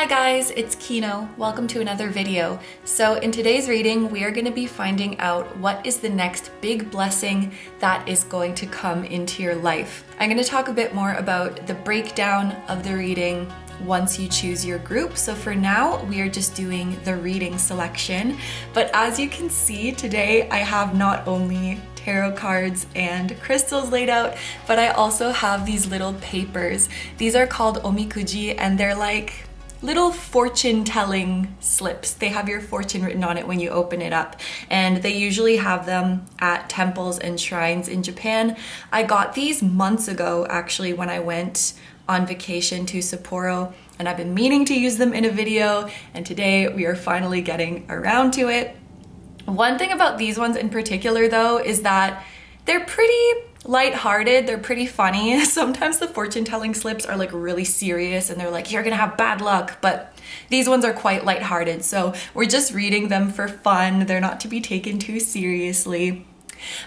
Hi guys, it's Kino. Welcome to another video. So in today's reading, we are going to be finding out what is the next big blessing that is going to come into your life. I'm going to talk a bit more about the breakdown of the reading once you choose your group. So for now, we are just doing the reading selection. But as you can see today, I have not only tarot cards and crystals laid out, but I also have these little papers. These are called omikuji and they're like little fortune telling slips. They have your fortune written on it when you open it up, and they usually have them at temples and shrines in Japan. I got these months ago actually when I went on vacation to Sapporo, and I've been meaning to use them in a video, and today we are finally getting around to it. One thing about these ones in particular though is that they're pretty lighthearted, they're pretty funny. Sometimes the fortune telling slips are like really serious and they're like, you're gonna have bad luck, but these ones are quite lighthearted. So we're just reading them for fun. They're not to be taken too seriously.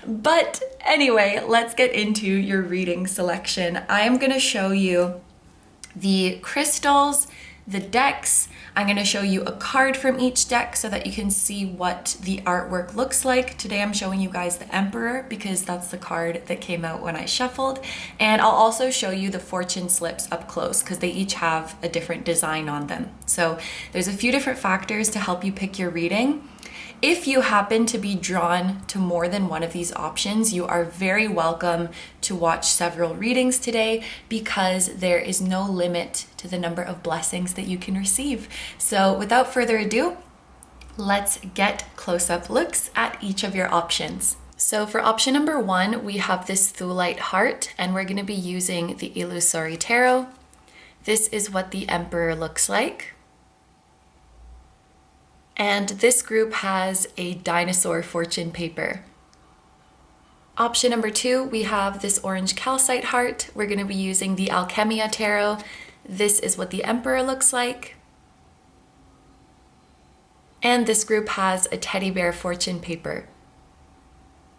But anyway, let's get into your reading selection. I am gonna show you the crystals, the decks. I'm going to show you a card from each deck so that you can see what the artwork looks like. Today I'm showing you guys the Emperor because that's the card that came out when I shuffled. And I'll also show you the fortune slips up close because they each have a different design on them. So there's a few different factors to help you pick your reading. If you happen to be drawn to more than one of these options, you are very welcome to watch several readings today because there is no limit to the number of blessings that you can receive. So without further ado, let's get close-up looks at each of your options. So for option number 1, we have this Thulite heart, and we're going to be using the Illusori Tarot. This is what the Emperor looks like. And this group has a dinosaur fortune paper. Option number 2, we have this orange calcite heart. We're going to be using the Alchemia Tarot. This is what the Emperor looks like. And this group has a teddy bear fortune paper.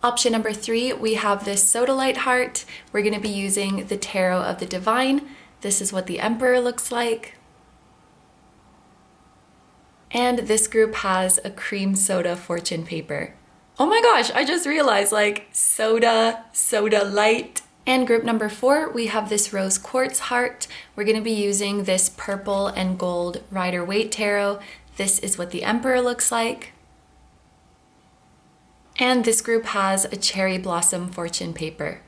Option number 3, we have this Sodalite heart. We're going to be using the Tarot of the Divine. This is what the Emperor looks like. And this group has a cream soda fortune paper. Oh my gosh, I just realized like Sodalite. And group number 4, we have this rose quartz heart. We're going to be using this purple and gold Waite tarot. This is what the Emperor looks like. And this group has a cherry blossom fortune paper.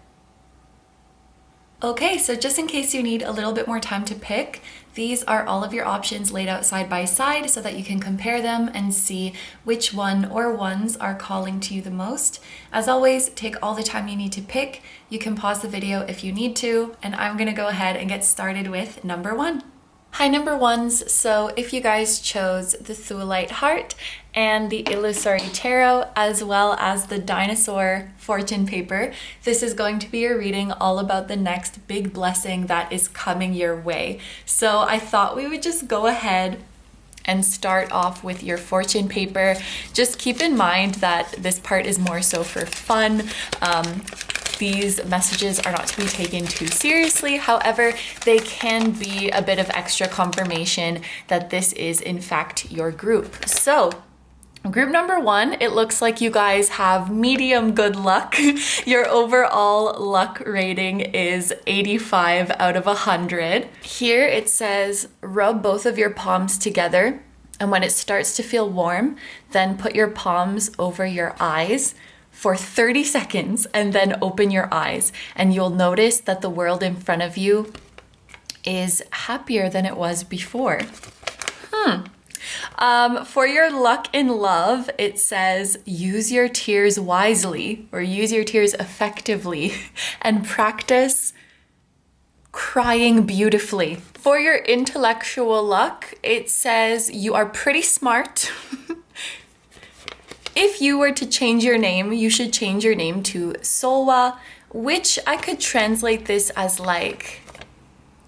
Okay, so just in case you need a little bit more time to pick, these are all of your options laid out side by side so that you can compare them and see which one or ones are calling to you the most. As always, take all the time you need to pick. You can pause the video if you need to, and I'm gonna go ahead and get started with number 1. Hi number 1s, so if you guys chose the Thulite heart and the Illusori Tarot as well as the dinosaur fortune paper, this is going to be a reading all about the next big blessing that is coming your way. So I thought we would just go ahead and start off with your fortune paper. Just keep in mind that this part is more so for fun. These messages are not to be taken too seriously. However, they can be a bit of extra confirmation that this is in fact your group. So group number 1, it looks like you guys have medium good luck. Your overall luck rating is 85 out of 100. Here it says, rub both of your palms together, and when it starts to feel warm, then put your palms over your eyes for 30 seconds and then open your eyes, and you'll notice that the world in front of you is happier than it was before. For your luck in love, it says use your tears wisely or use your tears effectively and practice crying beautifully. For your intellectual luck, it says you are pretty smart. If you were to change your name, you should change your name to Sowa, which I could translate this as like,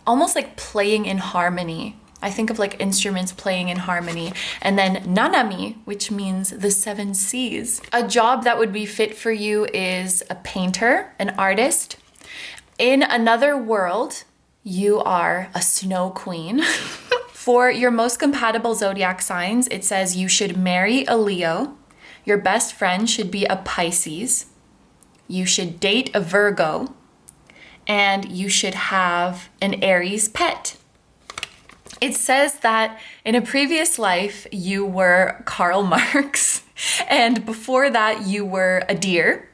almost like playing in harmony. I think of like instruments playing in harmony. And then Nanami, which means the 7 seas. A job that would be fit for you is a painter, an artist. In another world, you are a snow queen. For your most compatible zodiac signs, it says you should marry a Leo, your best friend should be a Pisces, you should date a Virgo, and you should have an Aries pet. It says that in a previous life, you were Karl Marx, and before that, you were a deer.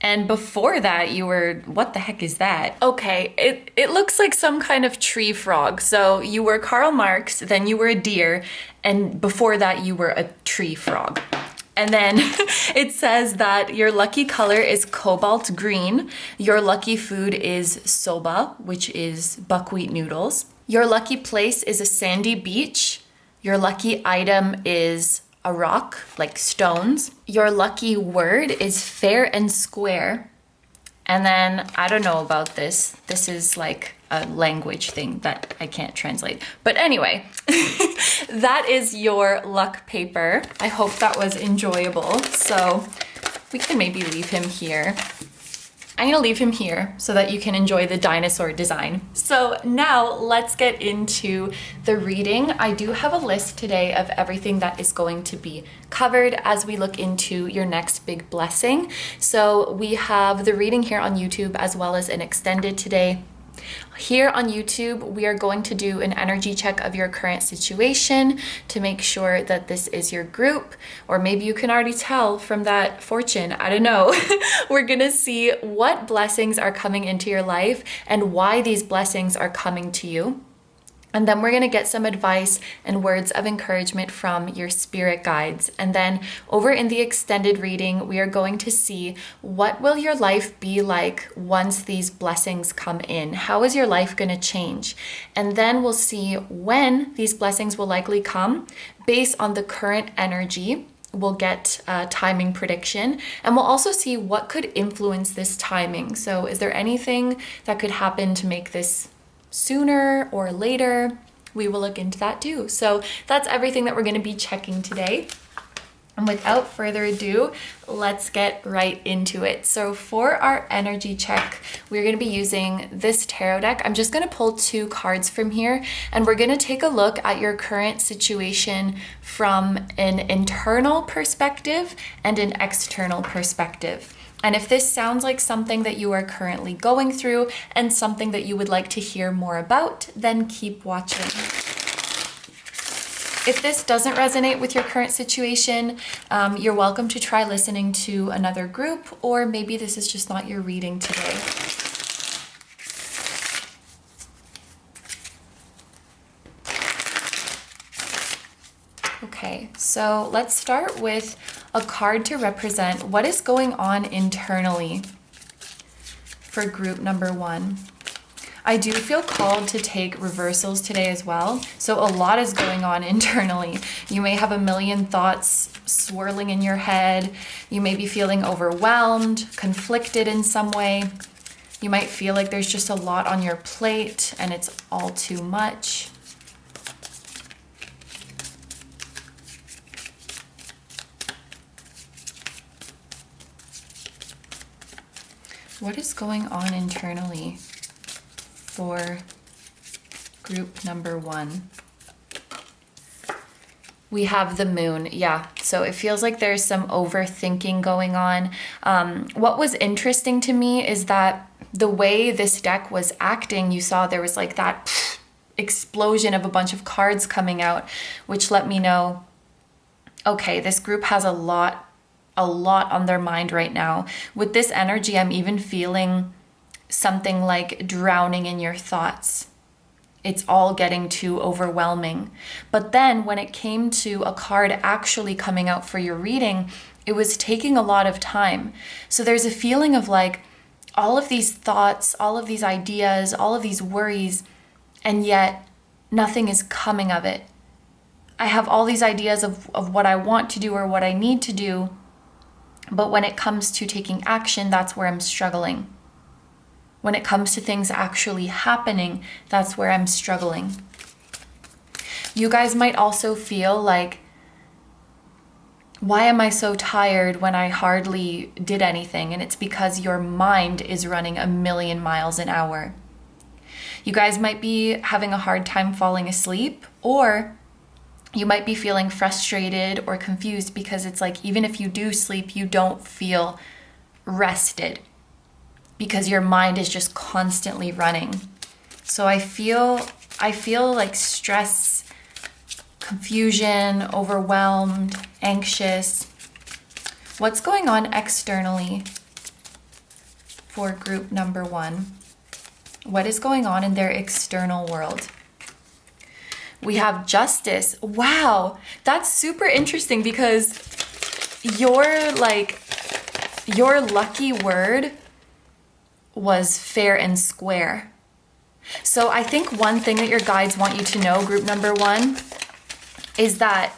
And before that, you were, what the heck is that? Okay, it looks like some kind of tree frog. So you were Karl Marx, then you were a deer, and before that, you were a tree frog. And then it says that your lucky color is cobalt green. Your lucky food is soba, which is buckwheat noodles. Your lucky place is a sandy beach. Your lucky item is a rock, like stones. Your lucky word is fair and square. And then, I don't know about this. This is like a language thing that I can't translate. But anyway, that is your luck paper. I hope that was enjoyable. So we can maybe leave him here. I'm gonna leave him here so that you can enjoy the dinosaur design. So now let's get into the reading. I do have a list today of everything that is going to be covered as we look into your next big blessing. So we have the reading here on YouTube as well as an extended today. Here on YouTube, we are going to do an energy check of your current situation to make sure that this is your group, or maybe you can already tell from that fortune, I don't know. We're gonna see what blessings are coming into your life and why these blessings are coming to you. And then we're gonna get some advice and words of encouragement from your spirit guides. And then over in the extended reading, we are going to see what will your life be like once these blessings come in? How is your life gonna change? And then we'll see when these blessings will likely come based on the current energy. We'll get a timing prediction, and we'll also see what could influence this timing. So is there anything that could happen to make this sooner or later? We will look into that too. So that's everything that we're going to be checking today. And without further ado, let's get right into it. So for our energy check, we're going to be using this tarot deck. I'm just going to pull 2 cards from here, and we're going to take a look at your current situation from an internal perspective and an external perspective. And if this sounds like something that you are currently going through and something that you would like to hear more about, then keep watching. If this doesn't resonate with your current situation, you're welcome to try listening to another group, or maybe this is just not your reading today. Okay, so let's start with a card to represent what is going on internally for group number 1. I do feel called to take reversals today as well. So a lot is going on internally. You may have a million thoughts swirling in your head. You may be feeling overwhelmed, conflicted in some way. You might feel like there's just a lot on your plate and it's all too much. What is going on internally for group number 1? We have the moon. Yeah, so it feels like there's some overthinking going on. What was interesting to me is that the way this deck was acting, you saw there was like that explosion of a bunch of cards coming out, which let me know, okay, this group has a lot on their mind right now. With this energy, I'm even feeling something like drowning in your thoughts. It's all getting too overwhelming. But then when it came to a card actually coming out for your reading, it was taking a lot of time. So there's a feeling of like all of these thoughts, all of these ideas, all of these worries, and yet nothing is coming of it. I have all these ideas of what I want to do or what I need to do, but when it comes to taking action, that's where I'm struggling. When it comes to things actually happening, that's where I'm struggling. You guys might also feel like, why am I so tired when I hardly did anything? And it's because your mind is running a million miles an hour. You guys might be having a hard time falling asleep, or you might be feeling frustrated or confused because it's like, even if you do sleep, you don't feel rested because your mind is just constantly running. So I feel like stress, confusion, overwhelmed, anxious. What's going on externally for group number 1? What is going on in their external world? We have justice. Wow, that's super interesting because your lucky word was fair and square. So I think one thing that your guides want you to know, group number 1, is that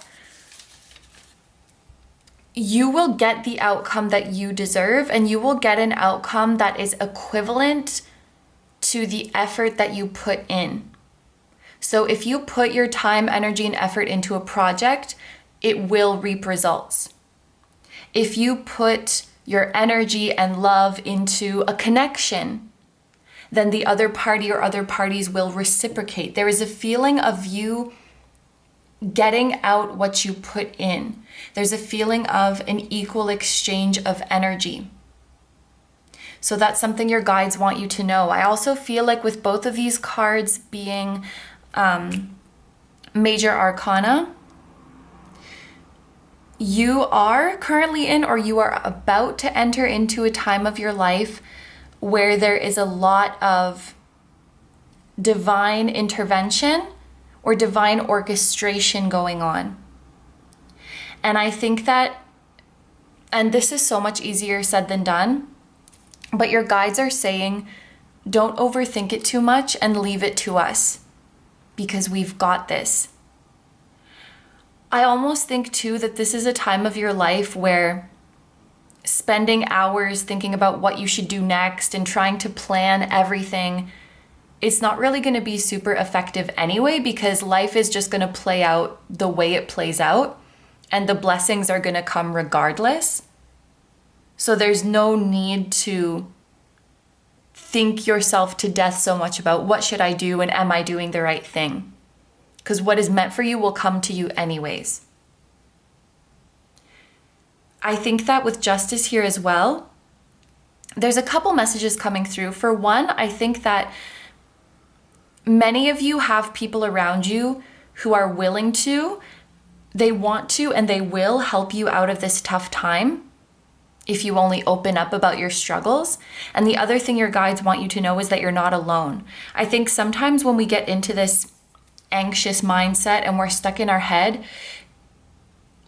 you will get the outcome that you deserve, and you will get an outcome that is equivalent to the effort that you put in. So if you put your time, energy, and effort into a project, it will reap results. If you put your energy and love into a connection, then the other party or other parties will reciprocate. There is a feeling of you getting out what you put in. There's a feeling of an equal exchange of energy. So that's something your guides want you to know. I also feel like with both of these cards being major arcana, you are currently in, or you are about to enter into, a time of your life where there is a lot of divine intervention or divine orchestration going on. And I think that, and this is so much easier said than done, but your guides are saying, don't overthink it too much and leave it to us, because we've got this. I almost think too that this is a time of your life where spending hours thinking about what you should do next and trying to plan everything, it's not really going to be super effective anyway, because life is just going to play out the way it plays out, and the blessings are going to come regardless. So there's no need to think yourself to death so much about what should I do and am I doing the right thing? Because what is meant for you will come to you anyways. I think that with justice here as well, there's a couple messages coming through. For one, I think that many of you have people around you who are willing to, they want to, and they will help you out of this tough time if you only open up about your struggles. And the other thing your guides want you to know is that you're not alone. I think sometimes when we get into this anxious mindset and we're stuck in our head,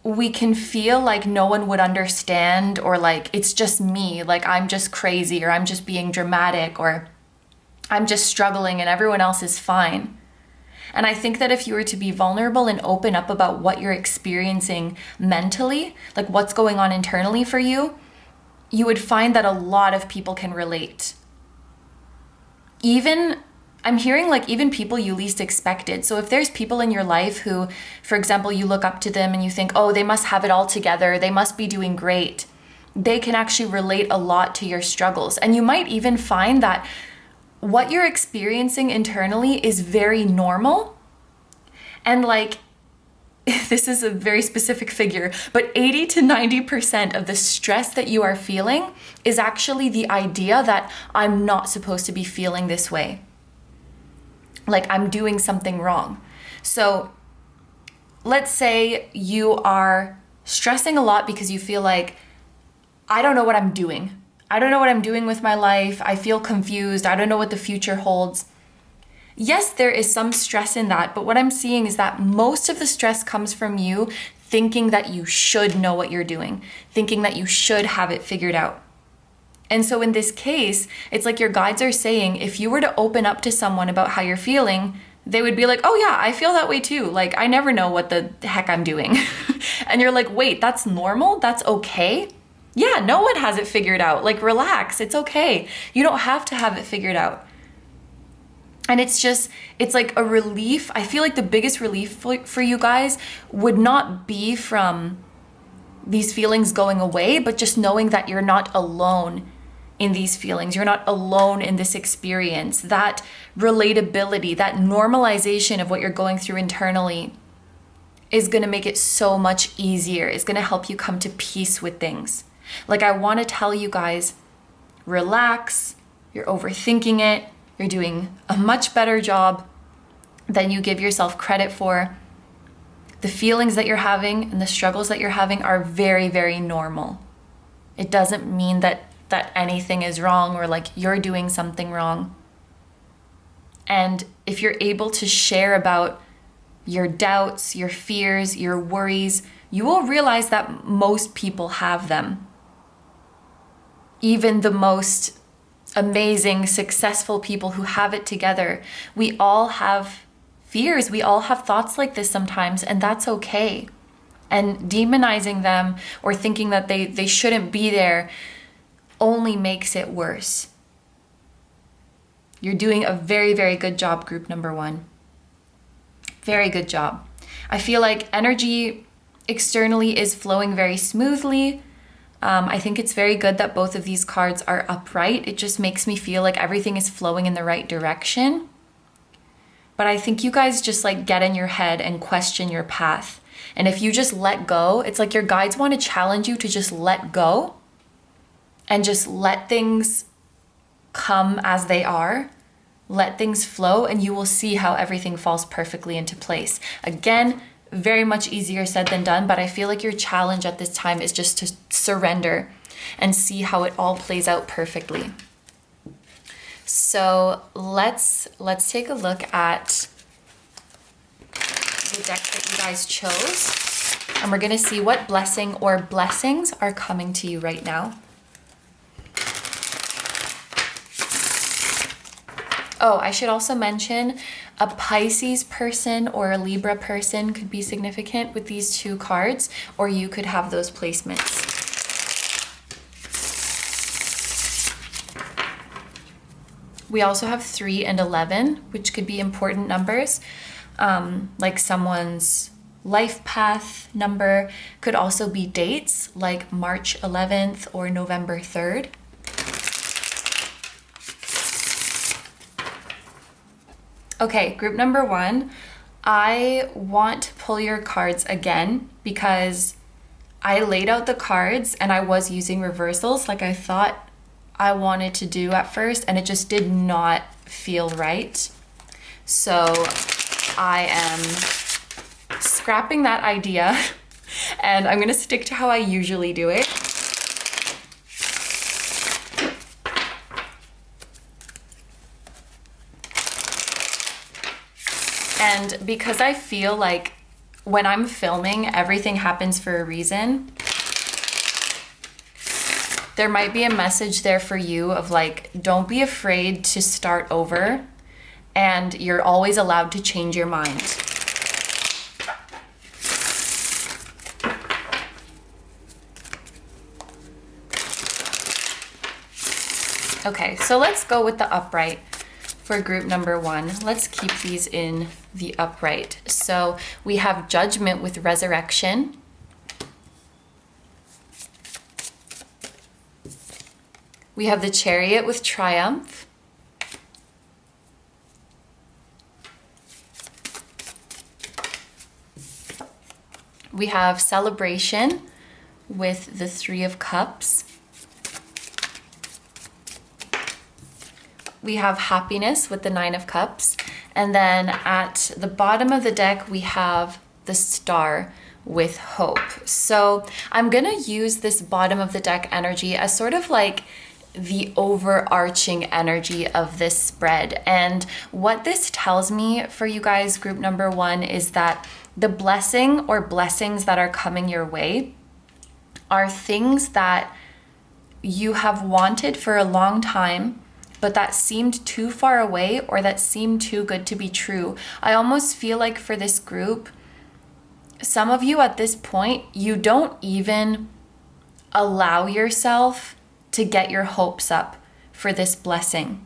we can feel like no one would understand, or like it's just me, like I'm just crazy, or I'm just being dramatic, or I'm just struggling and everyone else is fine. And I think that if you were to be vulnerable and open up about what you're experiencing mentally, like what's going on internally for you, you would find that a lot of people can relate. I'm hearing like even people you least expected. So if there's people in your life who, for example, you look up to them and you think, oh, they must have it all together, they must be doing great, they can actually relate a lot to your struggles. And you might even find that what you're experiencing internally is very normal. And like, this is a very specific figure, but 80 to 90% of the stress that you are feeling is actually the idea that I'm not supposed to be feeling this way. Like I'm doing something wrong. So let's say you are stressing a lot because you feel like, I don't know what I'm doing. I don't know what I'm doing with my life. I feel confused. I don't know what the future holds. Yes, there is some stress in that, but what I'm seeing is that most of the stress comes from you thinking that you should know what you're doing, thinking that you should have it figured out. And so in this case, it's like your guides are saying, if you were to open up to someone about how you're feeling, they would be like, oh yeah, I feel that way too. Like, I never know what the heck I'm doing. And you're like, wait, that's normal? That's okay? Yeah, no one has it figured out. Like, relax, it's okay. You don't have to have it figured out. And it's like a relief. I feel like the biggest relief for you guys would not be from these feelings going away, but just knowing that you're not alone in these feelings. You're not alone in this experience. That relatability, that normalization of what you're going through internally is going to make it so much easier. It's going to help you come to peace with things. Like, I want to tell you guys, relax. You're overthinking it. You're doing a much better job than you give yourself credit for. The feelings that you're having and the struggles that you're having are very, very normal. It doesn't mean that anything is wrong or like you're doing something wrong. And if you're able to share about your doubts, your fears, your worries, you will realize that most people have them. Even the most amazing, successful people who have it together, we all have fears. We all have thoughts like this sometimes, and that's okay. And demonizing them or thinking that they shouldn't be there only makes it worse. You're doing a very, very good job, group number 1. Very good job. I feel like energy externally is flowing very smoothly. I think it's very good that both of these cards are upright. It just makes me feel like everything is flowing in the right direction. But I think you guys just like get in your head and question your path. And if you just let go, it's like your guides want to challenge you to just let go and just let things come as they are. Let things flow, and you will see how everything falls perfectly into place. Again, very much easier said than done, but I feel like your challenge at this time is just to surrender and see how it all plays out perfectly. So let's take a look at the deck that you guys chose, and we're gonna see what blessing or blessings are coming to you right now. Oh, I should also mention a Pisces person or a Libra person could be significant with these 2 cards, or you could have those placements. We also have 3 and 11, which could be important numbers, like someone's life path number. Could also be dates like March 11th or November 3rd. Okay, group number 1, I want to pull your cards again because I laid out the cards and I was using reversals like I thought I wanted to do at first, and it just did not feel right. So I am scrapping that idea and I'm going to stick to how I usually do it. And because I feel like when I'm filming, everything happens for a reason, there might be a message there for you of like, don't be afraid to start over, and you're always allowed to change your mind. Okay, so let's go with the upright. For group number 1, let's keep these in the upright. So we have Judgment with Resurrection. We have the Chariot with Triumph. We have Celebration with the 3 of Cups. We have Happiness with the 9 of Cups. And then at the bottom of the deck, we have the Star with Hope. So I'm gonna use this bottom of the deck energy as sort of like the overarching energy of this spread. And what this tells me for you guys, group number 1, is that the blessing or blessings that are coming your way are things that you have wanted for a long time, but that seemed too far away or that seemed too good to be true. I almost feel like for this group, some of you at this point, you don't even allow yourself to get your hopes up for this blessing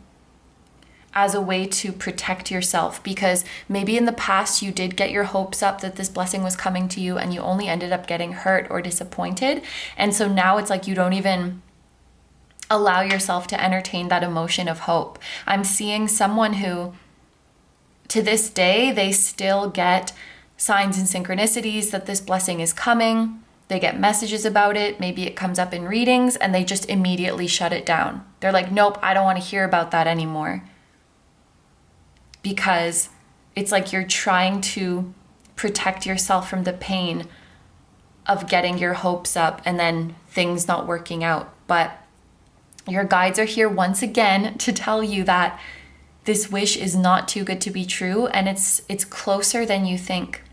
as a way to protect yourself, because maybe in the past you did get your hopes up that this blessing was coming to you and you only ended up getting hurt or disappointed. And so now it's like you don't even allow yourself to entertain that emotion of hope. I'm seeing someone who, to this day, they still get signs and synchronicities that this blessing is coming. They get messages about it. Maybe it comes up in readings and they just immediately shut it down. They're like, nope, I don't want to hear about that anymore. Because it's like you're trying to protect yourself from the pain of getting your hopes up and then things not working out. But your guides are here once again to tell you that this wish is not too good to be true, and it's closer than you think.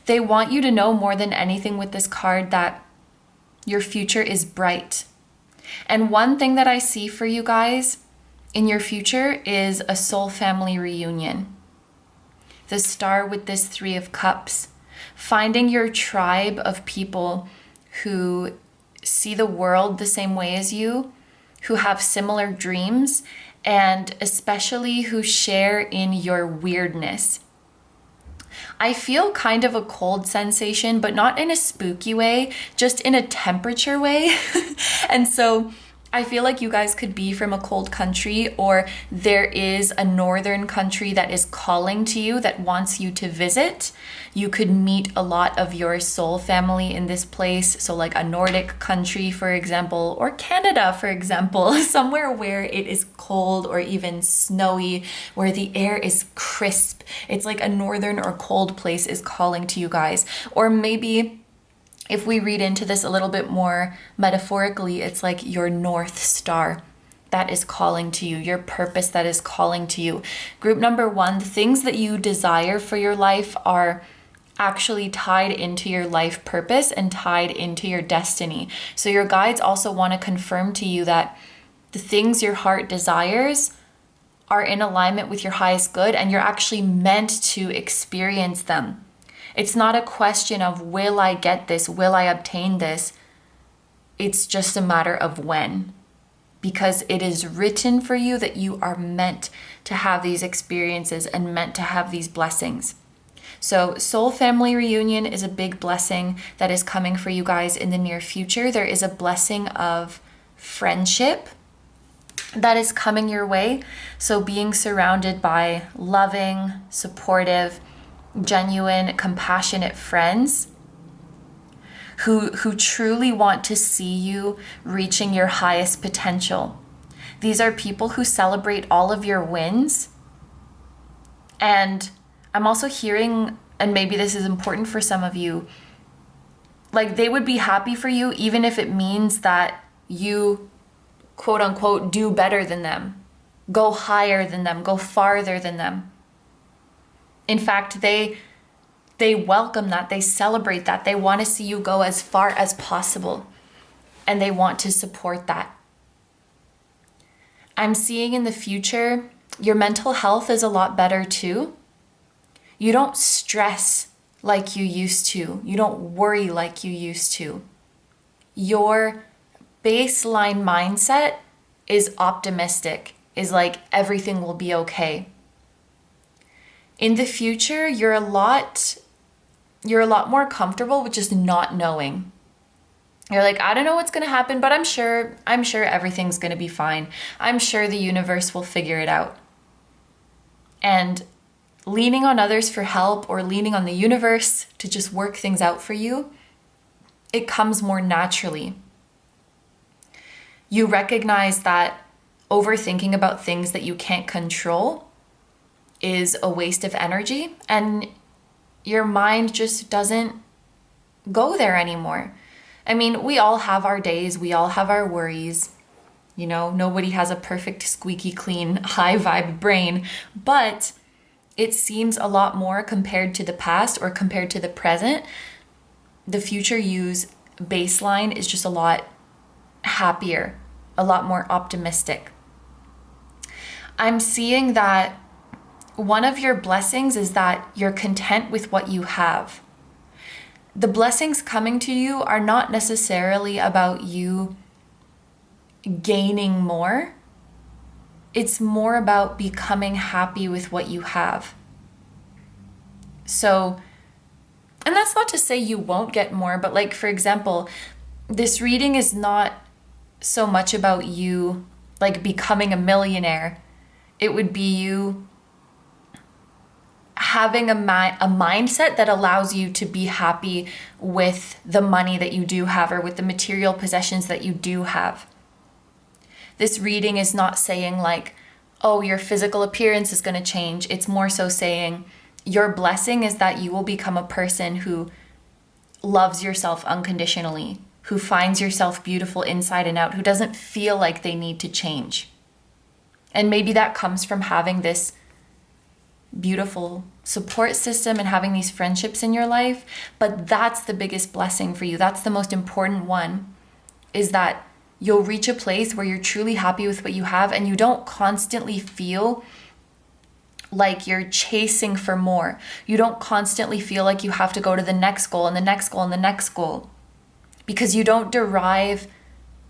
They want you to know more than anything with this card that your future is bright. And one thing that I see for you guys in your future is a soul family reunion. The star with this 3 of Cups. Finding your tribe of people who see the world the same way as you, who have similar dreams, and especially who share in your weirdness. I feel kind of a cold sensation, but not in a spooky way, just in a temperature way. And so I feel like you guys could be from a cold country, or there is a northern country that is calling to you, that wants you to visit. You could meet a lot of your soul family in this place. So like a Nordic country, for example, or Canada, for example, somewhere where it is cold or even snowy, where the air is crisp. It's like a northern or cold place is calling to you guys. Or maybe if we read into this a little bit more metaphorically, it's like your North Star that is calling to you, your purpose that is calling to you. Group number 1, the things that you desire for your life are actually tied into your life purpose and tied into your destiny. So your guides also want to confirm to you that the things your heart desires are in alignment with your highest good, and you're actually meant to experience them. It's not a question of, will I get this? Will I obtain this? It's just a matter of when. Because it is written for you that you are meant to have these experiences and meant to have these blessings. So soul family reunion is a big blessing that is coming for you guys in the near future. There is a blessing of friendship that is coming your way. So being surrounded by loving, supportive, genuine, compassionate friends who truly want to see you reaching your highest potential. These are people who celebrate all of your wins. And I'm also hearing, and maybe this is important for some of you, like they would be happy for you even if it means that you, quote unquote, do better than them, go higher than them, go farther than them. In fact, they welcome that, they celebrate that, they want to see you go as far as possible, and they want to support that. I'm seeing in the future, your mental health is a lot better too. You don't stress like you used to. You don't worry like you used to. Your baseline mindset is optimistic, is like everything will be okay. In the future, you're a lot more comfortable with just not knowing. You're like, I don't know what's going to happen, but I'm sure everything's going to be fine. I'm sure the universe will figure it out. And leaning on others for help, or leaning on the universe to just work things out for you, it comes more naturally. You recognize that overthinking about things that you can't control is a waste of energy, and your mind just doesn't go there anymore. I mean, we all have our days, we all have our worries. You know, nobody has a perfect, squeaky clean, high vibe brain, but it seems a lot more compared to the past or compared to the present. The future you's baseline is just a lot happier, a lot more optimistic. I'm seeing that one of your blessings is that you're content with what you have. The blessings coming to you are not necessarily about you gaining more. It's more about becoming happy with what you have. So, and that's not to say you won't get more, but like, for example, this reading is not so much about you like becoming a millionaire. It would be you having a mindset that allows you to be happy with the money that you do have or with the material possessions that you do have. This reading is not saying like, oh, your physical appearance is going to change. It's more so saying your blessing is that you will become a person who loves yourself unconditionally, who finds yourself beautiful inside and out, who doesn't feel like they need to change. And maybe that comes from having this beautiful support system and having these friendships in your life. But that's the biggest blessing for you. That's the most important one, is that you'll reach a place where you're truly happy with what you have and you don't constantly feel like you're chasing for more. You don't constantly feel like you have to go to the next goal and the next goal and the next goal, because you don't derive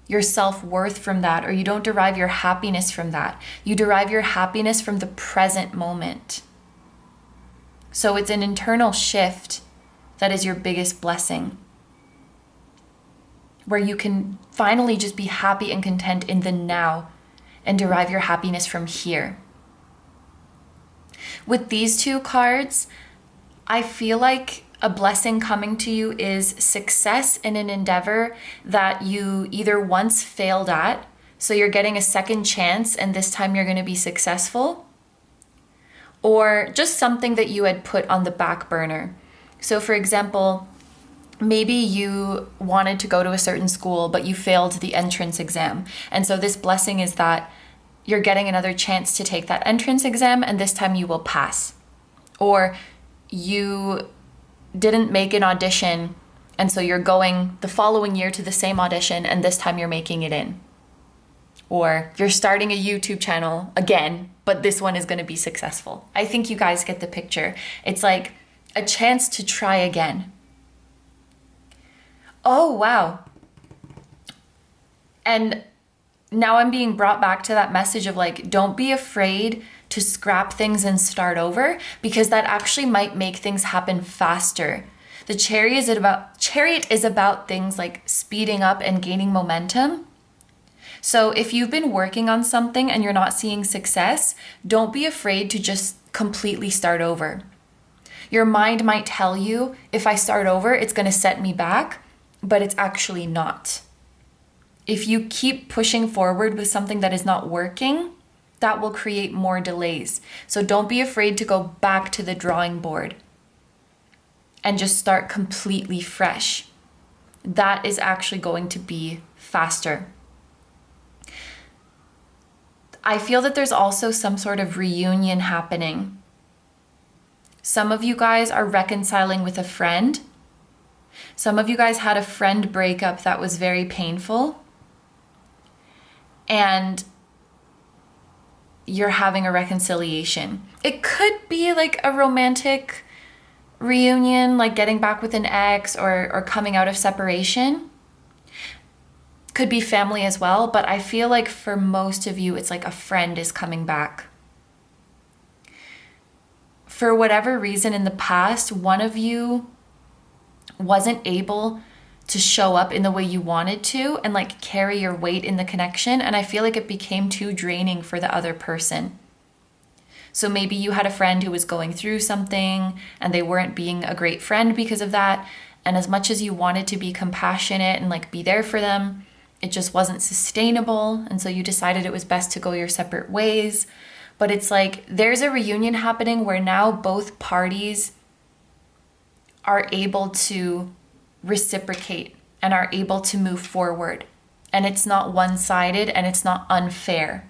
your self-worth from that, or you don't derive your happiness from that. You derive your happiness from the present moment. So it's an internal shift that is your biggest blessing, where you can finally just be happy and content in the now and derive your happiness from here. With these two cards, I feel like a blessing coming to you is success in an endeavor that you either once failed at, so you're getting a second chance and this time you're going to be successful, or just something that you had put on the back burner. So for example, maybe you wanted to go to a certain school, but you failed the entrance exam. And so this blessing is that you're getting another chance to take that entrance exam, and this time you will pass. Or you didn't make an audition, and so you're going the following year to the same audition, and this time you're making it in. Or you're starting a YouTube channel again, but this one is going to be successful. I think you guys get the picture. It's like a chance to try again. Oh, wow. And now I'm being brought back to that message of like, don't be afraid to scrap things and start over, because that actually might make things happen faster. The chariot is about things like speeding up and gaining momentum. So if you've been working on something and you're not seeing success, don't be afraid to just completely start over. Your mind might tell you, if I start over, it's going to set me back, but it's actually not. If you keep pushing forward with something that is not working, that will create more delays. So don't be afraid to go back to the drawing board and just start completely fresh. That is actually going to be faster. I feel that there's also some sort of reunion happening. Some of you guys are reconciling with a friend. Some of you guys had a friend breakup that was very painful, and you're having a reconciliation. It could be like a romantic reunion, like getting back with an ex or coming out of separation. Could be family as well, but I feel like for most of you, it's like a friend is coming back. For whatever reason in the past, one of you wasn't able to show up in the way you wanted to and like carry your weight in the connection. And I feel like it became too draining for the other person. So maybe you had a friend who was going through something and they weren't being a great friend because of that. And as much as you wanted to be compassionate and like be there for them, it just wasn't sustainable. And so you decided it was best to go your separate ways. But it's like there's a reunion happening where now both parties are able to reciprocate and are able to move forward. And it's not one-sided and it's not unfair.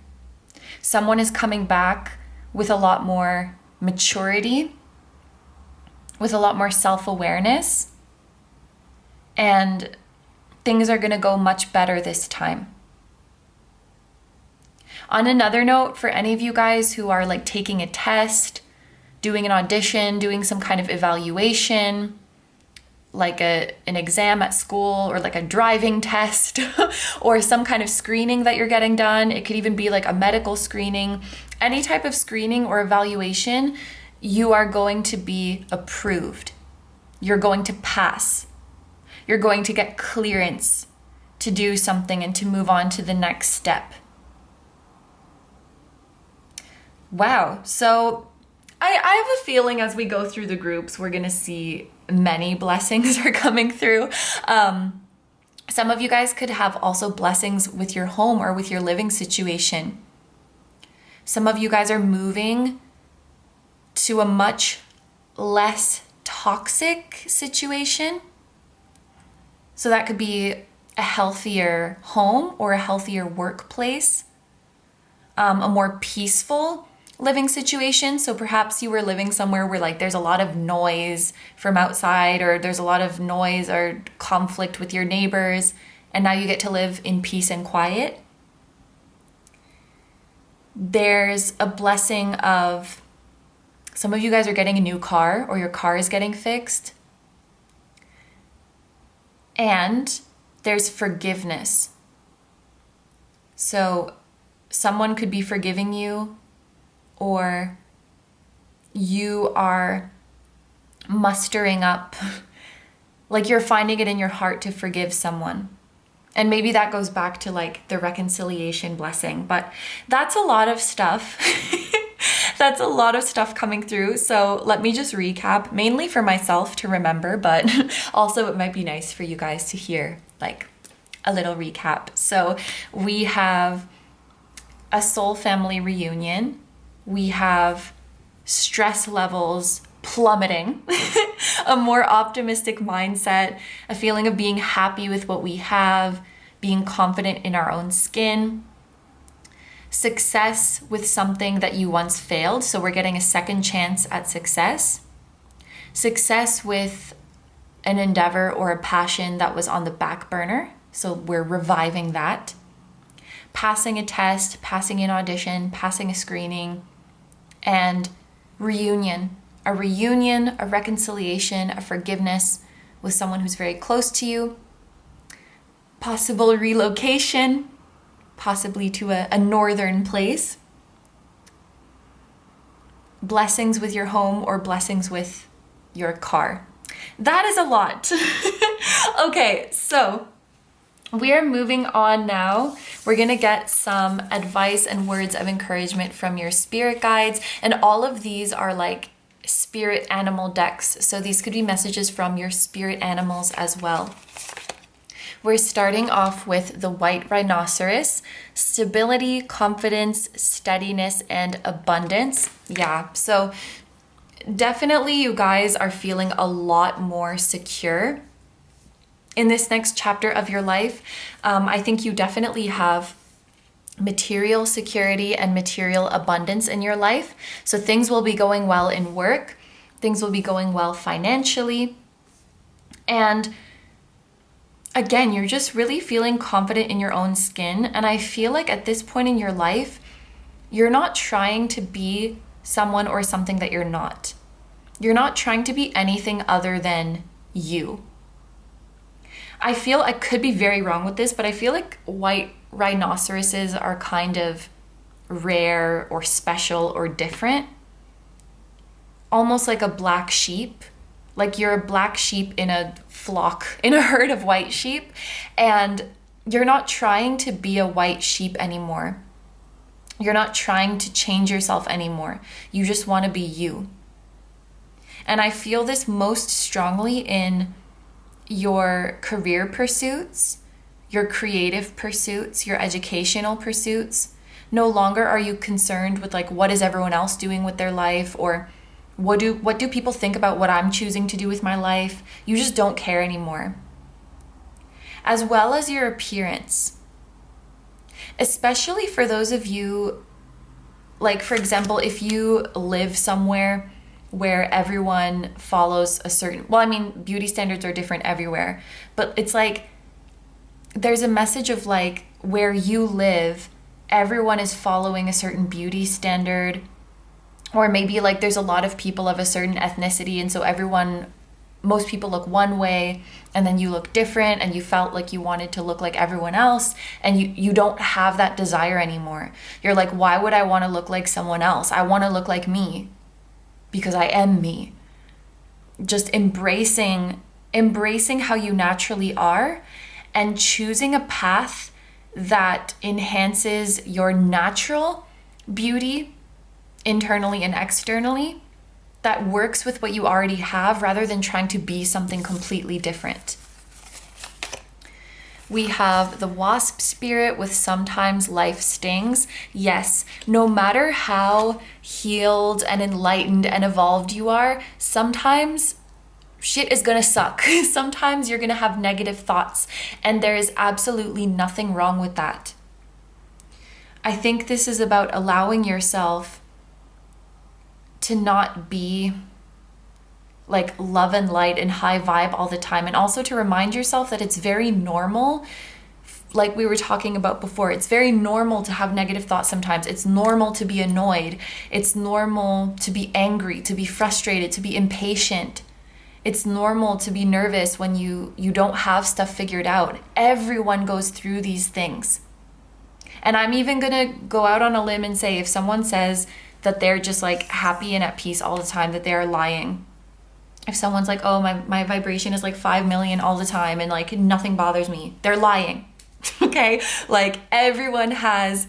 Someone is coming back with a lot more maturity, with a lot more self-awareness, and things are going to go much better this time. On another note, for any of you guys who are like taking a test, doing an audition, doing some kind of evaluation, like an exam at school, or like a driving test or some kind of screening that you're getting done. It could even be like a medical screening. Any type of screening or evaluation, you are going to be approved. You're going to pass. You're going to get clearance. to do something and to move on to the next step. Wow. So I have a feeling as we go through the groups, we're going to see many blessings are coming through. Some of you guys could have also blessings with your home or with your living situation. Some of you guys are moving to a much less toxic situation. So that could be a healthier home or a healthier workplace, a more peaceful living situation. So perhaps you were living somewhere where like there's a lot of noise from outside, or there's a lot of noise or conflict with your neighbors, and now you get to live in peace and quiet. There's a blessing of some of you guys are getting a new car, or your car is getting fixed. And there's forgiveness. So someone could be forgiving you, or you are mustering up, like you're finding it in your heart to forgive someone. And maybe that goes back to like the reconciliation blessing, but that's a lot of stuff. That's a lot of stuff coming through. So let me just recap, mainly for myself to remember, but also it might be nice for you guys to hear like a little recap. So we have a soul family reunion. We have stress levels plummeting, a more optimistic mindset, a feeling of being happy with what we have, being confident in our own skin, success with something that you once failed. So we're getting a second chance at success. Success with an endeavor or a passion that was on the back burner. So we're reviving that. Passing a test, passing an audition, passing a screening, and reunion. A reunion, a reconciliation, a forgiveness with someone who's very close to you. Possible relocation, possibly to a northern place. Blessings with your home or blessings with your car. That is a lot. Okay, so we are moving on now. We're going to get some advice and words of encouragement from your spirit guides. And all of these are like spirit animal decks. So these could be messages from your spirit animals as well. We're starting off with the white rhinoceros. Stability, confidence, steadiness, and abundance. Yeah, so definitely you guys are feeling a lot more secure in this next chapter of your life. I think you definitely have material security and material abundance in your life. So things will be going well in work. Things will be going well financially. And again, you're just really feeling confident in your own skin. And I feel like at this point in your life, you're not trying to be someone or something that you're not. You're not trying to be anything other than you. I feel, I could be very wrong with this, but I feel like white rhinoceroses are kind of rare or special or different. Almost like a black sheep. Like you're a black sheep in a flock, in a herd of white sheep, and you're not trying to be a white sheep anymore. You're not trying to change yourself anymore. You just want to be you. And I feel this most strongly in your career pursuits, your creative pursuits, your educational pursuits. No longer are you concerned with like, what is everyone else doing with their life, or what do people think about what I'm choosing to do with my life? You just don't care anymore. As well as your appearance. Especially for those of you, like for example, if you live somewhere where everyone follows a certain, well, I mean, beauty standards are different everywhere, but it's like, there's a message of like, where you live, everyone is following a certain beauty standard. Or maybe like there's a lot of people of a certain ethnicity, and so most people look one way, and then you look different, and you felt like you wanted to look like everyone else, and you don't have that desire anymore. You're like, why would I want to look like someone else? I want to look like me because I am me. Just embracing how you naturally are, and choosing a path that enhances your natural beauty internally and externally, that works with what you already have rather than trying to be something completely different. We have the wasp spirit with sometimes life stings. Yes, no matter how healed and enlightened and evolved you are, sometimes shit is gonna suck. Sometimes you're gonna have negative thoughts, and there is absolutely nothing wrong with that. I think this is about allowing yourself to not be like love and light and high vibe all the time, and also to remind yourself that it's very normal, like we were talking about before, it's very normal to have negative thoughts sometimes. It's normal to be annoyed. It's normal to be angry, to be frustrated, to be impatient. It's normal to be nervous when you don't have stuff figured out. Everyone goes through these things. And I'm even gonna go out on a limb and say, if someone says that they're just like happy and at peace all the time, that they are lying. If someone's like, oh, my vibration is like 5 million all the time and like nothing bothers me, they're lying. Okay? Like, everyone has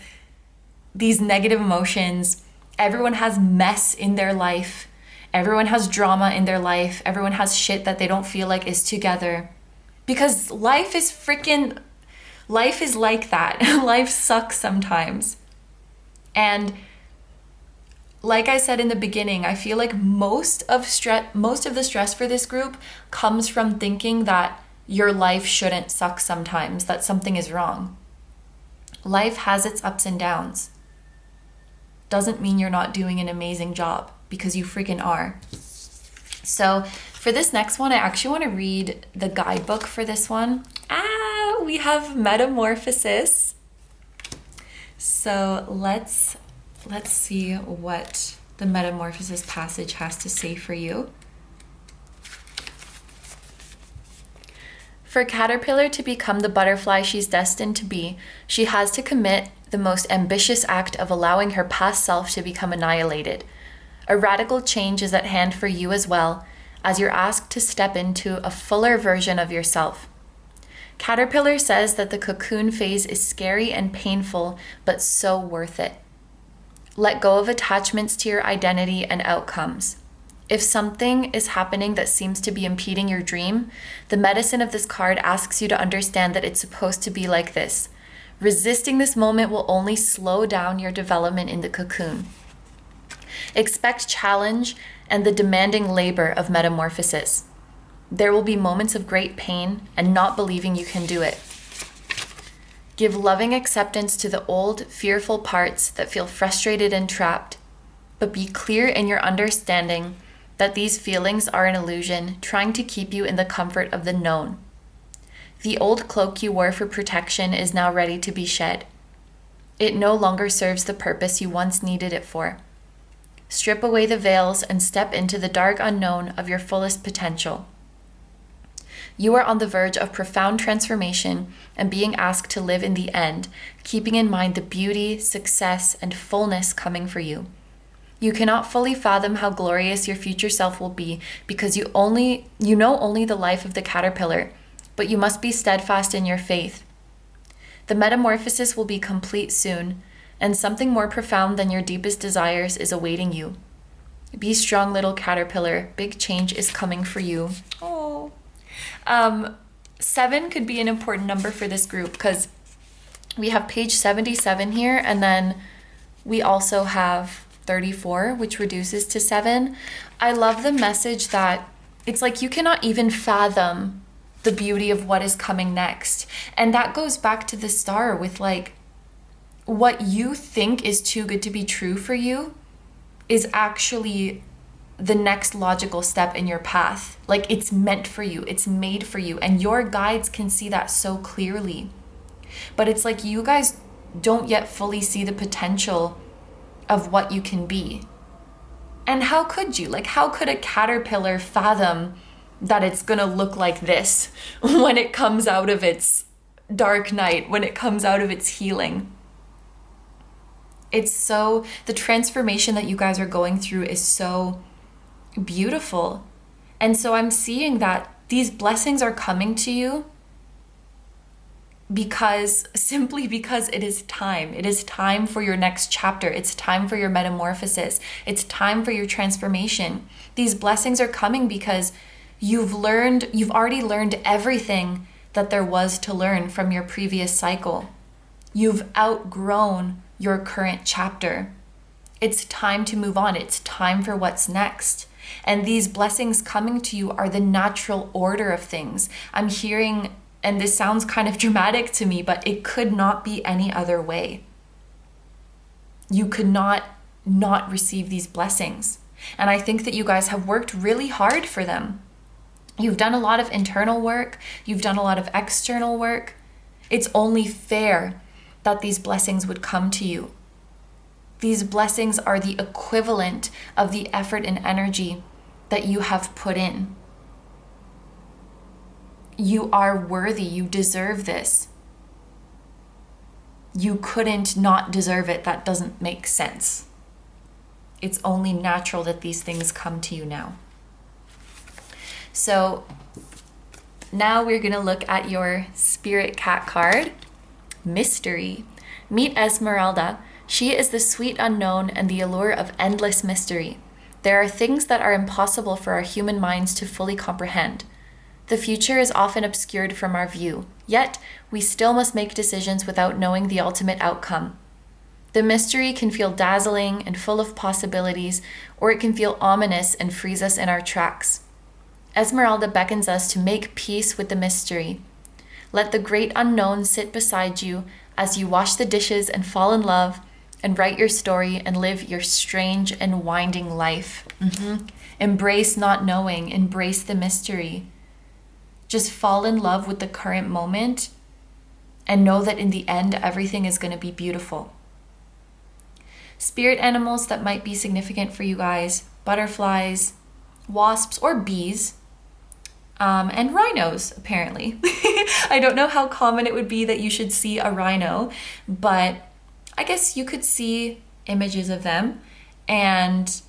these negative emotions. Everyone has mess in their life. Everyone has drama in their life. Everyone has shit that they don't feel like is together. Because life is like that. Life sucks sometimes. And like I said in the beginning, I feel like most of the stress for this group comes from thinking that your life shouldn't suck sometimes, that something is wrong. Life has its ups and downs. Doesn't mean you're not doing an amazing job, because you freaking are. So for this next one, I actually want to read the guidebook for this one. We have Metamorphosis. So let's see what the Metamorphosis passage has to say for you. For Caterpillar to become the butterfly she's destined to be, she has to commit the most ambitious act of allowing her past self to become annihilated. A radical change is at hand for you as well, as you're asked to step into a fuller version of yourself. Caterpillar says that the cocoon phase is scary and painful, but so worth it. Let go of attachments to your identity and outcomes. If something is happening that seems to be impeding your dream, the medicine of this card asks you to understand that it's supposed to be like this. Resisting this moment will only slow down your development in the cocoon. Expect challenge and the demanding labor of metamorphosis. There will be moments of great pain and not believing you can do it. Give loving acceptance to the old, fearful parts that feel frustrated and trapped, but be clear in your understanding that these feelings are an illusion trying to keep you in the comfort of the known. The old cloak you wore for protection is now ready to be shed. It no longer serves the purpose you once needed it for. Strip away the veils and step into the dark unknown of your fullest potential. You are on the verge of profound transformation and being asked to live in the end, keeping in mind the beauty, success, and fullness coming for you. You cannot fully fathom how glorious your future self will be because you know only the life of the caterpillar, but you must be steadfast in your faith. The metamorphosis will be complete soon, and something more profound than your deepest desires is awaiting you. Be strong, little caterpillar. Big change is coming for you. Oh. 7 could be an important number for this group because we have page 77 here, and then we also have 34, which reduces to 7. I love the message that it's like you cannot even fathom the beauty of what is coming next. And that goes back to the star with like what you think is too good to be true for you is actually the next logical step in your path. Like, it's meant for you, it's made for you, and your guides can see that so clearly. But it's like you guys don't yet fully see the potential of what you can be. And how could you? Like, how could a caterpillar fathom that it's gonna look like this when it comes out of its dark night, when it comes out of its healing? It's so, the transformation that you guys are going through is so beautiful. And so I'm seeing that these blessings are coming to you simply because it is time. It is time for your next chapter. It's time for your metamorphosis. It's time for your transformation. These blessings are coming because you've already learned everything that there was to learn from your previous cycle. You've outgrown your current chapter. It's time to move on. It's time for what's next. And these blessings coming to you are the natural order of things. I'm hearing, and this sounds kind of dramatic to me, but it could not be any other way. You could not receive these blessings. And I think that you guys have worked really hard for them. You've done a lot of internal work. You've done a lot of external work. It's only fair that these blessings would come to you. These blessings are the equivalent of the effort and energy that you have put in. You are worthy. You deserve this. You couldn't not deserve it. That doesn't make sense. It's only natural that these things come to you now. So now we're going to look at your Spirit Cat card, Mystery. Meet Esmeralda. She is the sweet unknown and the allure of endless mystery. There are things that are impossible for our human minds to fully comprehend. The future is often obscured from our view, yet we still must make decisions without knowing the ultimate outcome. The mystery can feel dazzling and full of possibilities, or it can feel ominous and freeze us in our tracks. Esmeralda beckons us to make peace with the mystery. Let the great unknown sit beside you as you wash the dishes and fall in love and write your story and live your strange and winding life. Embrace not knowing, embrace the mystery. Just fall in love with the current moment and know that in the end, everything is going to be beautiful. Spirit animals that might be significant for you guys: butterflies, wasps or bees, and rhinos, apparently. I don't know how common it would be that you should see a rhino, but I guess you could see images of them, and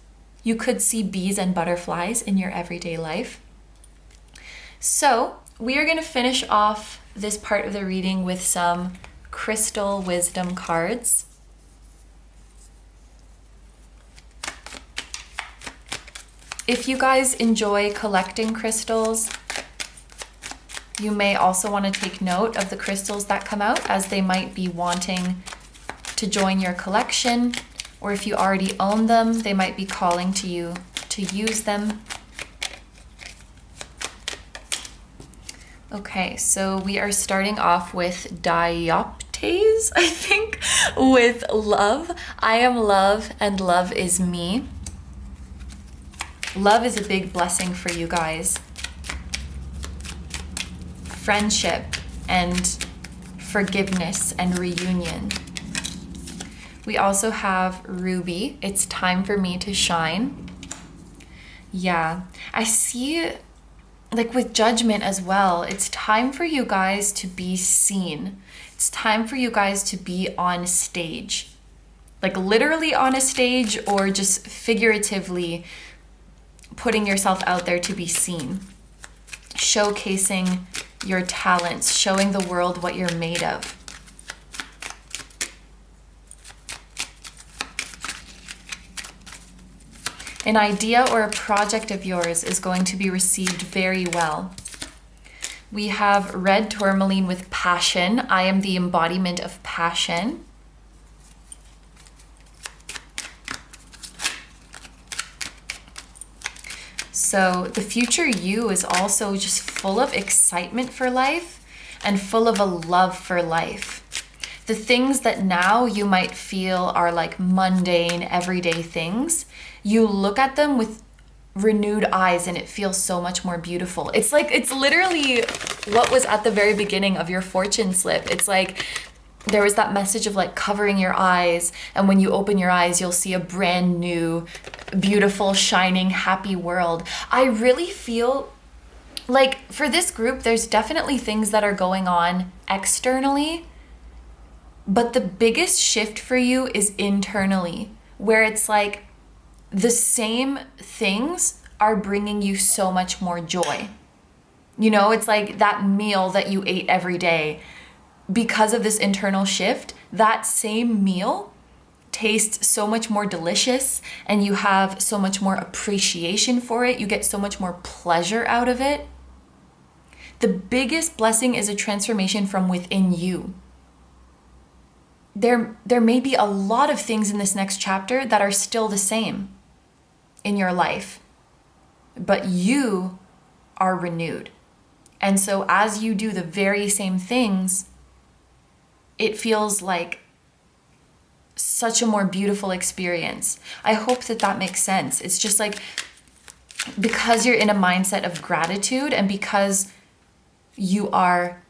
you could see bees and butterflies in your everyday life. So we are going to finish off this part of the reading with some crystal wisdom cards. If you guys enjoy collecting crystals, you may also want to take note of the crystals that come out, as they might be wanting to join your collection, or if you already own them, they might be calling to you to use them. Okay, so we are starting off with Dioptes, I think, with love. I am love and love is me. Love is a big blessing for you guys. Friendship and forgiveness and reunion. We also have Ruby. It's time for me to shine. Yeah, I see, like with Judgment as well, it's time for you guys to be seen. It's time for you guys to be on stage. Like literally on a stage, or just figuratively putting yourself out there to be seen. Showcasing your talents, showing the world what you're made of. An idea or a project of yours is going to be received very well. We have red tourmaline with passion. I am the embodiment of passion. So the future you is also just full of excitement for life and full of a love for life. The things that now you might feel are like mundane, everyday things, you look at them with renewed eyes and it feels so much more beautiful. It's literally what was at the very beginning of your fortune slip. It's like there was that message of like covering your eyes, and when you open your eyes, you'll see a brand new, beautiful, shining, happy world. I really feel like for this group, there's definitely things that are going on externally, but the biggest shift for you is internally, where it's like the same things are bringing you so much more joy. You know, it's like that meal that you ate every day. because of this internal shift, that same meal tastes so much more delicious and you have so much more appreciation for it. You get so much more pleasure out of it. The biggest blessing is a transformation from within you. There may be a lot of things in this next chapter that are still the same in your life, but you are renewed. And so as you do the very same things, it feels like such a more beautiful experience. I hope that that makes sense. It's just like, because you're in a mindset of gratitude and because you are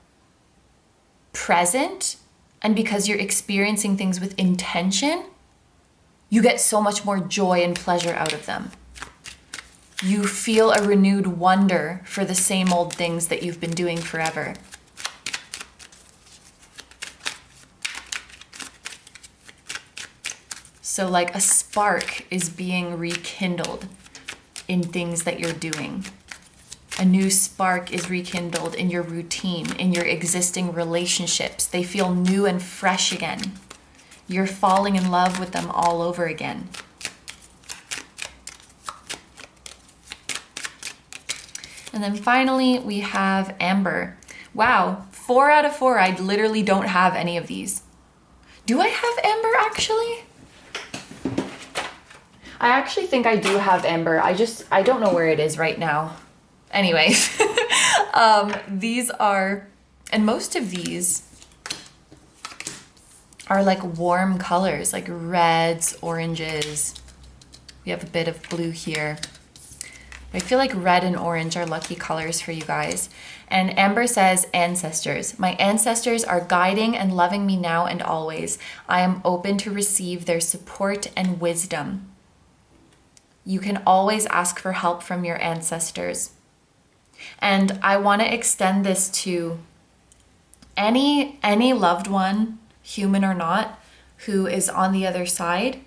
present and because you're experiencing things with intention, you get so much more joy and pleasure out of them. You feel a renewed wonder for the same old things that you've been doing forever. So like a spark is being rekindled in things that you're doing. A new spark is rekindled in your routine, in your existing relationships. They feel new and fresh again. You're falling in love with them all over again. And then finally, we have Amber. Wow, 4 out of 4. I literally don't have any of these. Do I have Amber actually? I actually think I do have Amber. I don't know where it is right now. Anyway, these are, and most of these are like warm colors, like reds, oranges. We have a bit of blue here. I feel like red and orange are lucky colors for you guys. And Amber says, ancestors. My ancestors are guiding and loving me now and always. I am open to receive their support and wisdom. You can always ask for help from your ancestors. And I want to extend this to any loved one, human or not, who is on the other side.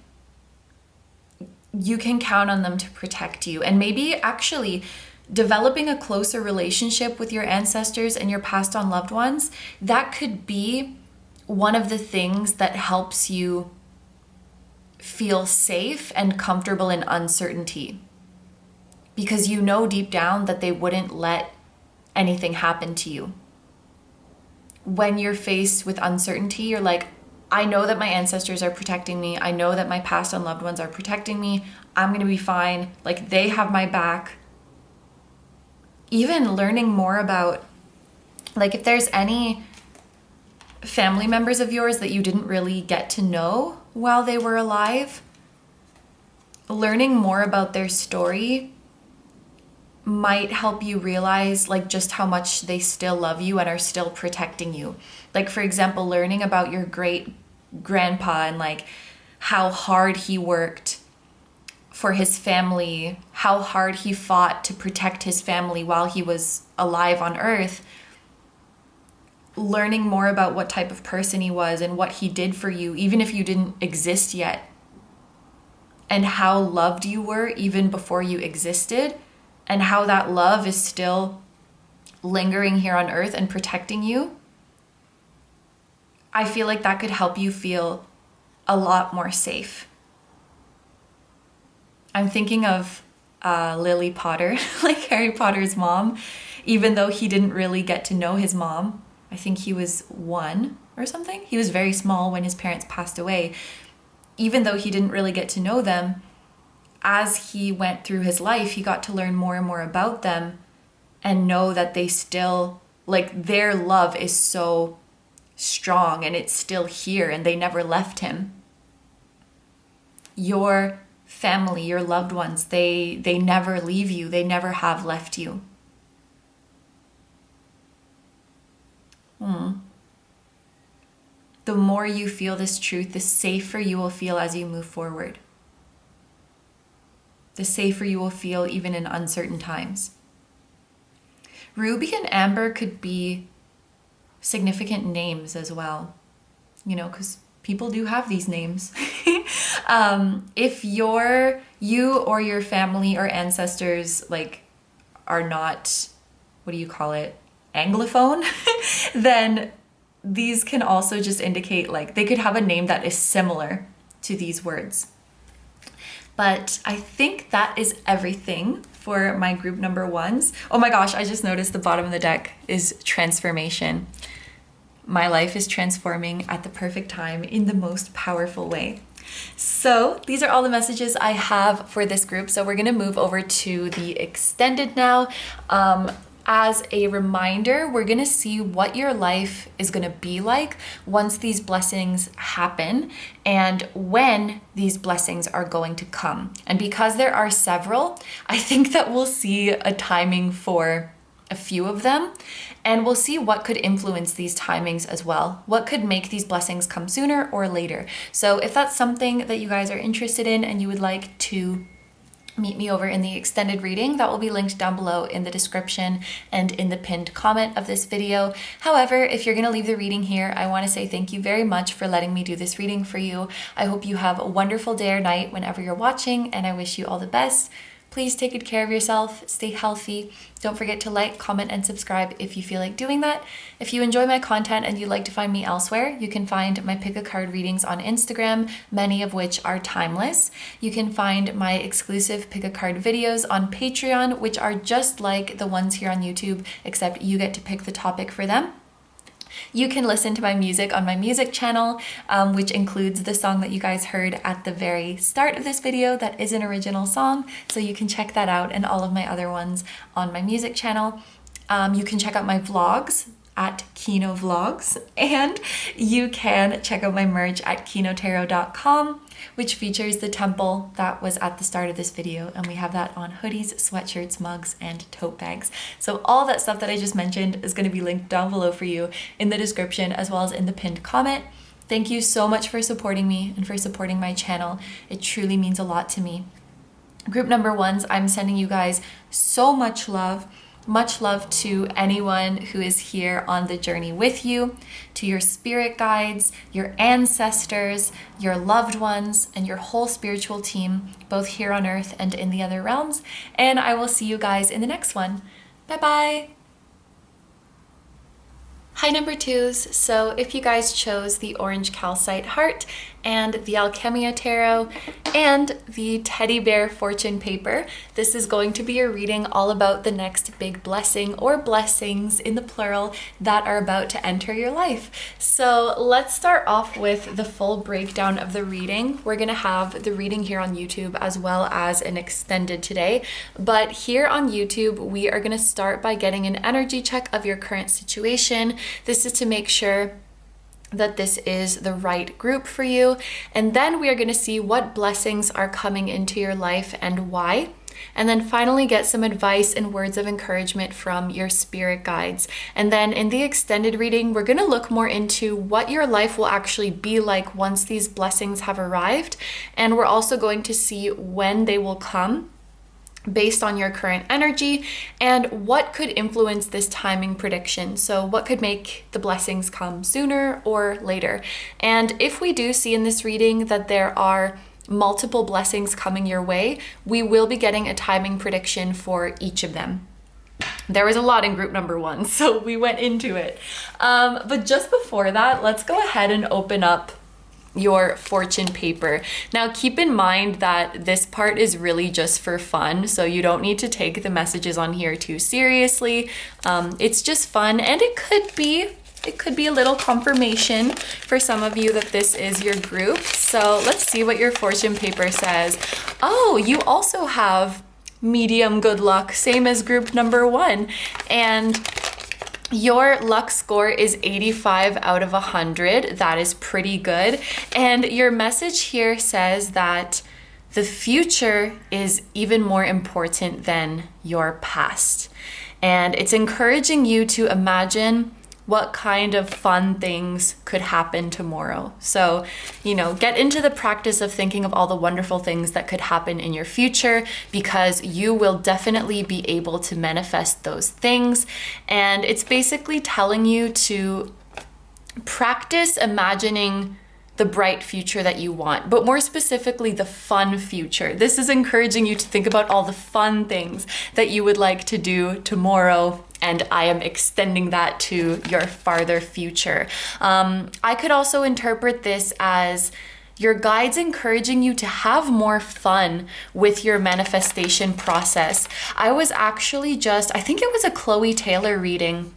You can count on them to protect you. And maybe actually developing a closer relationship with your ancestors and your passed on loved ones, that could be one of the things that helps you feel safe and comfortable in uncertainty. Because you know deep down that they wouldn't let anything happen to you. When you're faced with uncertainty, you're like, I know that my ancestors are protecting me. I know that my past and loved ones are protecting me. I'm going to be fine. Like, they have my back. Even learning more about, like, if there's any family members of yours that you didn't really get to know while they were alive, learning more about their story might help you realize like just how much they still love you and are still protecting you. Like, for example, learning about your great grandpa and like how hard he worked for his family, how hard he fought to protect his family while he was alive on earth. Learning more about what type of person he was and what he did for you, even if you didn't exist yet, and how loved you were even before you existed, and how that love is still lingering here on earth and protecting you. I feel like that could help you feel a lot more safe. I'm thinking of Lily Potter, like Harry Potter's mom, even though he didn't really get to know his mom. I think he was 1 or something. He was very small when his parents passed away. Even though he didn't really get to know them, as he went through his life, he got to learn more and more about them and know that they still, like, their love is so strong and it's still here and they never left him. Your family, your loved ones, they never leave you. They never have left you. The more you feel this truth, the safer you will feel as you move forward. The safer you will feel even in uncertain times. Ruby and Amber could be significant names as well, you know, because people do have these names. If you or your family or ancestors like are not, what do you call it, Anglophone, then these can also just indicate like they could have a name that is similar to these words. But I think that is everything for my group number ones. Oh my gosh, I just noticed the bottom of the deck is transformation. My life is transforming at the perfect time in the most powerful way. So these are all the messages I have for this group. So we're gonna move over to the extended now. As a reminder, we're gonna see what your life is gonna be like once these blessings happen and when these blessings are going to come. And because there are several, I think that we'll see a timing for a few of them, and we'll see what could influence these timings as well. What could make these blessings come sooner or later? So if that's something that you guys are interested in and you would like to meet me over in the extended reading, that will be linked down below in the description and in the pinned comment of this video. However, if you're going to leave the reading here, I want to say thank you very much for letting me do this reading for you. I hope you have a wonderful day or night whenever you're watching, and I wish you all the best. Please take good care of yourself, stay healthy. Don't forget to like, comment, and subscribe if you feel like doing that. If you enjoy my content and you'd like to find me elsewhere, you can find my pick a card readings on Instagram, many of which are timeless. You can find my exclusive pick a card videos on Patreon, which are just like the ones here on YouTube, except you get to pick the topic for them. You can listen to my music on my music channel, which includes the song that you guys heard at the very start of this video that is an original song. So you can check that out and all of my other ones on my music channel. You can check out my vlogs at KINO Vlogs, and you can check out my merch at kinotarot.com, which features the temple that was at the start of this video, and we have that on hoodies, sweatshirts, mugs, and tote bags. So all that stuff that I just mentioned is going to be linked down below for you in the description as well as in the pinned comment. Thank you so much for supporting me and for supporting my channel. It truly means a lot to me. Group number ones, I'm sending you guys so much love. Much love to anyone who is here on the journey with you, to your spirit guides, your ancestors, your loved ones, and your whole spiritual team, both here on Earth and in the other realms. And I will see you guys in the next one. Bye-bye. Hi number twos. So if you guys chose the orange calcite heart and the Alchemia tarot and the teddy bear fortune paper, this is going to be a reading all about the next big blessing or blessings in the plural that are about to enter your life. So let's start off with the full breakdown of the reading. We're gonna have the reading here on YouTube as well as an extended today, but here on YouTube we are gonna start by getting an energy check of your current situation. This is to make sure that this is the right group for you. And then we are going to see what blessings are coming into your life and why. And then finally get some advice and words of encouragement from your spirit guides. And then in the extended reading, we're going to look more into what your life will actually be like once these blessings have arrived. And we're also going to see when they will come, based on your current energy, and what could influence this timing prediction. So what could make the blessings come sooner or later? And if we do see in this reading that there are multiple blessings coming your way, we will be getting a timing prediction for each of them. There was a lot in group number one, so we went into it. But just before that, let's go ahead and open up your fortune paper. Now keep in mind that this part is really just for fun, so you don't need to take the messages on here too seriously. It's just fun, and it could be a little confirmation for some of you that this is your group. So let's see what your fortune paper says. Oh, you also have medium good luck, same as group number one, and your luck score is 85 out of 100. That is pretty good. And your message here says that the future is even more important than your past. And it's encouraging you to imagine what kind of fun things could happen tomorrow. So, get into the practice of thinking of all the wonderful things that could happen in your future, because you will definitely be able to manifest those things. And it's basically telling you to practice imagining the bright future that you want, but more specifically, the fun future. This is encouraging you to think about all the fun things that you would like to do tomorrow and I am extending that to your farther future. I could also interpret this as your guides encouraging you to have more fun with your manifestation process. I was actually I think it was a Chloe Taylor reading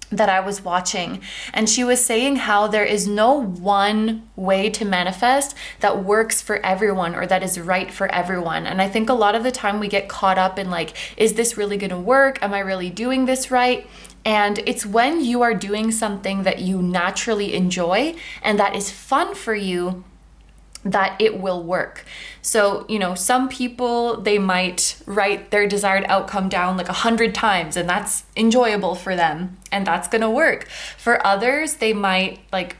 that I was watching, and she was saying how there is no one way to manifest that works for everyone or that is right for everyone. And I think a lot of the time we get caught up in like, is this really gonna work? Am I really doing this right? And it's when you are doing something that you naturally enjoy and that is fun for you that it will work. So, you know, some people, they might write their desired outcome down like 100 times, and that's enjoyable for them, and that's gonna work. For others, they might like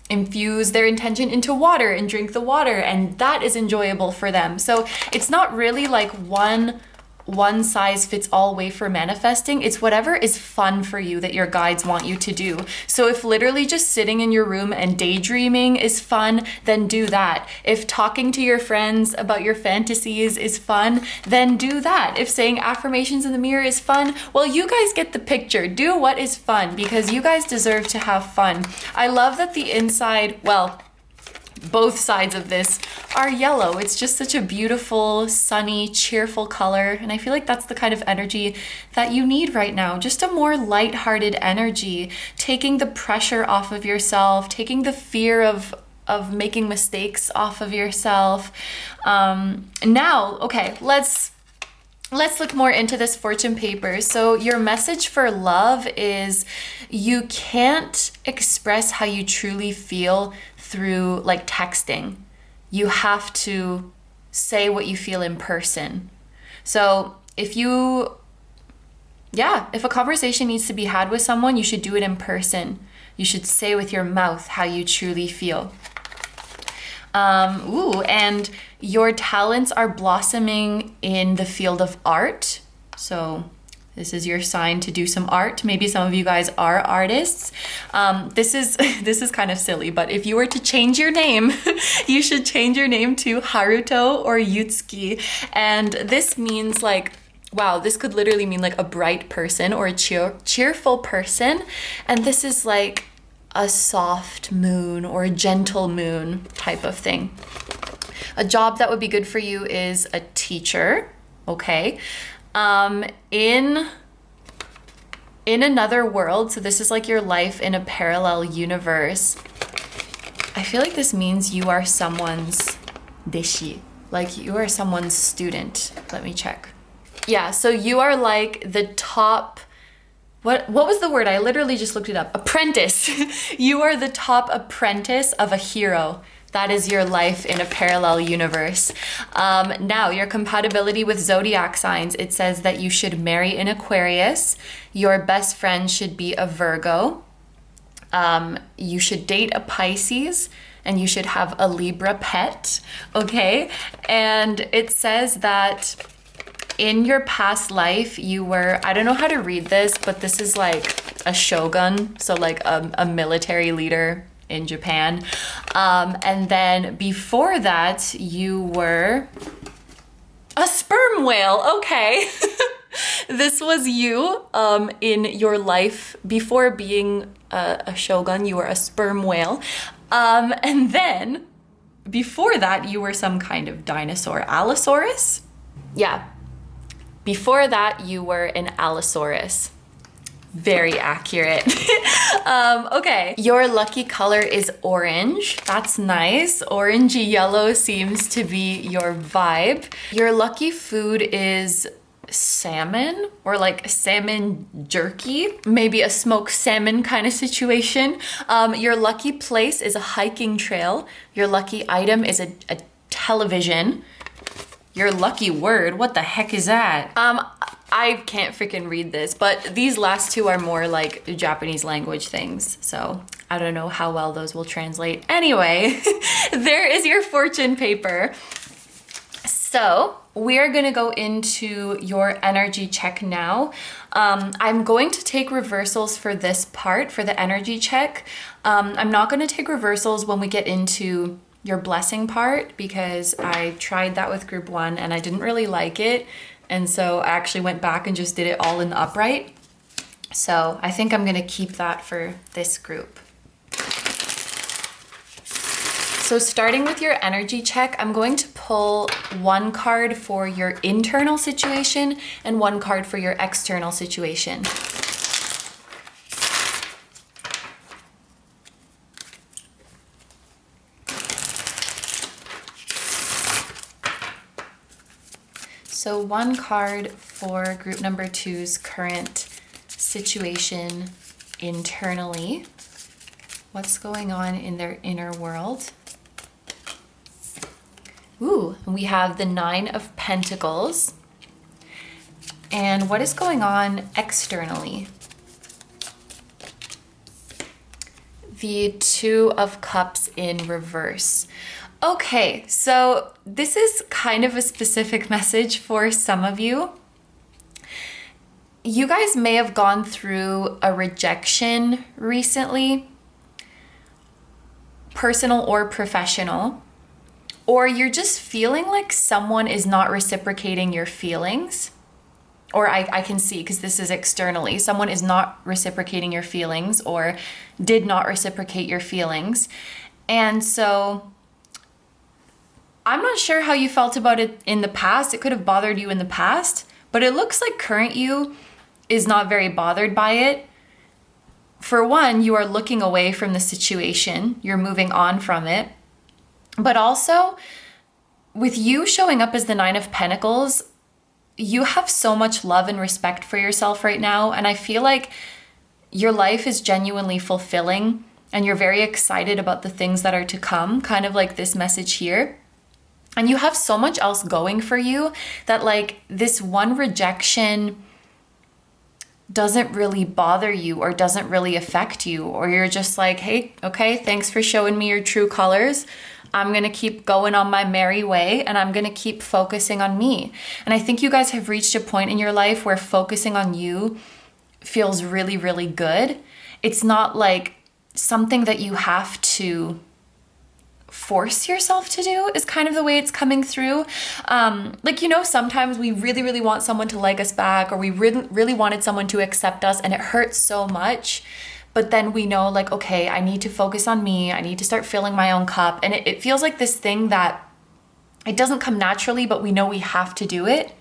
infuse their intention into water and drink the water, and that is enjoyable for them. So it's not really like one size fits all way for manifesting. It's whatever is fun for you that your guides want you to do. So if literally just sitting in your room and daydreaming is fun, then do that. If talking to your friends about your fantasies is fun, then do that. If saying affirmations in the mirror is fun, well, you guys get the picture. Do what is fun, because you guys deserve to have fun. I love that the inside, well, both sides of this are yellow. It's just such a beautiful, sunny, cheerful color. And I feel like that's the kind of energy that you need right now. Just a more lighthearted energy, taking the pressure off of yourself, taking the fear of making mistakes off of yourself. Now, okay, let's look more into this fortune paper. So your message for love is you can't express how you truly feel through like texting. You have to say what you feel in person. So if a conversation needs to be had with someone, you should do it in person. You should say with your mouth how you truly feel. And your talents are blossoming in the field of art. So this is your sign to do some art. Maybe some of you guys are artists. This is kind of silly, but if you were to change your name, you should change your name to Haruto or Yutsuki. And this means like, wow, this could literally mean like a bright person or a cheerful person. And this is like a soft moon or a gentle moon type of thing. A job that would be good for you is a teacher, okay? In another world, so this is like your life in a parallel universe, I feel like this means you are someone's deshi, like you are someone's student. Let me check. Yeah, so you are like the top, what was the word? I literally just looked it up. Apprentice. You are the top apprentice of a hero. That is your life in a parallel universe. Now, your compatibility with zodiac signs, it says that you should marry an Aquarius. Your best friend should be a Virgo. You should date a Pisces, and you should have a Libra pet, okay? And it says that in your past life, you were, I don't know how to read this, but this is like a shogun, so like a military leader in Japan. And then before that, you were a sperm whale. Okay. This was you in your life before being a shogun. You were a sperm whale. And then before that, you were some kind of dinosaur. Allosaurus? Yeah. Before that, you were an Allosaurus. Very accurate. Okay, your lucky color is orange. That's nice. Orangey yellow seems to be your vibe. Your lucky food is salmon, or like salmon jerky, maybe a smoked salmon kind of situation. Your lucky place is a hiking trail. Your lucky item is a television. Your lucky word, what the heck is that? I can't freaking read this, but these last two are more like Japanese language things, so I don't know how well those will translate. Anyway, there is your fortune paper. So we are gonna go into your energy check now. I'm going to take reversals for this part, for the energy check. I'm not gonna take reversals when we get into your blessing part, because I tried that with group 1 and I didn't really like it. And so I actually went back and just did it all in the upright. So I think I'm going to keep that for this group. So starting with your energy check, I'm going to pull one card for your internal situation and one card for your external situation. So one card for group number 2's current situation internally. What's going on in their inner world? Ooh, and we have the 9 of Pentacles. And what is going on externally? The 2 of Cups in reverse. Okay, so this is kind of a specific message for some of you. You guys may have gone through a rejection recently, personal or professional, or you're just feeling like someone is not reciprocating your feelings. Or I can see, because this is externally, someone is not reciprocating your feelings or did not reciprocate your feelings. And so I'm not sure how you felt about it in the past. It could have bothered you in the past, but it looks like current you is not very bothered by it. For one, you are looking away from the situation. You're moving on from it. But also, with you showing up as the 9 of Pentacles, you have so much love and respect for yourself right now. And I feel like your life is genuinely fulfilling and you're very excited about the things that are to come, kind of like this message here. And you have so much else going for you that like this one rejection doesn't really bother you or doesn't really affect you, or you're just like, hey, okay, thanks for showing me your true colors. I'm going to keep going on my merry way and I'm going to keep focusing on me. And I think you guys have reached a point in your life where focusing on you feels really, really good. It's not like something that you have to force yourself to do, is kind of the way it's coming through. Like, you know, sometimes we really, really want someone to like us back, or we really, really wanted someone to accept us and it hurts so much. But then we know like, okay, I need to focus on me. I need to start filling my own cup. And it feels like this thing that it doesn't come naturally, but we know we have to do it.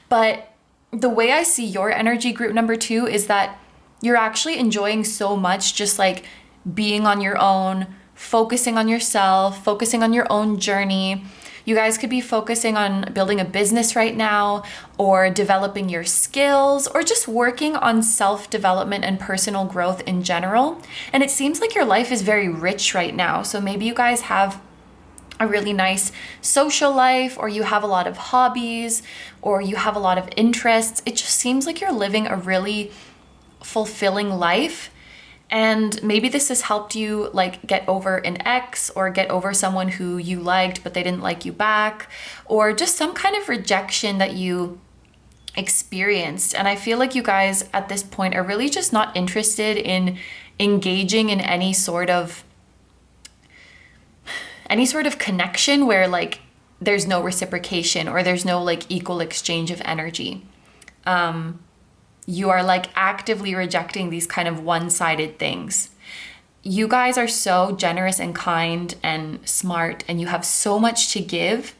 But the way I see your energy, group number 2, is that you're actually enjoying so much just like being on your own, focusing on yourself, focusing on your own journey. You guys could be focusing on building a business right now, or developing your skills, or just working on self-development and personal growth in general. And it seems like your life is very rich right now. So maybe you guys have a really nice social life, or you have a lot of hobbies, or you have a lot of interests. It just seems like you're living a really fulfilling life. And maybe this has helped you like get over an ex, or get over someone who you liked but they didn't like you back, or just some kind of rejection that you experienced. And I feel like you guys at this point are really just not interested in engaging in any sort of connection where like there's no reciprocation or there's no like equal exchange of energy. You are like actively rejecting these kind of one-sided things. You guys are so generous and kind and smart, and you have so much to give.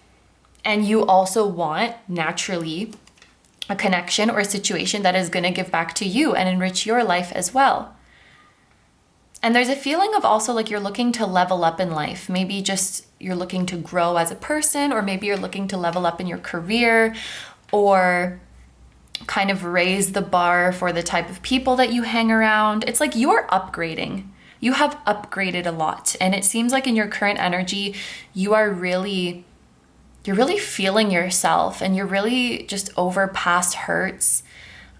And you also want naturally a connection or a situation that is going to give back to you and enrich your life as well. And there's a feeling of also like you're looking to level up in life. Maybe just you're looking to grow as a person, or maybe you're looking to level up in your career, or kind of raise the bar for the type of people that you hang around. It's like you're upgrading. You have upgraded a lot. And it seems like in your current energy, you're really feeling yourself, and you're really just over past hurts.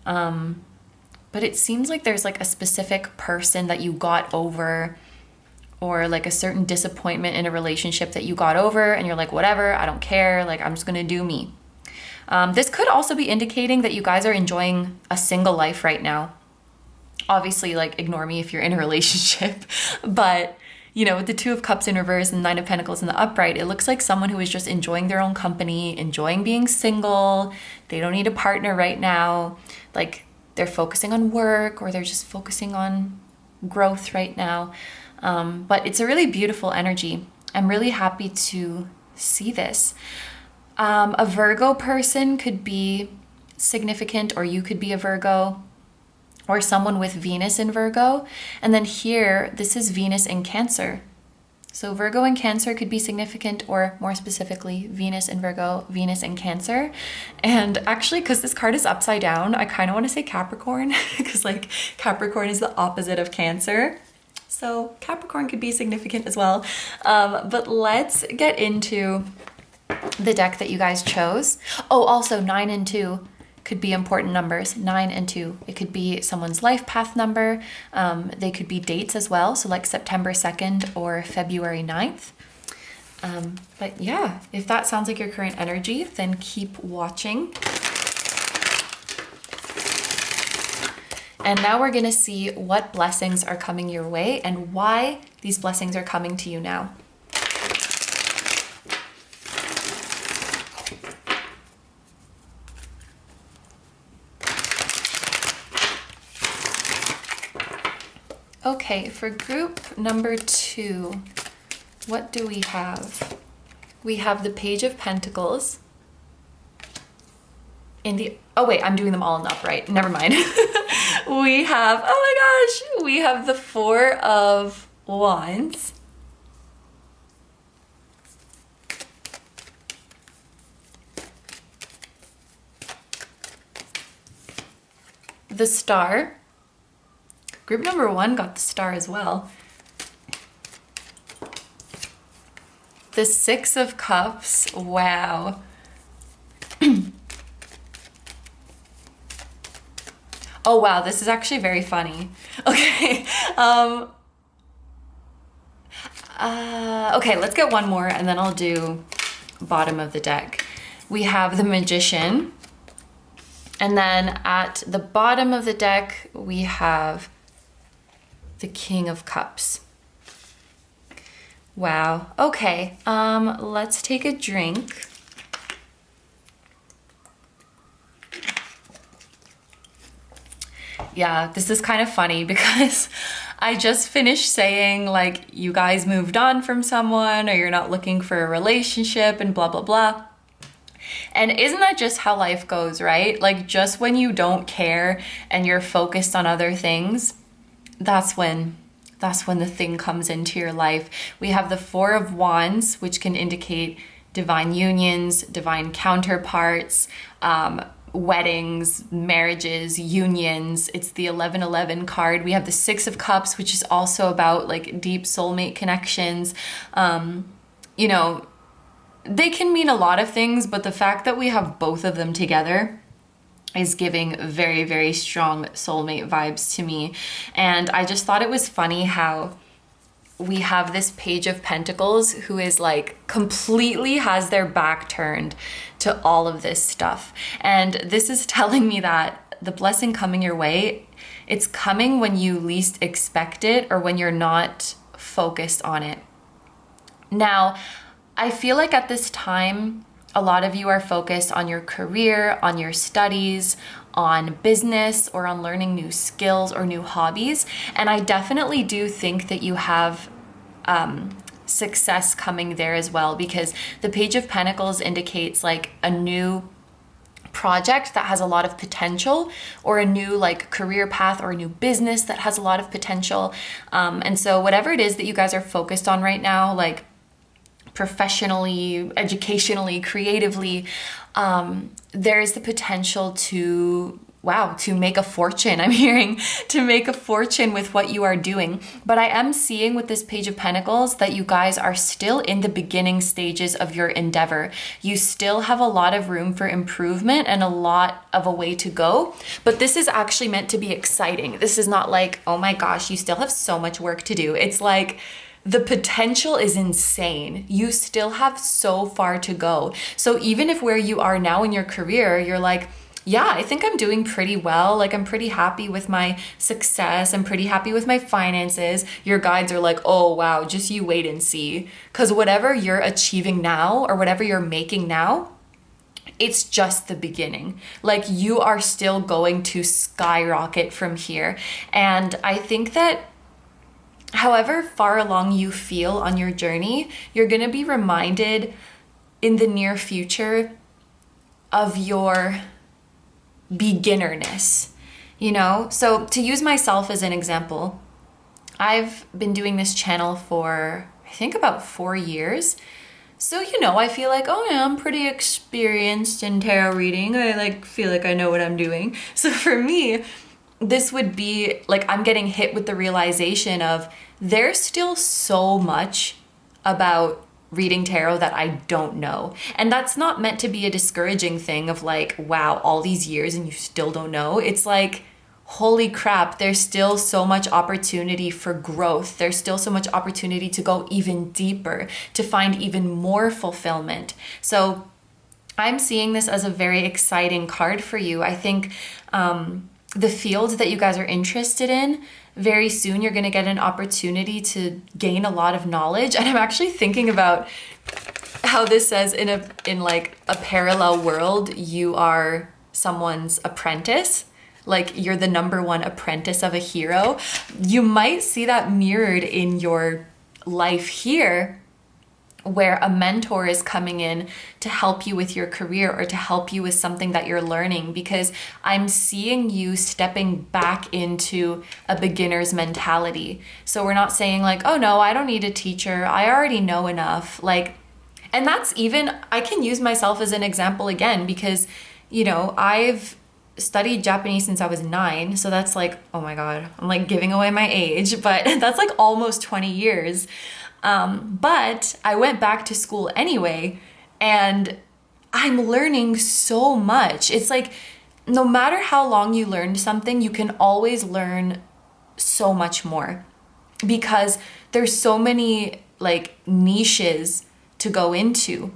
But it seems like there's like a specific person that you got over, or like a certain disappointment in a relationship that you got over, and you're like, whatever, I don't care. Like, I'm just going to do me. This could also be indicating that you guys are enjoying a single life right now. Obviously, like, ignore me if you're in a relationship. But, you know, with the 2 of Cups in reverse and 9 of Pentacles in the upright, it looks like someone who is just enjoying their own company, enjoying being single. They don't need a partner right now. Like, they're focusing on work, or they're just focusing on growth right now. But it's a really beautiful energy. I'm really happy to see this. A Virgo person could be significant, or you could be a Virgo, or someone with Venus in Virgo. And then here, this is Venus in Cancer. So Virgo and Cancer could be significant, or more specifically, Venus in Virgo, Venus in Cancer. And actually, because this card is upside down, I kind of want to say Capricorn, because like Capricorn is the opposite of Cancer. So Capricorn could be significant as well. But let's get into the deck that you guys chose. Oh, also 9 and 2 could be important numbers. 9 and 2. It could be someone's life path number. They could be dates as well. So like September 2nd or February 9th. But yeah, if that sounds like your current energy, then keep watching. And now we're going to see what blessings are coming your way and why these blessings are coming to you now. Okay, for group number 2, what do we have? We have the Page of Pentacles. Oh wait, I'm doing them all in the upright. Never mind. We have, oh my gosh, we have the 4 of Wands. The Star. Group number 1 got the Star as well. The 6 of Cups, wow. Oh wow, this is actually very funny. Okay, okay, let's get one more and then I'll do bottom of the deck. We have the Magician, and then at the bottom of the deck, we have the King of Cups. Wow, okay, let's take a drink. Yeah, this is kind of funny because I just finished saying like you guys moved on from someone, or you're not looking for a relationship and blah, blah, blah. And isn't that just how life goes, right? Like just when you don't care and you're focused on other things, that's when the thing comes into your life. We have the 4 of Wands, which can indicate divine unions, divine counterparts, weddings, marriages, unions. It's the 1111 card. We have the 6 of Cups, which is also about like deep soulmate connections. You know, they can mean a lot of things, but the fact that we have both of them together is giving very, very strong soulmate vibes to me. And I just thought it was funny how we have this Page of Pentacles who is like completely has their back turned to all of this stuff. And this is telling me that the blessing coming your way, it's coming when you least expect it or when you're not focused on it. Now, I feel like at this time, a lot of you are focused on your career, on your studies, on business, or on learning new skills or new hobbies. And I definitely do think that you have success coming there as well, because the Page of Pentacles indicates like a new project that has a lot of potential, or a new like career path, or a new business that has a lot of potential. And so whatever it is that you guys are focused on right now, like professionally, educationally, creatively, there is the potential to, wow, to make a fortune. I'm hearing to make a fortune with what you are doing. But I am seeing with this Page of Pentacles that you guys are still in the beginning stages of your endeavor. You still have a lot of room for improvement and a lot of a way to go. But this is actually meant to be exciting. This is not like, oh my gosh, you still have so much work to do. It's like, the potential is insane. You still have so far to go. So even if where you are now in your career, you're like, yeah, I think I'm doing pretty well. Like I'm pretty happy with my success. I'm pretty happy with my finances. Your guides are like, oh wow, just you wait and see. Because whatever you're achieving now or whatever you're making now, it's just the beginning. Like, you are still going to skyrocket from here. And I think that however far along you feel on your journey, you're going to be reminded in the near future of your beginnerness, you know? So to use myself as an example, I've been doing this channel for, I think, about 4 years. So, you know, I feel like, oh yeah, I'm pretty experienced in tarot reading. I like feel like I know what I'm doing. So for me, this would be like, I'm getting hit with the realization of there's still so much about reading tarot that I don't know. And that's not meant to be a discouraging thing of like, wow, all these years and you still don't know. It's like, holy crap, there's still so much opportunity for growth. There's still so much opportunity to go even deeper, to find even more fulfillment. So I'm seeing this as a very exciting card for you. I think the field that you guys are interested in, very soon you're going to get an opportunity to gain a lot of knowledge. And I'm actually thinking about how this says in like a parallel world, you are someone's apprentice. Like, you're the number one apprentice of a hero. You might see that mirrored in your life here, where a mentor is coming in to help you with your career or to help you with something that you're learning, because I'm seeing you stepping back into a beginner's mentality. So we're not saying like, oh no, I don't need a teacher, I already know enough. Like, and that's even, I can use myself as an example again, because, you know, I've studied Japanese since I was 9. So that's like, oh my God, I'm like giving away my age, but that's like almost 20 years. But I went back to school anyway, and I'm learning so much. It's like, no matter how long you learned something, you can always learn so much more, because there's so many like niches to go into,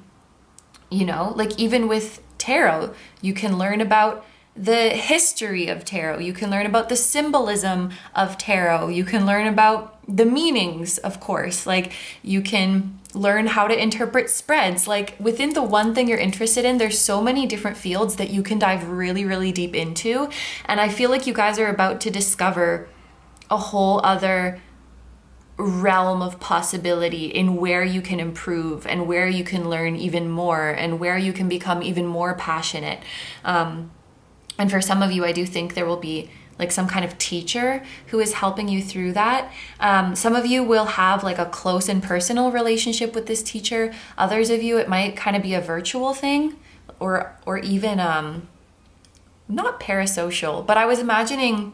you know, like even with tarot, you can learn about the history of tarot. You can learn about the symbolism of tarot. You can learn about the meanings, of course. Like, you can learn how to interpret spreads. Like, within the one thing you're interested in, there's so many different fields that you can dive really, really deep into. And I feel like you guys are about to discover a whole other realm of possibility in where you can improve and where you can learn even more and where you can become even more passionate. And for some of you, I do think there will be like some kind of teacher who is helping you through that. Some of you will have like a close and personal relationship with this teacher. Others of you, it might kind of be a virtual thing, or even not parasocial. But I was imagining,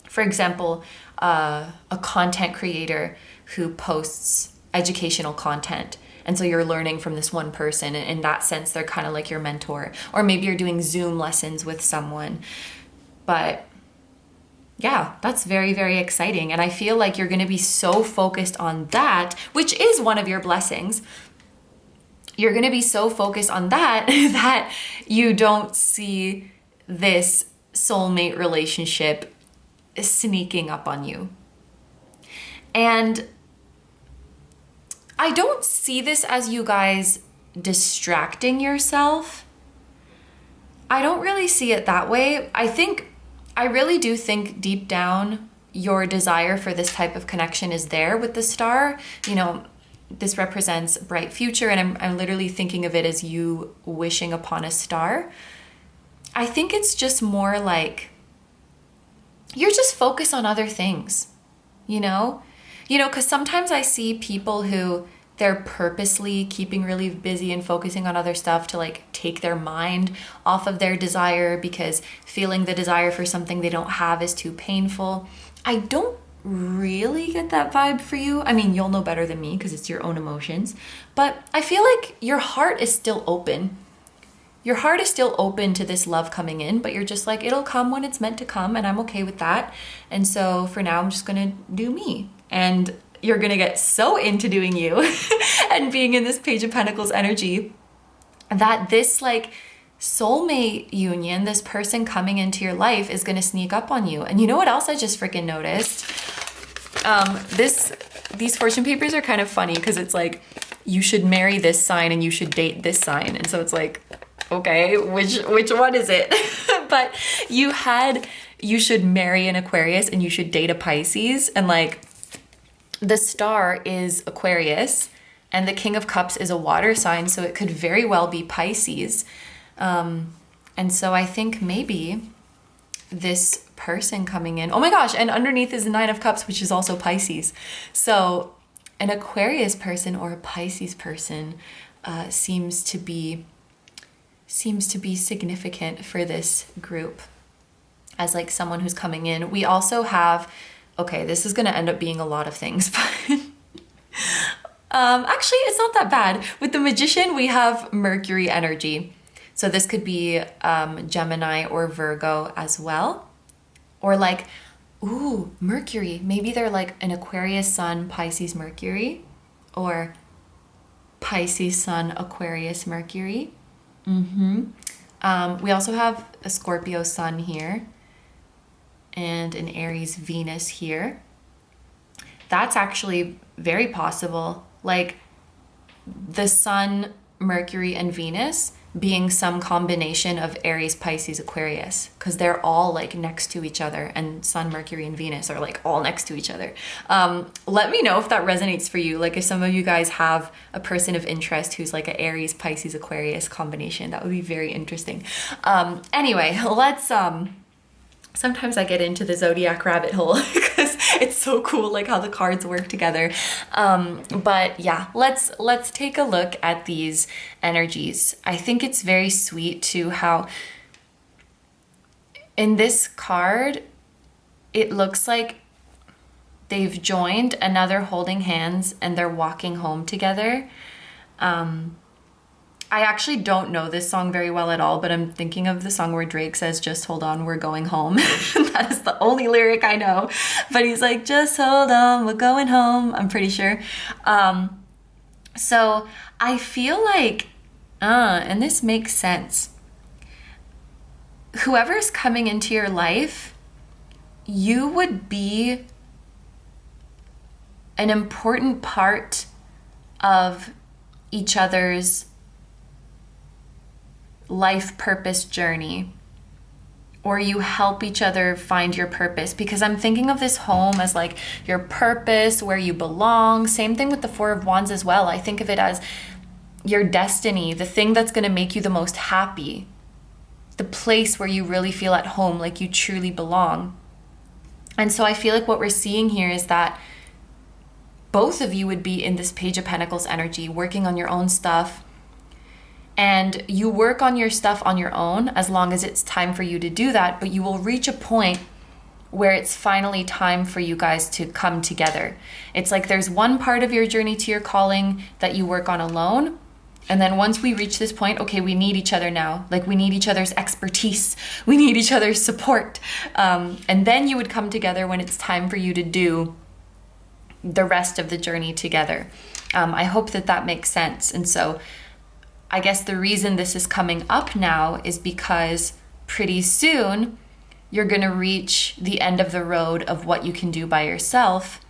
for example, a content creator who posts educational content. And so you're learning from this one person. And in that sense, they're kind of like your mentor. Or maybe you're doing Zoom lessons with someone. But yeah, that's very, very exciting. And I feel like you're going to be so focused on that, which is one of your blessings. You're going to be so focused on that that you don't see this soulmate relationship sneaking up on you. And I don't see this as you guys distracting yourself. I don't really see it that way. I really do think deep down your desire for this type of connection is there with the star. You know, this represents a bright future, and I'm literally thinking of it as you wishing upon a star. I think it's just more like you're just focused on other things, you know? You know, because sometimes I see people who they're purposely keeping really busy and focusing on other stuff to like take their mind off of their desire, because feeling the desire for something they don't have is too painful. I don't really get that vibe for you. I mean, you'll know better than me because it's your own emotions, but I feel like your heart is still open. Your heart is still open to this love coming in, but you're just like, it'll come when it's meant to come, and I'm okay with that. And so for now, I'm just gonna do me. And you're gonna get so into doing you and being in this Page of Pentacles energy that this like soulmate union, this person coming into your life, is gonna sneak up on you. And you know what else I just freaking noticed? These fortune papers are kind of funny because it's like, you should marry this sign and you should date this sign. And so it's like, okay, which one is it? But you should marry an Aquarius and you should date a Pisces, and like the star is Aquarius and the King of Cups is a water sign, so it could very well be Pisces. And so I think maybe this person coming in, oh my gosh, and underneath is the Nine of Cups, which is also Pisces. So an Aquarius person or a Pisces person seems to be significant for this group as like someone who's coming in. We also have, okay, this is going to end up being a lot of things, but actually it's not that bad. With the Magician, we have Mercury energy. So this could be Gemini or Virgo as well. Or like, ooh, Mercury. Maybe they're like an Aquarius Sun, Pisces Mercury, or Pisces Sun, Aquarius Mercury. We also have a Scorpio Sun here and an Aries Venus here. That's actually very possible. Like the Sun, Mercury, and Venus being some combination of Aries, Pisces, Aquarius, because they're all like next to each other, and Sun, Mercury, and Venus are like all next to each other. Let me know if that resonates for you. Like if some of you guys have a person of interest who's like an Aries, Pisces, Aquarius combination, that would be very interesting. Anyway, let's sometimes I get into the zodiac rabbit hole because it's so cool, like how the cards work together. But yeah, let's take a look at these energies. I think it's very sweet too how in this card, it looks like they've joined, another holding hands, and they're walking home together. I actually don't know this song very well at all, but I'm thinking of the song where Drake says, "Just hold on, we're going home." That is the only lyric I know. But he's like, "Just hold on, we're going home," I'm pretty sure. So I feel like, and this makes sense, whoever's coming into your life, you would be an important part of each other's life purpose journey, or you help each other find your purpose, because I'm thinking of this home as like your purpose, where you belong. Same thing with the Four of Wands as well. I think of it as your destiny, the thing that's going to make you the most happy, the place where you really feel at home, like you truly belong. And so I feel like what we're seeing here is that both of you would be in this Page of Pentacles energy, working on your own stuff. And you work on your stuff on your own as long as it's time for you to do that, but you will reach a point where it's finally time for you guys to come together. It's like there's one part of your journey to your calling that you work on alone. And then once we reach this point, okay, we need each other now. Like we need each other's expertise. We need each other's support. And then you would come together when it's time for you to do the rest of the journey together. I hope that that makes sense. And so I guess the reason this is coming up now is because pretty soon you're going to reach the end of the road of what you can do by yourself,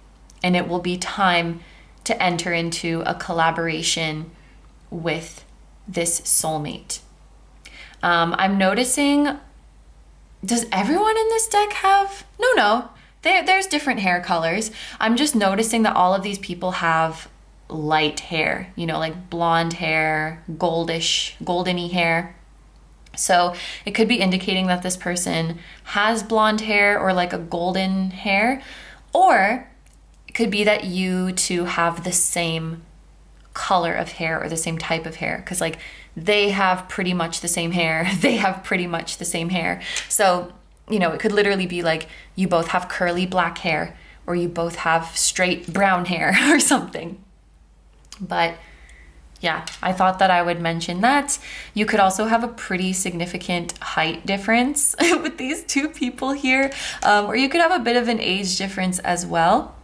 and it will be time to enter into a collaboration with this soulmate. I'm noticing, does everyone in this deck have? No. There's different hair colors. I'm just noticing that all of these people have light hair, you know, like blonde hair, goldeny hair. So it could be indicating that this person has blonde hair or like a golden hair, or it could be that you two have the same color of hair or the same type of hair, because like they have pretty much the same hair, they have pretty much the same hair. So, you know, it could literally be like you both have curly black hair, or you both have straight brown hair or something. But yeah, I thought that I would mention that. You could also have a pretty significant height difference with these two people here, or you could have a bit of an age difference as well.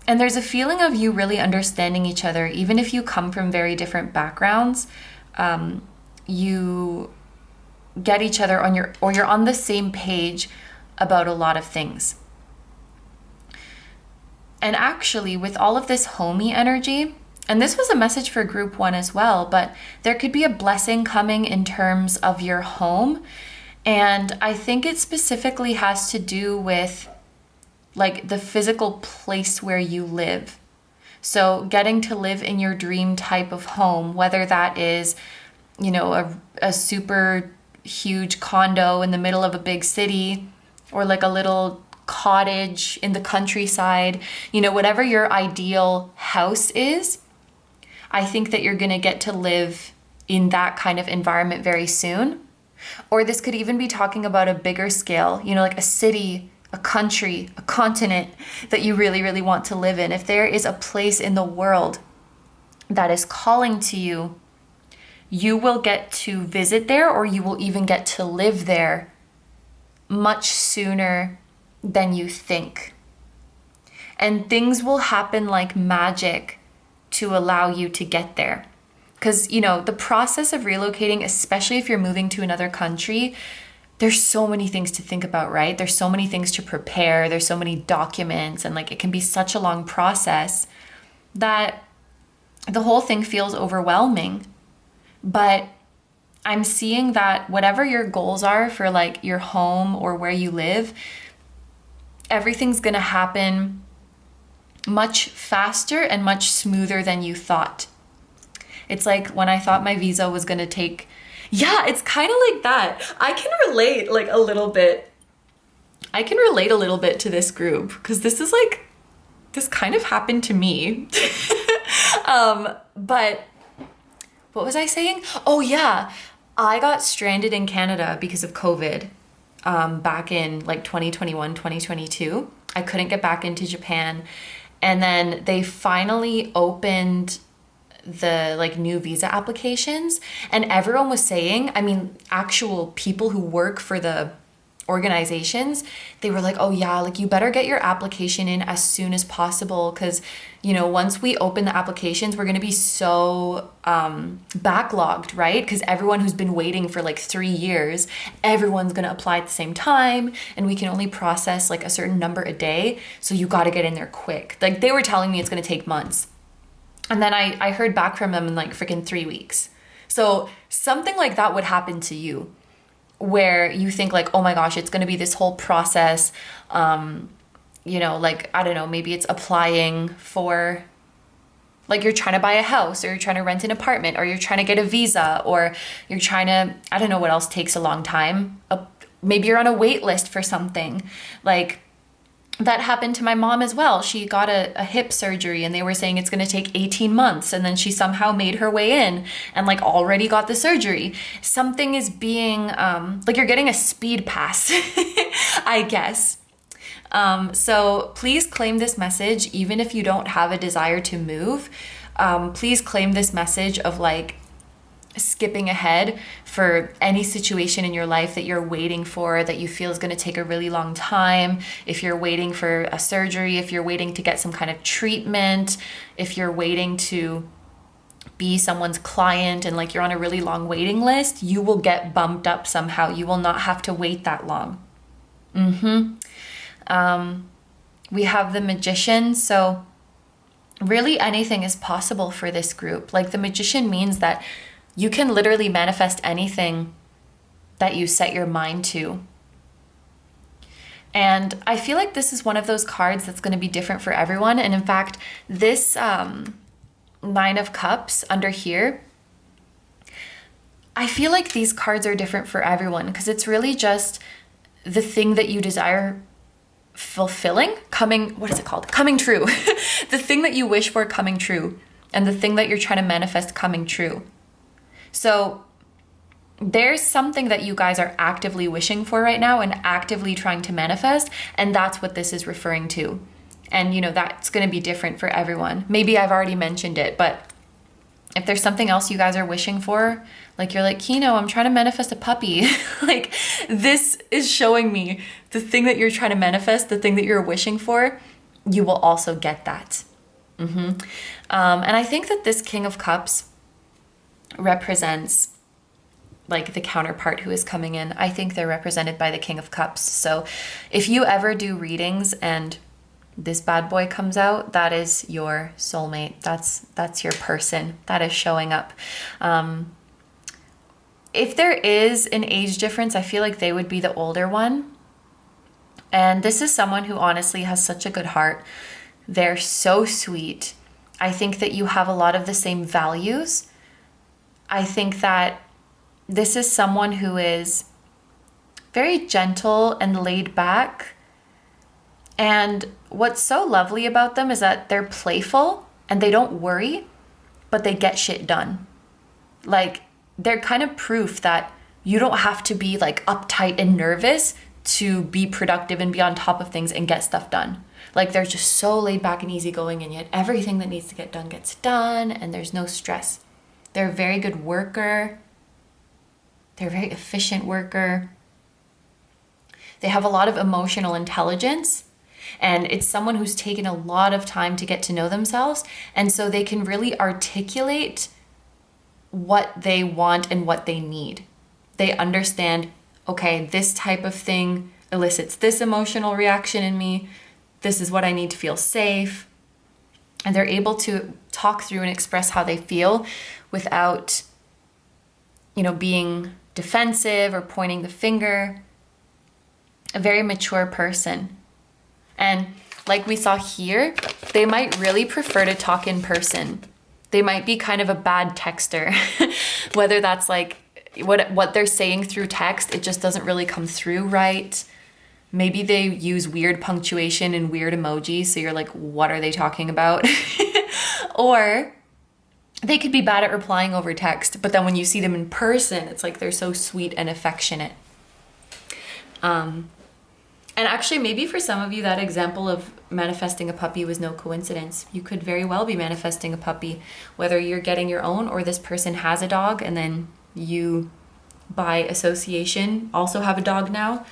And there's a feeling of you really understanding each other, even if you come from very different backgrounds. You get each other on you're on the same page about a lot of things. And actually, with all of this homey energy, and this was a message for group 1 as well, but there could be a blessing coming in terms of your home. And I think it specifically has to do with like the physical place where you live. So getting to live in your dream type of home, whether that is, you know, a super huge condo in the middle of a big city, or like a little cottage in the countryside, you know, whatever your ideal house is, I think that you're going to get to live in that kind of environment very soon. Or this could even be talking about a bigger scale, you know, like a city, a country, a continent that you really, really want to live in. If there is a place in the world that is calling to you, you will get to visit there, or you will even get to live there much sooner than you think. And things will happen like magic to allow you to get there. Because, you know, the process of relocating, especially if you're moving to another country, there's so many things to think about, right? There's so many things to prepare. There's so many documents, and like it can be such a long process that the whole thing feels overwhelming. But I'm seeing that whatever your goals are for like your home or where you live, everything's going to happen much faster and much smoother than you thought. It's like when I thought my visa was going to take, yeah, it's kind of like that. I can relate like a little bit. I can relate a little bit to this group because this is like, this kind of happened to me. But what was I saying? Oh yeah, I got stranded in Canada because of COVID back in like 2021, 2022. I couldn't get back into Japan. And then they finally opened the like new visa applications, and everyone was saying, I mean, actual people who work for the organizations, they were like, oh yeah, like you better get your application in as soon as possible, because, you know, once we open the applications, we're going to be so backlogged, right? Because everyone who's been waiting for like 3 years, everyone's going to apply at the same time, and we can only process like a certain number a day, so you got to get in there quick. Like they were telling me it's going to take months. And then I heard back from them in like freaking 3 weeks. So something like that would happen to you, where you think like, oh my gosh, it's going to be this whole process. You know, like, I don't know, maybe it's applying for, like you're trying to buy a house, or you're trying to rent an apartment, or you're trying to get a visa, or you're trying to, I don't know what else takes a long time. Maybe you're on a wait list for something. Like, that happened to my mom as well. She got a hip surgery, and they were saying it's going to take 18 months. And then she somehow made her way in and like already got the surgery. Something is being, like you're getting a speed pass, I guess. So please claim this message, even if you don't have a desire to move. Please claim this message of like skipping ahead for any situation in your life that you're waiting for, that you feel is going to take a really long time. If you're waiting for a surgery, if you're waiting to get some kind of treatment, if you're waiting to be someone's client and like you're on a really long waiting list, you will get bumped up somehow. You will not have to wait that long. We have the Magician. So really anything is possible for this group. Like the Magician means that you can literally manifest anything that you set your mind to. And I feel like this is one of those cards that's going to be different for everyone. And in fact, this Nine of Cups under here, I feel like these cards are different for everyone, because it's really just the thing that you desire fulfilling, coming true. The thing that you wish for coming true, and the thing that you're trying to manifest coming true. So there's something that you guys are actively wishing for right now and actively trying to manifest, and that's what this is referring to. And you know, that's going to be different for everyone. Maybe I've already mentioned it, but if there's something else you guys are wishing for, like you're like, KINO, I'm trying to manifest a puppy. Like this is showing me the thing that you're trying to manifest, the thing that you're wishing for, you will also get that. And I think that this King of Cups represents like the counterpart who is coming in. I think they're represented by the King of Cups. So if you ever do readings and this bad boy comes out, that is your soulmate. That's your person that is showing up. If there is an age difference, I feel like they would be the older one. And this is someone who honestly has such a good heart. They're so sweet. I think that you have a lot of the same values. I think that this is someone who is very gentle and laid back. And what's so lovely about them is that they're playful and they don't worry, but they get shit done. Like, they're kind of proof that you don't have to be like uptight and nervous to be productive and be on top of things and get stuff done. Like, they're just so laid back and easygoing, and yet everything that needs to get done gets done, and there's no stress. They're a very good worker. They're a very efficient worker. They have a lot of emotional intelligence, and it's someone who's taken a lot of time to get to know themselves, and so they can really articulate what they want and what they need. They understand, okay, this type of thing elicits this emotional reaction in me. This is what I need to feel safe. And they're able to talk through and express how they feel without, being defensive or pointing the finger. A very mature person. And like we saw here, they might really prefer to talk in person. They might be kind of a bad texter, whether that's like what they're saying through text, it just doesn't really come through right. Maybe they use weird punctuation and weird emojis, so you're like, what are they talking about? Or they could be bad at replying over text, but then when you see them in person, it's like they're so sweet and affectionate. And actually, maybe for some of you, that example of manifesting a puppy was no coincidence. You could very well be manifesting a puppy, whether you're getting your own or this person has a dog and then you, by association, also have a dog now.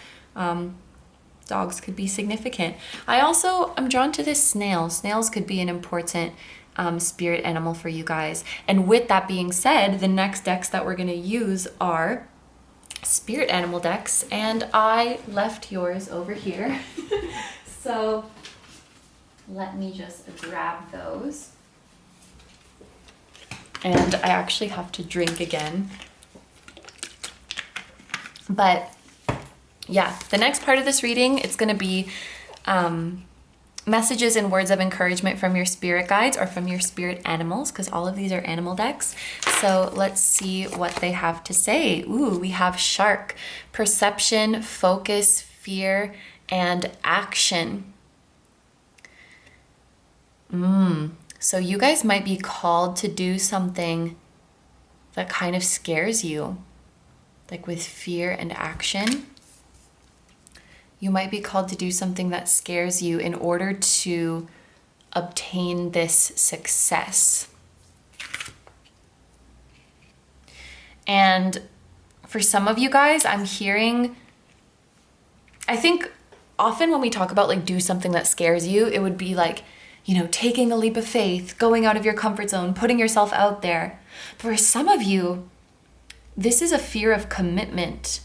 Dogs could be significant. I'm drawn to this snail. Snails could be an important spirit animal for you guys. And with that being said, the next decks that we're going to use are spirit animal decks, and I left yours over here. So let me just grab those. And I actually have to drink again. But yeah, the next part of this reading, it's going to be messages and words of encouragement from your spirit guides or from your spirit animals, because all of these are animal decks. So let's see what they have to say. Ooh, we have shark, perception, focus, fear, and action. So you guys might be called to do something that kind of scares you, like with fear and action. You might be called to do something that scares you in order to obtain this success. And for some of you guys, I'm hearing, I think often when we talk about like do something that scares you, it would be like, taking a leap of faith, going out of your comfort zone, putting yourself out there. But for some of you, this is a fear of commitment,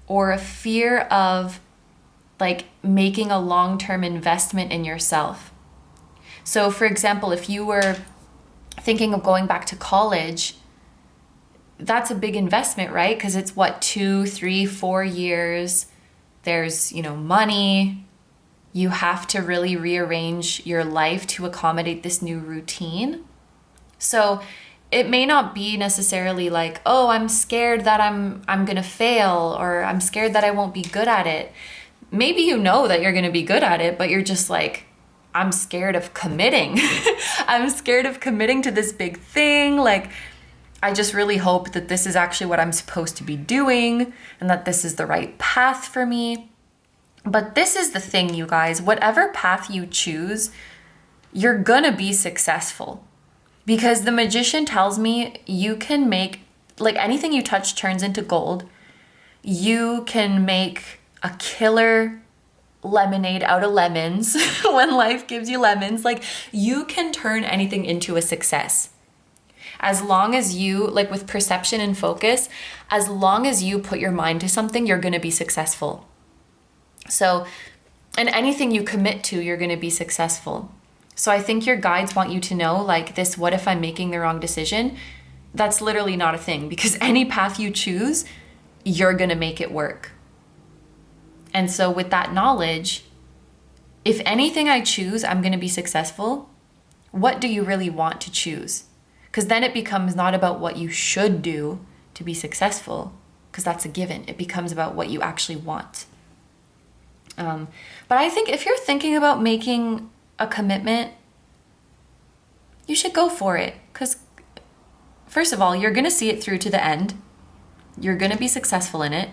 or a fear of like making a long-term investment in yourself. So for example, if you were thinking of going back to college, that's a big investment, right? Because it's 2, 3, 4 years. There's, money. You have to really rearrange your life to accommodate this new routine. So it may not be necessarily like, oh, I'm scared that I'm going to fail, or I'm scared that I won't be good at it. Maybe you know that you're going to be good at it, but you're just like, I'm scared of committing. I'm scared of committing to this big thing. Like, I just really hope that this is actually what I'm supposed to be doing and that this is the right path for me. But this is the thing, you guys, whatever path you choose, you're going to be successful. Because the magician tells me you can make, like, anything you touch turns into gold. You can make a killer lemonade out of lemons when life gives you lemons. Like, you can turn anything into a success. As long as you, like with perception and focus, as long as you put your mind to something, you're going to be successful. So And anything you commit to, you're going to be successful. So I think your guides want you to know, like, this, what if I'm making the wrong decision? That's literally not a thing, because any path you choose, you're going to make it work. And so with that knowledge, if anything I choose, I'm going to be successful, what do you really want to choose? Because then it becomes not about what you should do to be successful, because that's a given. It becomes about what you actually want. But I think if you're thinking about making a commitment, you should go for it. Because first of all, you're going to see it through to the end. You're going to be successful in it.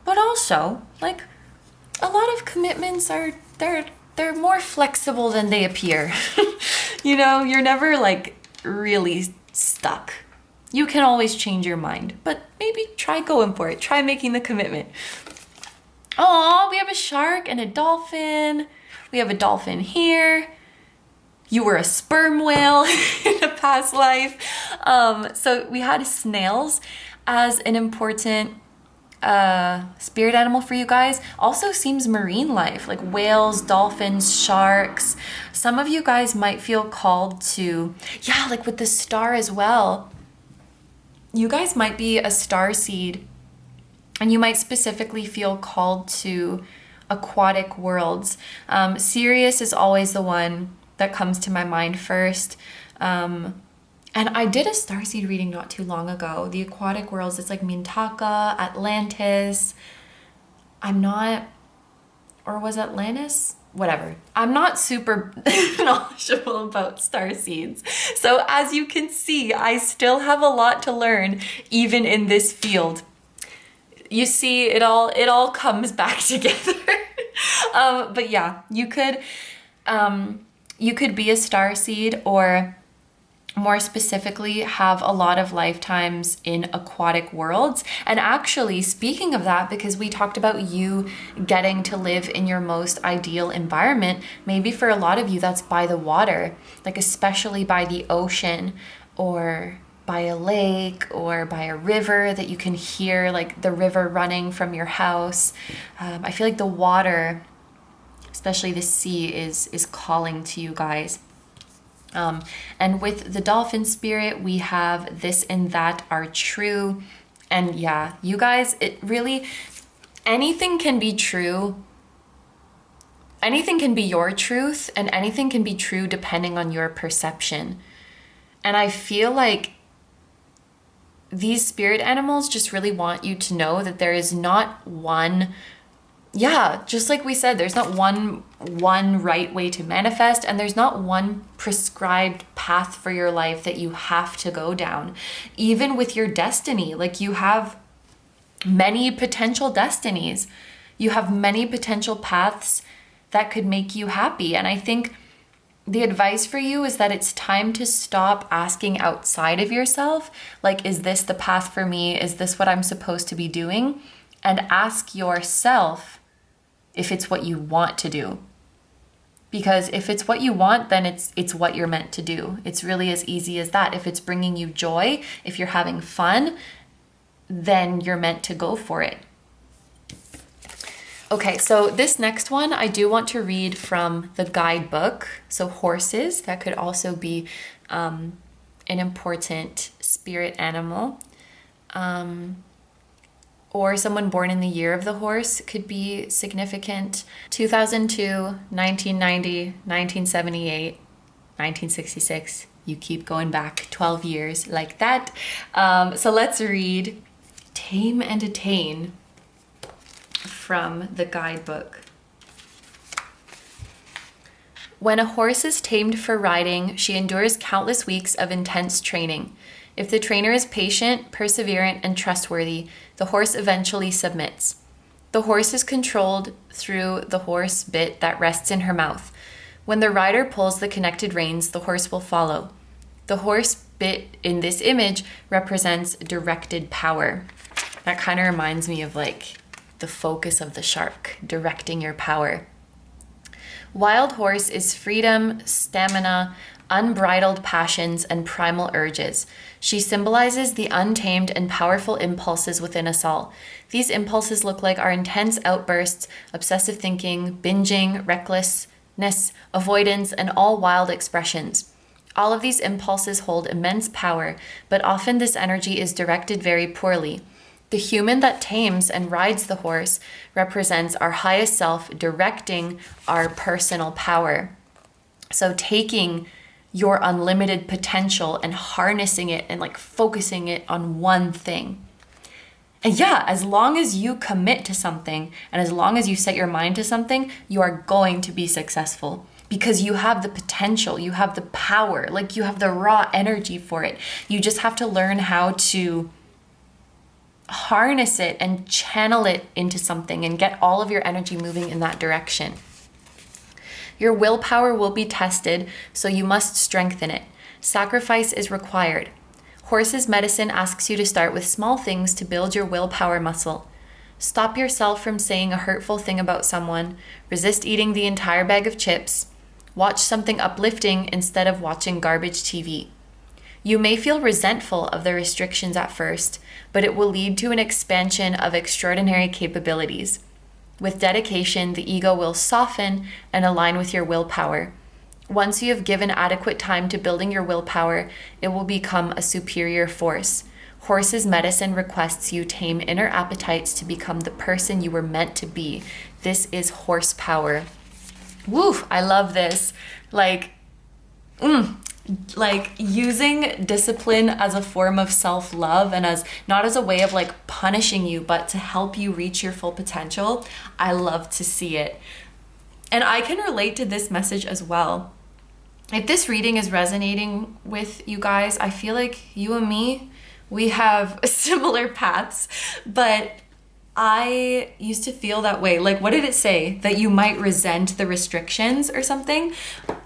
But also, like, a lot of commitments are, they're more flexible than they appear. You know, you're never like really stuck. You can always change your mind, but maybe try going for it. Try making the commitment. Oh, we have a shark and a dolphin. We have a dolphin here. You were a sperm whale in a past life. So we had snails as an important spirit animal for you guys. Also seems marine life, like whales, dolphins, sharks. Some of you guys might feel called to, yeah, like with the star as well. You guys might be a star seed, and you might specifically feel called to aquatic worlds. Sirius is always the one that comes to my mind first. And I did a starseed reading not too long ago. The aquatic worlds, it's like Mintaka, Atlantis. Or was Atlantis? Whatever. I'm not super knowledgeable about starseeds. So as you can see, I still have a lot to learn, even in this field. You see, it all comes back together. But yeah, you could be a starseed, or more specifically, have a lot of lifetimes in aquatic worlds. And actually, speaking of that, because we talked about you getting to live in your most ideal environment, maybe for a lot of you that's by the water, like especially by the ocean, or by a lake, or by a river that you can hear like the river running from your house. I feel like the water, especially the sea, is calling to you guys. And with the dolphin spirit, we have this and that are true. And yeah, you guys, it really, anything can be true. Anything can be your truth, and anything can be true depending on your perception. And I feel like these spirit animals just really want you to know that there is not one, yeah, just like we said, there's not one right way to manifest, and there's not one prescribed path for your life that you have to go down. Even with your destiny, like, you have many potential destinies. You have many potential paths that could make you happy. And I think the advice for you is that it's time to stop asking outside of yourself, like, is this the path for me? Is this what I'm supposed to be doing? And ask yourself if it's what you want to do. Because if it's what you want, then it's what you're meant to do. It's really as easy as that. If it's bringing you joy, if you're having fun, then you're meant to go for it. Okay, so this next one, I do want to read from the guidebook. So horses, that could also be an important spirit animal. Or someone born in the year of the horse could be significant. 2002, 1990, 1978, 1966. You keep going back 12 years like that. So let's read Tame and Attain from the guidebook. When a horse is tamed for riding, she endures countless weeks of intense training. If the trainer is patient, perseverant, and trustworthy, the horse eventually submits. The horse is controlled through the horse bit that rests in her mouth. When the rider pulls the connected reins, the horse will follow. The horse bit in this image represents directed power. That kind of reminds me of like the focus of the shark, directing your power. Wild horse is freedom, stamina, unbridled passions, and primal urges. She symbolizes the untamed and powerful impulses within us all. These impulses look like our intense outbursts, obsessive thinking, binging, recklessness, avoidance, and all wild expressions. All of these impulses hold immense power, but often this energy is directed very poorly. The human that tames and rides the horse represents our highest self directing our personal power. So taking your unlimited potential and harnessing it and like focusing it on one thing. And yeah, as long as you commit to something and as long as you set your mind to something, you are going to be successful. Because you have the potential, you have the power, like you have the raw energy for it. You just have to learn how to harness it and channel it into something and get all of your energy moving in that direction. Your willpower will be tested, so you must strengthen it. Sacrifice is required. Horse's medicine asks you to start with small things to build your willpower muscle. Stop yourself from saying a hurtful thing about someone. Resist eating the entire bag of chips. Watch something uplifting instead of watching garbage TV. You may feel resentful of the restrictions at first, but it will lead to an expansion of extraordinary capabilities. With dedication, the ego will soften and align with your willpower. Once you have given adequate time to building your willpower, it will become a superior force. Horse's medicine requests you tame inner appetites to become the person you were meant to be. This is horsepower. Woo, I love this. Like using discipline as a form of self-love and as not as a way of like punishing you, but to help you reach your full potential. I love to see it. And I can relate to this message as well. If this reading is resonating with you guys, I feel like you and me, we have similar paths, but I used to feel that way. Like, what did it say? That you might resent the restrictions or something?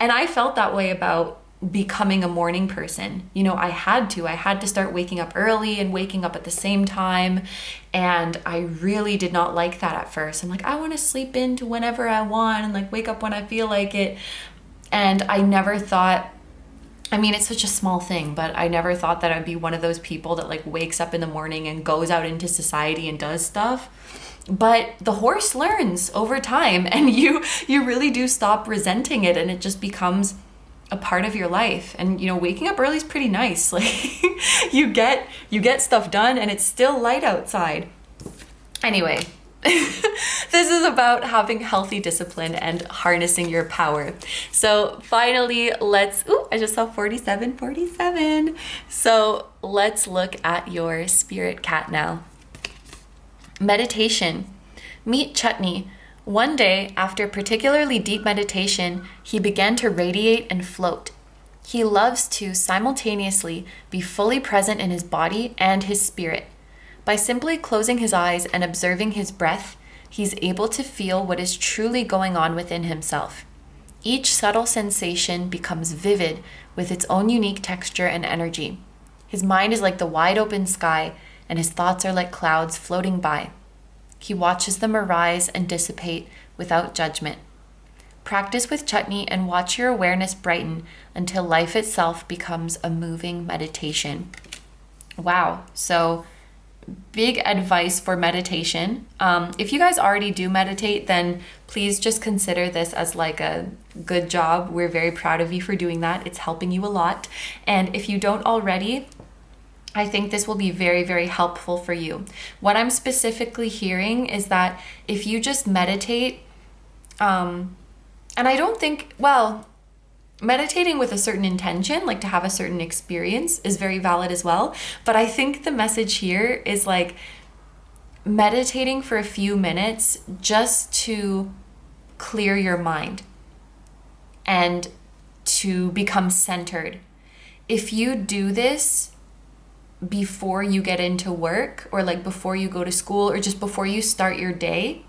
And I felt that way about becoming a morning person. You know, I had to start waking up early and waking up at the same time. And I really did not like that at first. I'm like, I want to sleep in to whenever I want and like wake up when I feel like it. And I never thought, I mean, it's such a small thing, but I never thought that I'd be one of those people that like wakes up in the morning and goes out into society and does stuff. But the horse learns over time, and you really do stop resenting it, and it just becomes a part of your life. And you know, waking up early is pretty nice. Like you get stuff done and it's still light outside. Anyway, this is about having healthy discipline and harnessing your power. So finally, I just saw 47. So let's look at your spirit cat now. Meditation. Meet Chutney. One day, after particularly deep meditation, he began to radiate and float. He loves to simultaneously be fully present in his body and his spirit. By simply closing his eyes and observing his breath, he's able to feel what is truly going on within himself. Each subtle sensation becomes vivid with its own unique texture and energy. His mind is like the wide open sky, and his thoughts are like clouds floating by. He watches them arise and dissipate without judgment. Practice with Chutney and watch your awareness brighten until life itself becomes a moving meditation. Wow. So big advice for meditation. If you guys already do meditate, then please just consider this as like a good job. We're very proud of you for doing that. It's helping you a lot. And if you don't already, I think this will be very, very helpful for you. What I'm specifically hearing is that if you just meditate, and I don't think, meditating with a certain intention, like to have a certain experience, is very valid as well. But I think the message here is like meditating for a few minutes just to clear your mind and to become centered. If you do this before you get into work, or like before you go to school, or just before you start your day,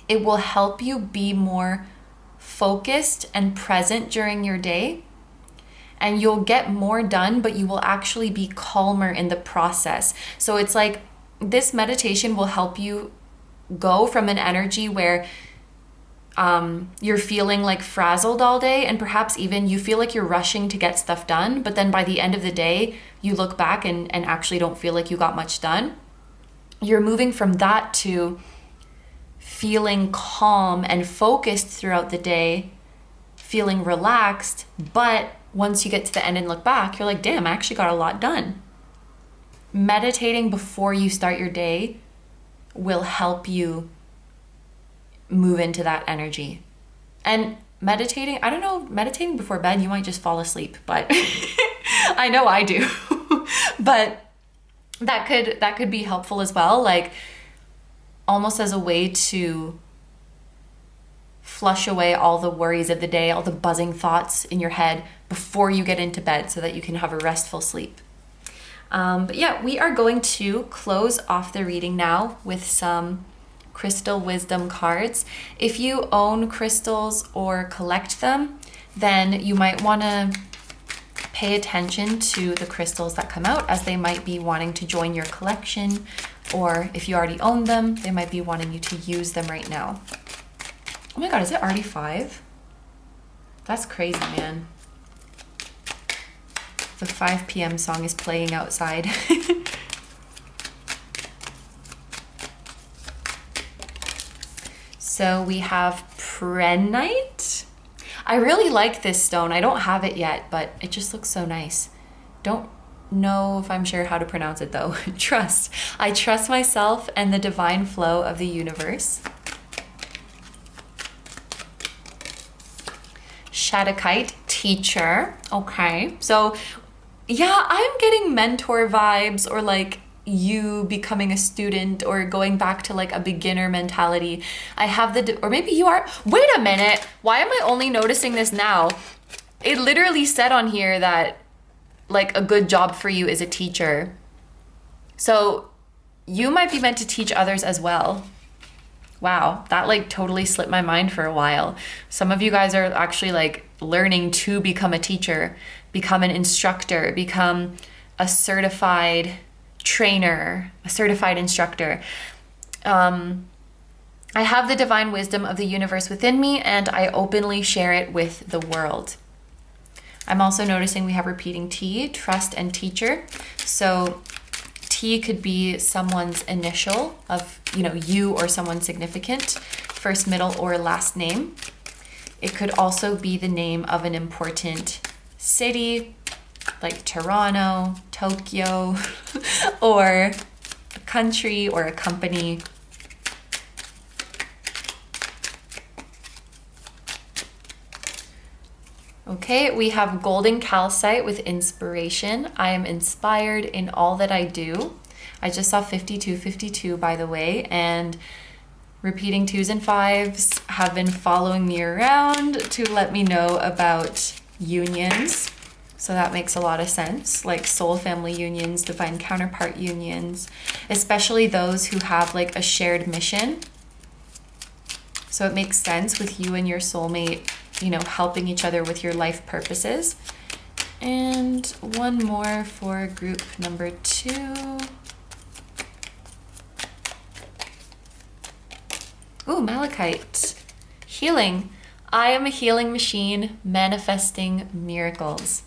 it will help you be more focused and present during your day, and you'll get more done, but you will actually be calmer in the process. So it's like this meditation will help you go from an energy where you're feeling like frazzled all day, and perhaps even you feel like you're rushing to get stuff done, but then by the end of the day, you look back and actually don't feel like you got much done. You're moving from that to feeling calm and focused throughout the day, feeling relaxed, but once you get to the end and look back, you're like, damn, I actually got a lot done. Meditating before you start your day will help you move into that energy. And meditating, I don't know, meditating before bed, you might just fall asleep, but I know I do. But that could be helpful as well, like almost as a way to flush away all the worries of the day, all the buzzing thoughts in your head before you get into bed so that you can have a restful sleep. But yeah, we are going to close off the reading now with some crystal wisdom cards. If you own crystals or collect them, then you might want to pay attention to the crystals that come out, as they might be wanting to join your collection, or if you already own them, they might be wanting you to use them right now. Oh my God, is it already 5? That's crazy, man. The 5 p.m. song is playing outside. So we have Prehnite. I really like this stone. I don't have it yet, but it just looks so nice. Don't know if I'm sure how to pronounce it though. Trust. I trust myself and the divine flow of the universe. Sodalite, teacher. Okay. So yeah, I'm getting mentor vibes, or like you becoming a student, or going back to like a beginner mentality. I have or maybe you are. Wait a minute. Why am I only noticing this now? It literally said on here that like a good job for you is a teacher. So you might be meant to teach others as well. Wow, that like totally slipped my mind for a while. Some of you guys are actually like learning to become a teacher, become an instructor, become a certified trainer, a certified instructor. I have the divine wisdom of the universe within me, and I openly share it with the world. I'm also noticing we have repeating T, trust and teacher. So T could be someone's initial of, you or someone significant, first, middle, or last name. It could also be the name of an important city, like Toronto, Tokyo, or a country or a company. Okay, we have golden calcite with inspiration. I am inspired in all that I do. I just saw 5252, by the way, and repeating 2s and 5s have been following me around to let me know about unions. So that makes a lot of sense, like soul family unions, divine counterpart unions, especially those who have like a shared mission. So it makes sense with you and your soulmate, helping each other with your life purposes. And one more for group number 2. Ooh, malachite. Healing. I am a healing machine manifesting miracles.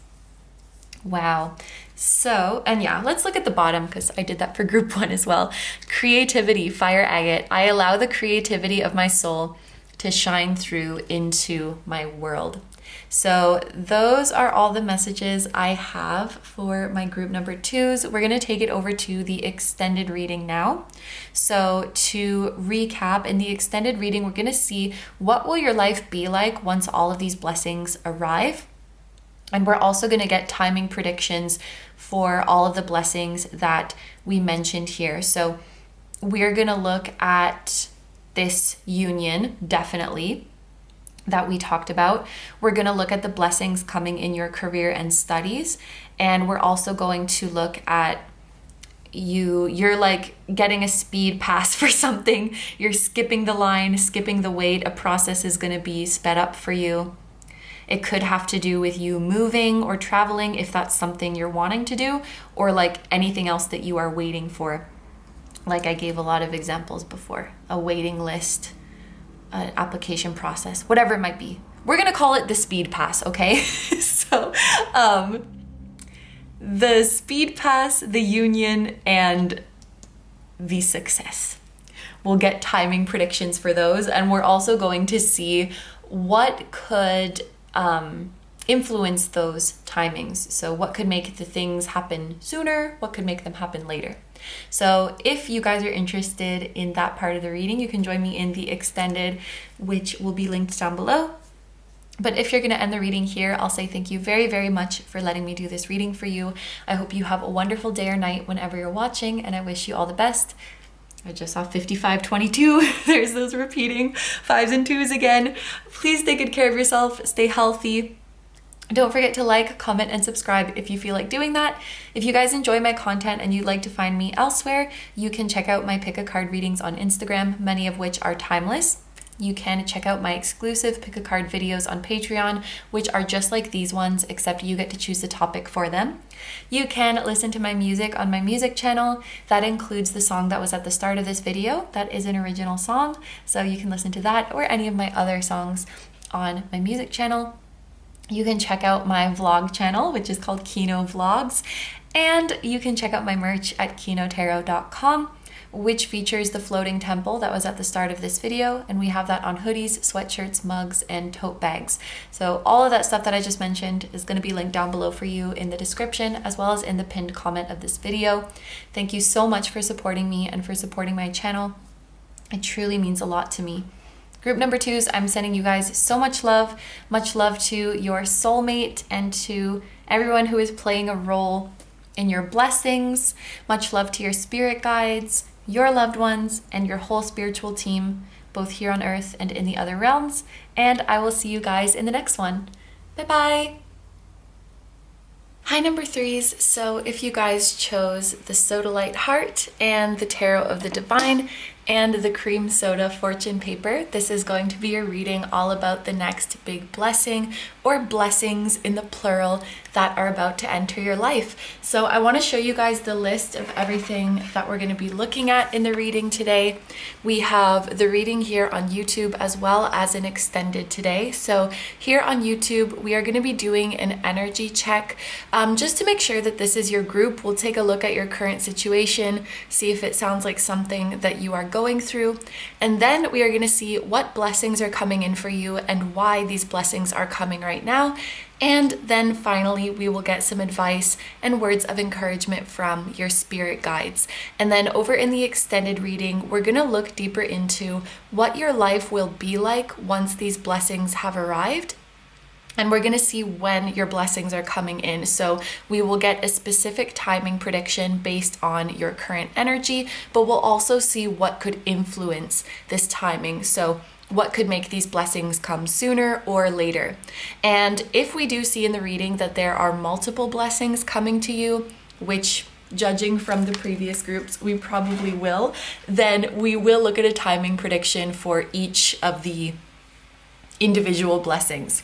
Wow. So, and yeah, let's look at the bottom because I did that for group 1 as well. Creativity, fire agate. I allow the creativity of my soul to shine through into my world. So those are all the messages I have for my group number 2s. We're going to take it over to the extended reading now. So to recap, in the extended reading, we're going to see what will your life be like once all of these blessings arrive. And we're also going to get timing predictions for all of the blessings that we mentioned here. So we're going to look at this union, definitely, that we talked about. We're going to look at the blessings coming in your career and studies. And we're also going to look at you're like getting a speed pass for something. You're skipping the line, skipping the wait. A process is going to be sped up for you. It could have to do with you moving or traveling if that's something you're wanting to do, or like anything else that you are waiting for. Like I gave a lot of examples before, a waiting list, application process, whatever it might be. We're gonna call it the speed pass, okay? So the speed pass, the union, and the success. We'll get timing predictions for those, and we're also going to see what could influence those timings. So what could make the things happen sooner? What could make them happen later? So if you guys are interested in that part of the reading, you can join me in the extended, which will be linked down below. But if you're going to end the reading here, I'll say thank you very, very much for letting me do this reading for you. I hope you have a wonderful day or night whenever you're watching, and I wish you all the best. I just saw 5522. There's those repeating 5s and 2s again. Please take good care of yourself. Stay healthy. Don't forget to like, comment, and subscribe if you feel like doing that. If you guys enjoy my content and you'd like to find me elsewhere, you can check out my pick a card readings on Instagram, many of which are timeless. You can check out my exclusive pick a card videos on Patreon, which are just like these ones, except you get to choose the topic for them. You can listen to my music on my music channel. That includes the song that was at the start of this video. That is an original song, so you can listen to that or any of my other songs on my music channel. You can check out my vlog channel, which is called KINO Vlogs, and you can check out my merch at kinotarot.com, which features the floating temple that was at the start of this video, and we have that on hoodies, sweatshirts, mugs, and tote bags. So all of that stuff that I just mentioned is going to be linked down below for you in the description, as well as in the pinned comment of this video. Thank you so much for supporting me and for supporting my channel. It truly means a lot to me. Group number 2s, I'm sending you guys so much love to your soulmate and to everyone who is playing a role in your blessings. Much love to your spirit guides, your loved ones, and your whole spiritual team, both here on earth and in the other realms. And I will see you guys in the next one. Bye-bye. Hi, number 3s. So if you guys chose the Sodalite heart and the Tarot of the Divine and the cream soda fortune paper, this is going to be a reading all about the next big blessing, or blessings in the plural, that are about to enter your life. So I want to show you guys the list of everything that we're going to be looking at in the reading today. We have the reading here on YouTube as well as an extended today. So here on YouTube, we are going to be doing an energy check just to make sure that this is your group. We'll take a look at your current situation, see if it sounds like something that you are going through, and then we are going to see what blessings are coming in for you and why these blessings are coming right now. And then finally, we will get some advice and words of encouragement from your spirit guides. And then over in the extended reading, we're going to look deeper into what your life will be like once these blessings have arrived. And we're going to see when your blessings are coming in. So we will get a specific timing prediction based on your current energy, but we'll also see what could influence this timing. So what could make these blessings come sooner or later. And if we do see in the reading that there are multiple blessings coming to you, which judging from the previous groups, we probably will, then we will look at a timing prediction for each of the individual blessings.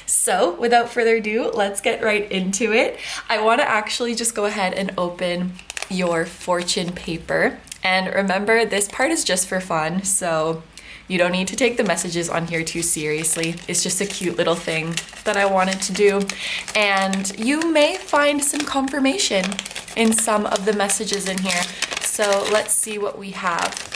So without further ado, let's get right into it. I want to actually just go ahead and open your fortune paper. And remember, this part is just for fun, so you don't need to take the messages on here too seriously. It's just a cute little thing that I wanted to do. And you may find some confirmation in some of the messages in here. So let's see what we have.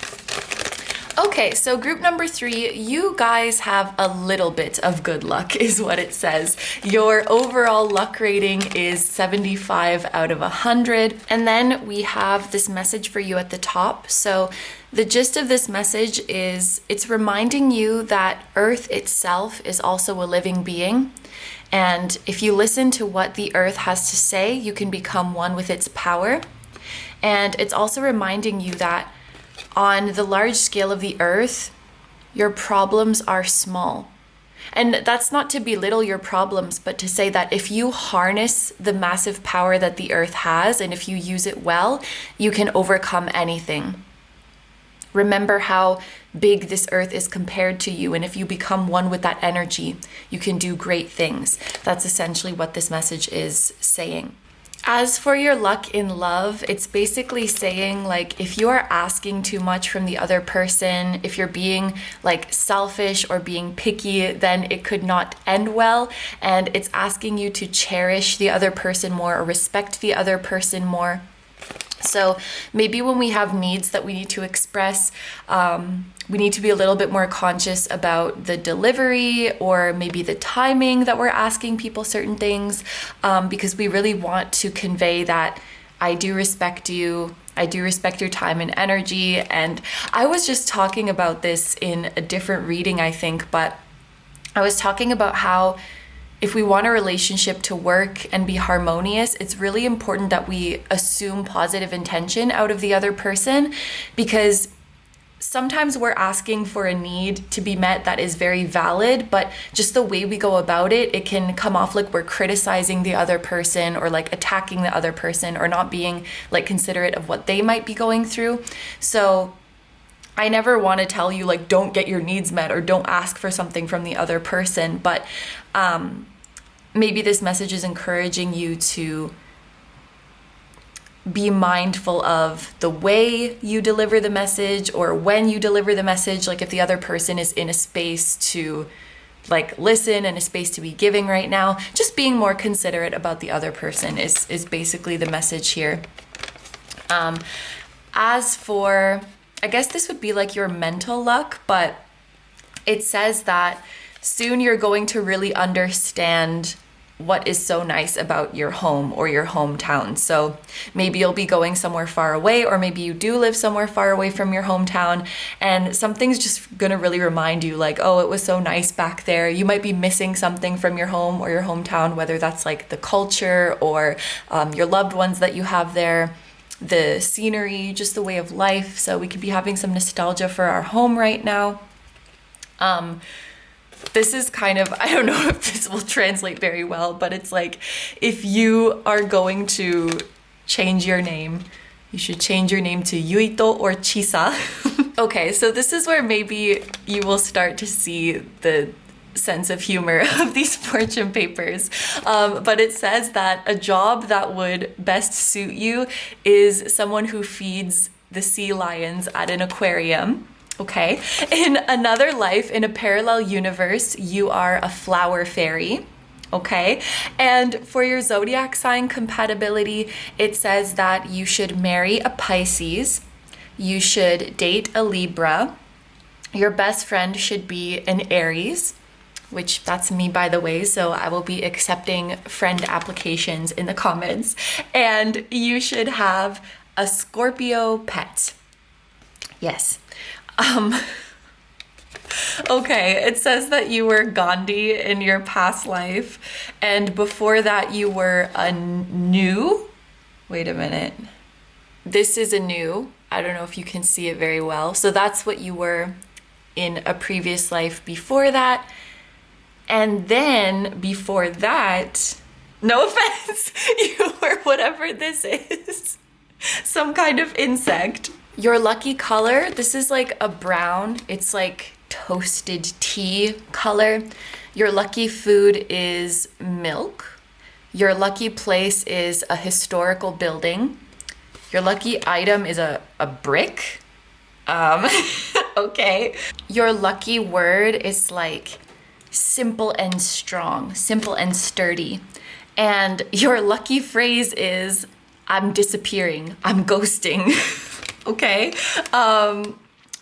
Okay, so group number 3, you guys have a little bit of good luck is what it says. Your overall luck rating is 75 out of 100. And then we have this message for you at the top. So the gist of this message is it's reminding you that Earth itself is also a living being. And if you listen to what the Earth has to say, you can become one with its power. And it's also reminding you that on the large scale of the Earth, your problems are small. And that's not to belittle your problems, but to say that if you harness the massive power that the Earth has, and if you use it well, you can overcome anything. Remember how big this Earth is compared to you, and if you become one with that energy, you can do great things. That's essentially what this message is saying. As for your luck in love, it's basically saying like if you are asking too much from the other person, if you're being like selfish or being picky, then it could not end well. And it's asking you to cherish the other person more or respect the other person more. So maybe when we have needs that we need to express, we need to be a little bit more conscious about the delivery or maybe the timing that we're asking people certain things, because we really want to convey that I do respect you, I do respect your time and energy. And I was just talking about this in a different reading, I think, but I was talking about how if we want a relationship to work and be harmonious, it's really important that we assume positive intention out of the other person, because sometimes we're asking for a need to be met that is very valid, but just the way we go about it, it can come off like we're criticizing the other person or like attacking the other person or not being like considerate of what they might be going through. So I never want to tell you like don't get your needs met or don't ask for something from the other person, but maybe this message is encouraging you to be mindful of the way you deliver the message or when you deliver the message. Like if the other person is in a space to like listen and a space to be giving right now, just being more considerate about the other person is basically the message here. As for, I guess this would be like your mental luck, but it says that soon you're going to really understand what is so nice about your home or your hometown. So maybe you'll be going somewhere far away, or maybe you do live somewhere far away from your hometown, and something's just gonna really remind you like, oh, it was so nice back there. You might be missing something from your home or your hometown, whether that's like the culture or your loved ones that you have there, the scenery, just the way of life. So we could be having some nostalgia for our home right now. This is kind of, I don't know if this will translate very well, but it's like if you are going to change your name, you should change your name to Yuito or Chisa. Okay, so this is where maybe you will start to see the sense of humor of these fortune papers. But it says that a job that would best suit you is someone who feeds the sea lions at an aquarium. Okay, in another life, in a parallel universe, you are a flower fairy. Okay, and for your zodiac sign compatibility, it says that you should marry a Pisces, you should date a Libra, your best friend should be an Aries, which that's me, by the way, so I will be accepting friend applications in the comments, and you should have a Scorpio pet. Yes. Okay, it says that you were Gandhi in your past life, and before that you were a new, wait a minute, this is a new, I don't know if you can see it very well, so that's what you were in a previous life before that, and then before that, no offense, you were whatever this is, some kind of insect. Your lucky color, this is like a brown, it's like toasted tea color. Your lucky food is milk. Your lucky place is a historical building. Your lucky item is a brick. Okay. Your lucky word is like simple and strong, simple and sturdy. And your lucky phrase is, I'm disappearing, I'm ghosting. Okay,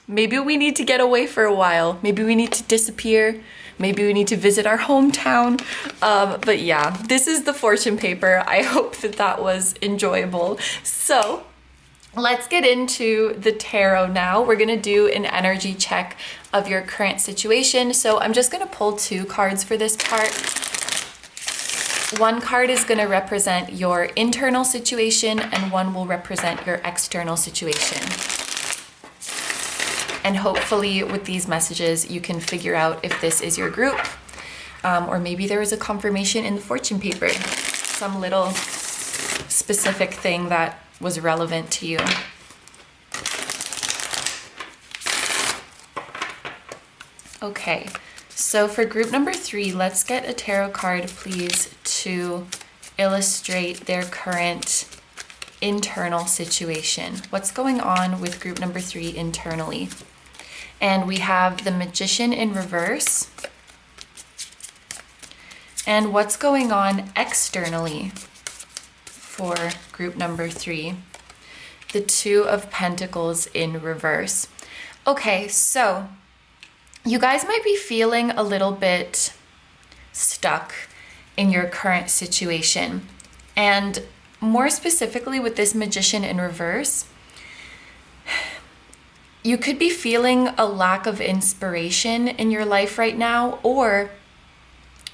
maybe we need to get away for a while. Maybe we need to disappear. Maybe we need to visit our hometown. But yeah, this is the fortune paper. I hope that that was enjoyable. So let's get into the tarot now. We're gonna do an energy check of your current situation. So I'm just gonna pull 2 cards for this part. One card is going to represent your internal situation and one will represent your external situation. And hopefully with these messages, you can figure out if this is your group, or maybe there was a confirmation in the fortune paper, some little specific thing that was relevant to you. Okay. So for group number 3, let's get a tarot card, please, to illustrate their current internal situation. What's going on with group number 3 internally? And we have the Magician in reverse. And what's going on externally for group number 3? The Two of Pentacles in reverse. Okay, so you guys might be feeling a little bit stuck in your current situation. And more specifically with this Magician in reverse, you could be feeling a lack of inspiration in your life right now, or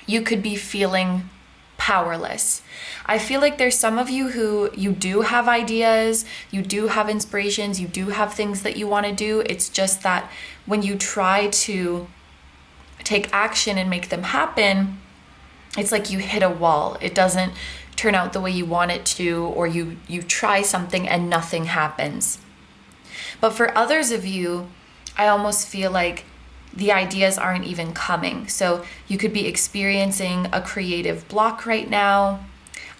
you could be feeling powerless. I feel like there's some of you who you do have ideas, you do have inspirations, you do have things that you want to do. It's just that when you try to take action and make them happen, it's like you hit a wall. It doesn't turn out the way you want it to, or you try something and nothing happens. But for others of you, I almost feel like the ideas aren't even coming. So you could be experiencing a creative block right now.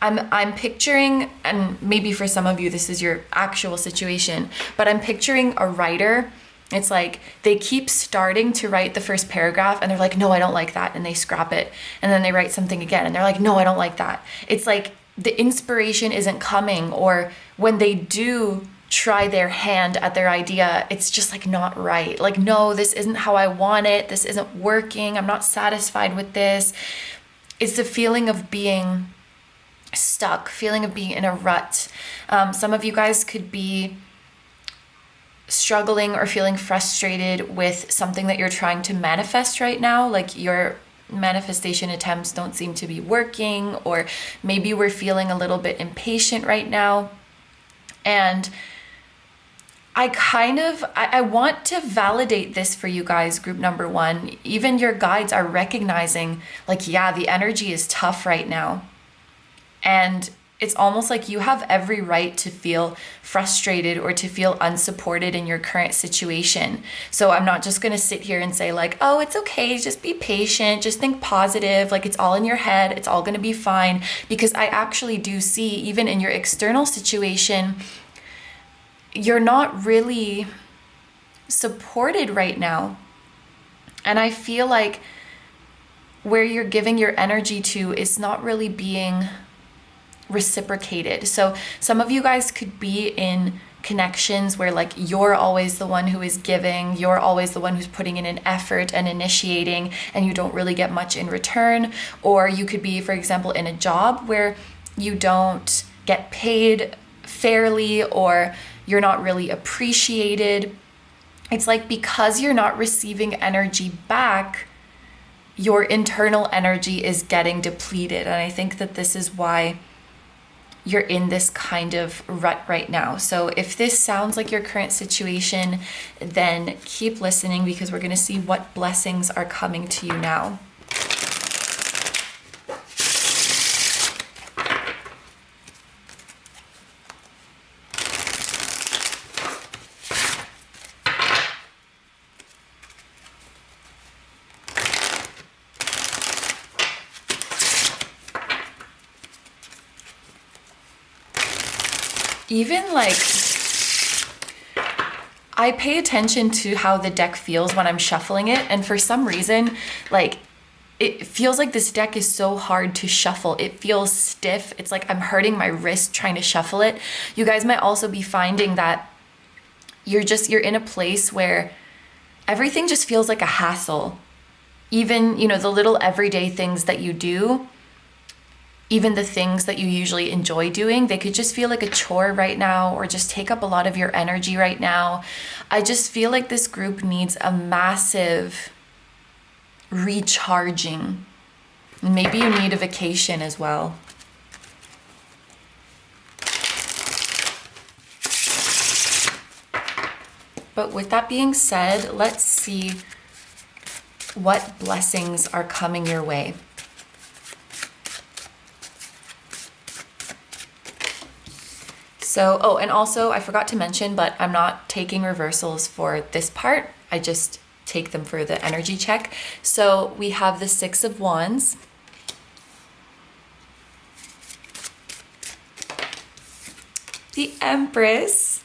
I'm picturing, and maybe for some of you this is your actual situation, but I'm picturing a writer. It's like they keep starting to write the first paragraph and they're like, no, I don't like that. And they scrap it. And then they write something again and they're like, no, I don't like that. It's like the inspiration isn't coming, or when they do try their hand at their idea, it's just like not right. Like, no, this isn't how I want it. This isn't working. I'm not satisfied with this. It's the feeling of being stuck, feeling of being in a rut. Some of you guys could be struggling or feeling frustrated with something that you're trying to manifest right now. Like your manifestation attempts don't seem to be working, or maybe we're feeling a little bit impatient right now. And I want to validate this for you guys, group number 1. Even your guides are recognizing, like, yeah, the energy is tough right now. And it's almost like you have every right to feel frustrated or to feel unsupported in your current situation. So I'm not just going to sit here and say like, oh, it's okay, just be patient, just think positive, like it's all in your head, it's all going to be fine. Because I actually do see, even in your external situation, you're not really supported right now. And I feel like where you're giving your energy to is not really being reciprocated. So some of you guys could be in connections where like you're always the one who is giving, you're always the one who's putting in an effort and initiating, and you don't really get much in return. Or you could be, for example, in a job where you don't get paid fairly, or you're not really appreciated. It's like because you're not receiving energy back, your internal energy is getting depleted. And I think that this is why you're in this kind of rut right now. So if this sounds like your current situation, then keep listening, because we're going to see what blessings are coming to you now. Even like, I pay attention to how the deck feels when I'm shuffling it, and for some reason, like, it feels like this deck is so hard to shuffle. It feels stiff. It's like I'm hurting my wrist trying to shuffle it. You guys might also be finding that you're in a place where everything just feels like a hassle. Even, you know, the little everyday things that you do, even the things that you usually enjoy doing, they could just feel like a chore right now, or just take up a lot of your energy right now. I just feel like this group needs a massive recharging. Maybe you need a vacation as well. But with that being said, let's see what blessings are coming your way. So, oh, and also I forgot to mention, but I'm not taking reversals for this part. I just take them for the energy check. So we have the 6 of Wands. the Empress,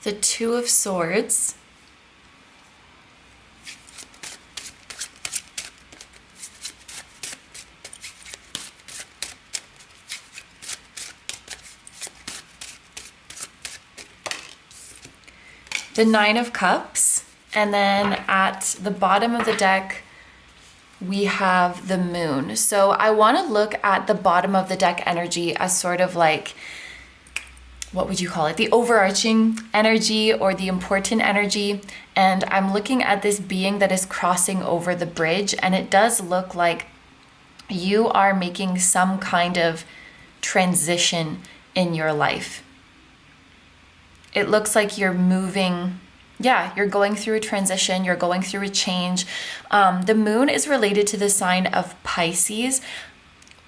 the Two of Swords, the Nine of Cups, and then at the bottom of the deck, we have the Moon. So I want to look at the bottom of the deck energy as sort of like, what would you call it? The overarching energy or the important energy. And I'm looking at this being that is crossing over the bridge, and it does look like you are making some kind of transition in your life. It looks like you're moving, you're going through a transition, you're going through a change. The Moon is related to the sign of Pisces.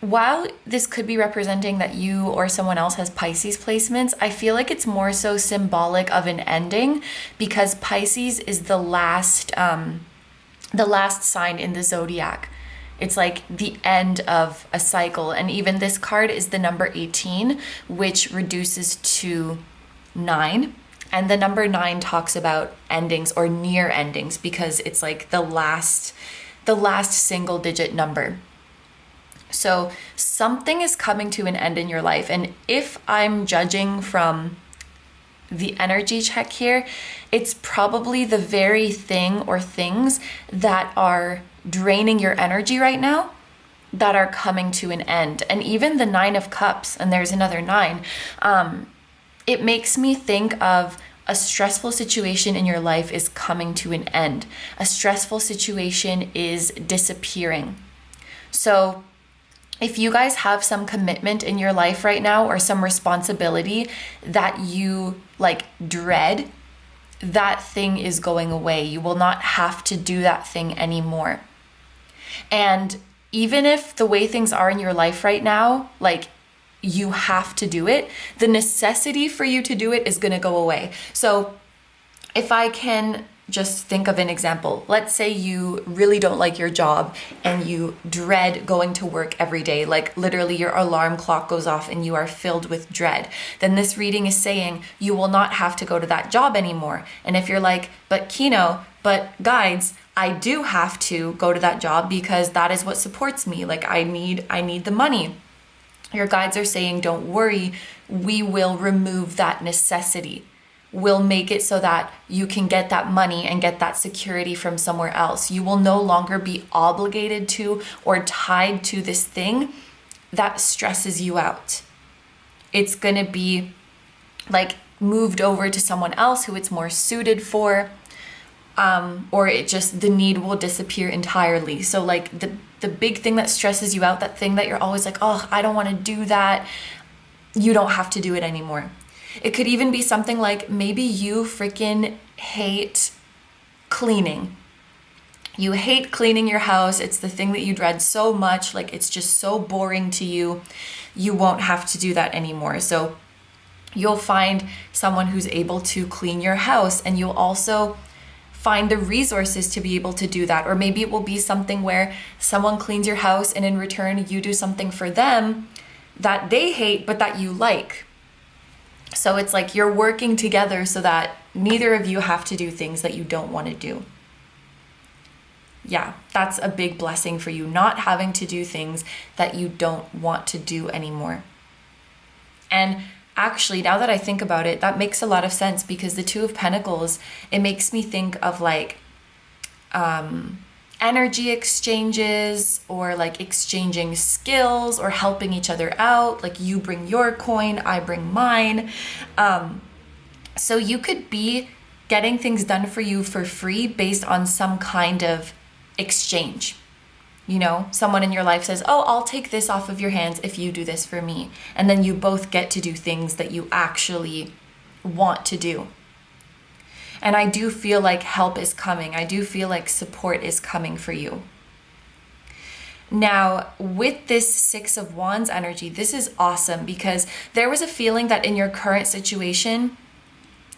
While this could be representing that you or someone else has Pisces placements, I feel like it's more so symbolic of an ending, because Pisces is the last sign in the zodiac. It's like the end of a cycle. And even this card is the number 18, which reduces to 9. And the number 9 talks about endings or near endings, because it's like the last single digit number. So something is coming to an end in your life. And if I'm judging from the energy check here, it's probably the very thing or things that are draining your energy right now that are coming to an end. And even the Nine of Cups, and there's another 9, it makes me think of a stressful situation in your life is coming to an end. A stressful situation is disappearing. So if you guys have some commitment in your life right now, or some responsibility that you like dread, that thing is going away. You will not have to do that thing anymore. And even if the way things are in your life right now, like you have to do it, the necessity for you to do it is going to go away. So if I can just think of an example, let's say you really don't like your job and you dread going to work every day, like literally your alarm clock goes off and you are filled with dread, then this reading is saying you will not have to go to that job anymore. And if you're like, but Kino, but guides, I do have to go to that job because that is what supports me. Like I need the money. Your guides are saying, don't worry, we will remove that necessity. We'll make it so that you can get that money and get that security from somewhere else. You will no longer be obligated to or tied to this thing that stresses you out. It's going to be like moved over to someone else who it's more suited for, or it just, the need will disappear entirely. So like the big thing that stresses you out, that thing that you're always like, oh, I don't want to do that, you don't have to do it anymore. It could even be something like maybe you freaking hate cleaning. You hate cleaning your house. It's the thing that you dread so much. Like it's just so boring to you. You won't have to do that anymore. So you'll find someone who's able to clean your house, and you'll also find the resources to be able to do that. Or maybe it will be something where someone cleans your house and in return you do something for them that they hate but that you like. So it's like you're working together so that neither of you have to do things that you don't want to do. Yeah, that's a big blessing for you, not having to do things that you don't want to do anymore. And actually, now that I think about it, that makes a lot of sense, because the Two of Pentacles, it makes me think of like energy exchanges, or like exchanging skills or helping each other out. Like you bring your coin, I bring mine. So you could be getting things done for you for free based on some kind of exchange. You know, someone in your life says, oh, I'll take this off of your hands if you do this for me. And then you both get to do things that you actually want to do. And I do feel like help is coming. I do feel like support is coming for you. Now, with this Six of Wands energy, this is awesome, because there was a feeling that in your current situation,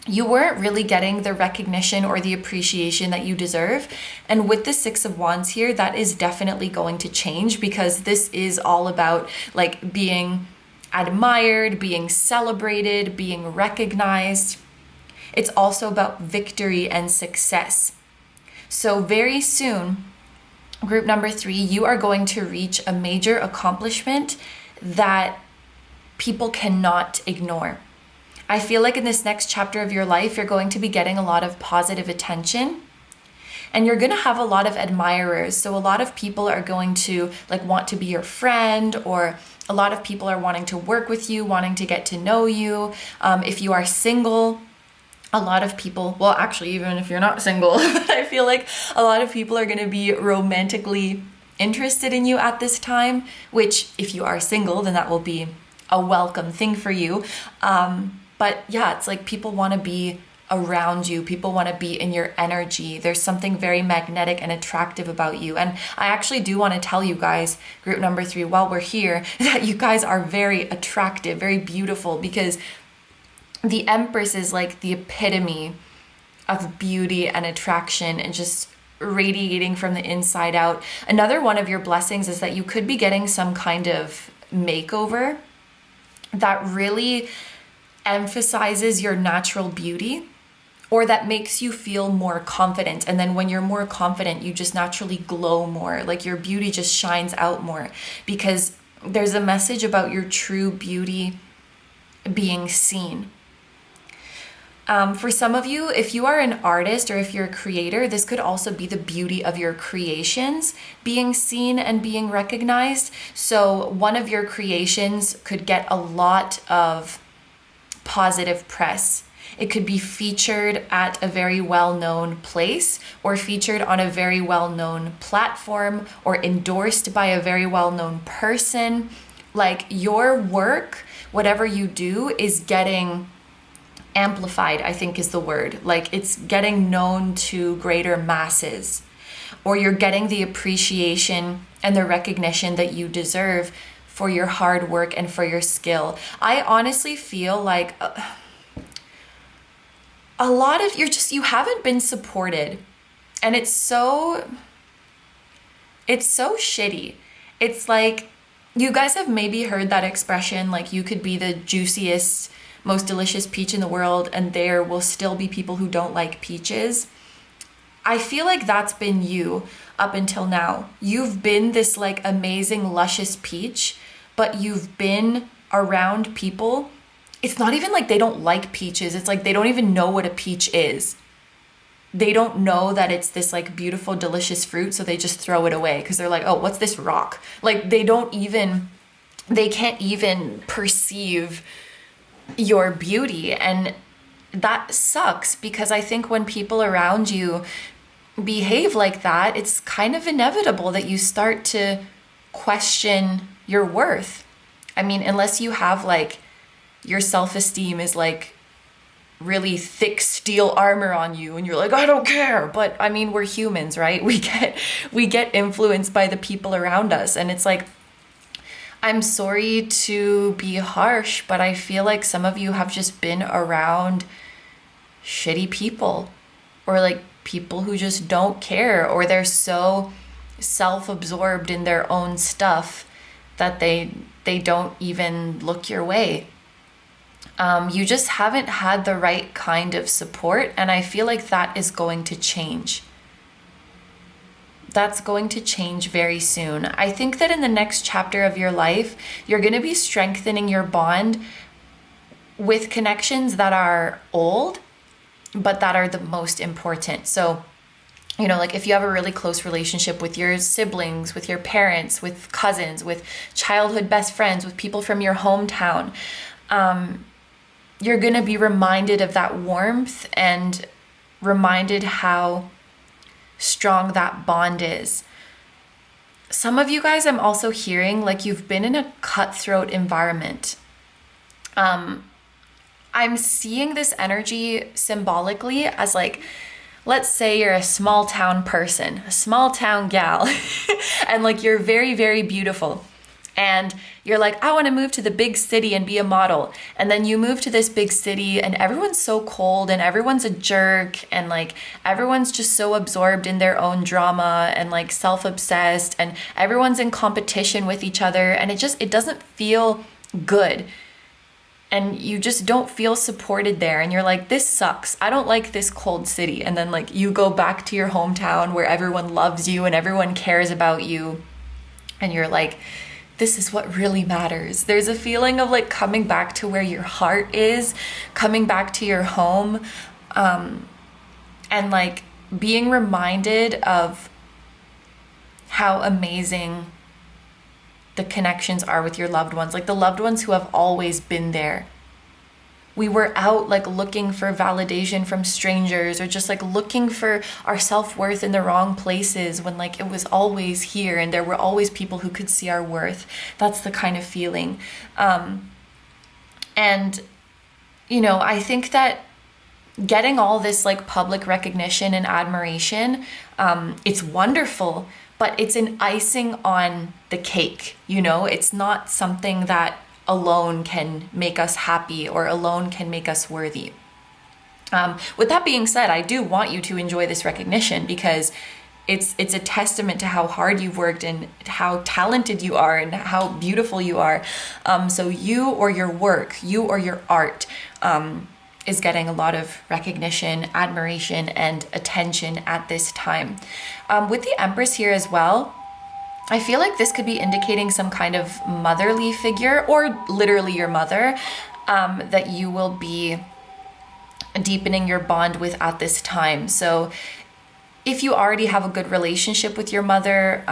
you weren't really getting the recognition or the appreciation that you deserve. And with the Six of Wands here, that is definitely going to change, because this is all about like being admired, being celebrated, being recognized. It's also about victory and success. So very soon, group number 3, you are going to reach a major accomplishment that people cannot ignore. I feel like in this next chapter of your life, you're going to be getting a lot of positive attention, and you're going to have a lot of admirers. So a lot of people are going to like want to be your friend, or a lot of people are wanting to work with you, wanting to get to know you. If you are single, a lot of people, well, actually, even if you're not single, I feel like a lot of people are going to be romantically interested in you at this time, which if you are single, then that will be a welcome thing for you. But yeah, it's like people want to be around you. People want to be in your energy. There's something very magnetic and attractive about you. And I actually do want to tell you guys, group number 3, while we're here, that you guys are very attractive, very beautiful, because the Empress is like the epitome of beauty and attraction and just radiating from the inside out. Another one of your blessings is that you could be getting some kind of makeover that really emphasizes your natural beauty, or that makes you feel more confident. And then when you're more confident, you just naturally glow more. Like your beauty just shines out more, because there's a message about your true beauty being seen. For some of you, if you are an artist or if you're a creator, this could also be the beauty of your creations being seen and being recognized. So one of your creations could get a lot of positive press. It could be featured at a very well-known place, or featured on a very well-known platform, or endorsed by a very well-known person. Like your work, whatever you do, is getting amplified, I think is the word. Like it's getting known to greater masses, or you're getting the appreciation and the recognition that you deserve for your hard work and for your skill. I honestly feel like a lot of you haven't been supported, and it's so shitty. It's like you guys have maybe heard that expression, like you could be the juiciest, most delicious peach in the world, and there will still be people who don't like peaches. I feel like that's been you up until now. You've been this like amazing, luscious peach, but you've been around people. It's not even like they don't like peaches. It's like they don't even know what a peach is. They don't know that it's this like beautiful, delicious fruit, so they just throw it away because they're like, oh, what's this rock? Like they can't even perceive your beauty. And that sucks, because I think when people around you behave like that, it's kind of inevitable that you start to question your worth. I mean, unless you have like your self-esteem is like really thick steel armor on you and you're like, I don't care. But I mean, we're humans, right? We get influenced by the people around us, and it's like, I'm sorry to be harsh, but I feel like some of you have just been around shitty people, or like people who just don't care, or they're so self-absorbed in their own stuff that they don't even look your way. You just haven't had the right kind of support, and I feel like that is going to change. That's going to change very soon. I think that in the next chapter of your life, you're going to be strengthening your bond with connections that are old, but that are the most important. So, you know, like if you have a really close relationship with your siblings, with your parents, with cousins, with childhood best friends, with people from your hometown, you're going to be reminded of that warmth and reminded how strong that bond is. Some of you guys, I'm also hearing like you've been in a cutthroat environment. I'm seeing this energy symbolically as like, let's say you're a small town person, a small town gal, and like you're very, very beautiful. And you're like, I want to move to the big city and be a model. And then you move to this big city and everyone's so cold and everyone's a jerk. And like, everyone's just so absorbed in their own drama and like self-obsessed, and everyone's in competition with each other. And it doesn't feel good. And you just don't feel supported there. And you're like, this sucks. I don't like this cold city. And then like you go back to your hometown where everyone loves you and everyone cares about you. And you're like, this is what really matters. There's a feeling of like coming back to where your heart is, coming back to your home, and like being reminded of how amazing the connections are with your loved ones, like the loved ones who have always been there. We were out like looking for validation from strangers, or just like looking for our self-worth in the wrong places, when like it was always here and there were always people who could see our worth. That's the kind of feeling. And, you know, I think that getting all this like public recognition and admiration, it's wonderful, but it's an icing on the cake. You know, it's not something that alone can make us happy or alone can make us worthy. With that being said, I do want you to enjoy this recognition, because it's a testament to how hard you've worked and how talented you are and how beautiful you are. So you or your work, you or your art, is getting a lot of recognition, admiration, and attention at this time. With the Empress here as well, I feel like this could be indicating some kind of motherly figure, or literally your mother, that you will be deepening your bond with at this time. So if you already have a good relationship with your mother,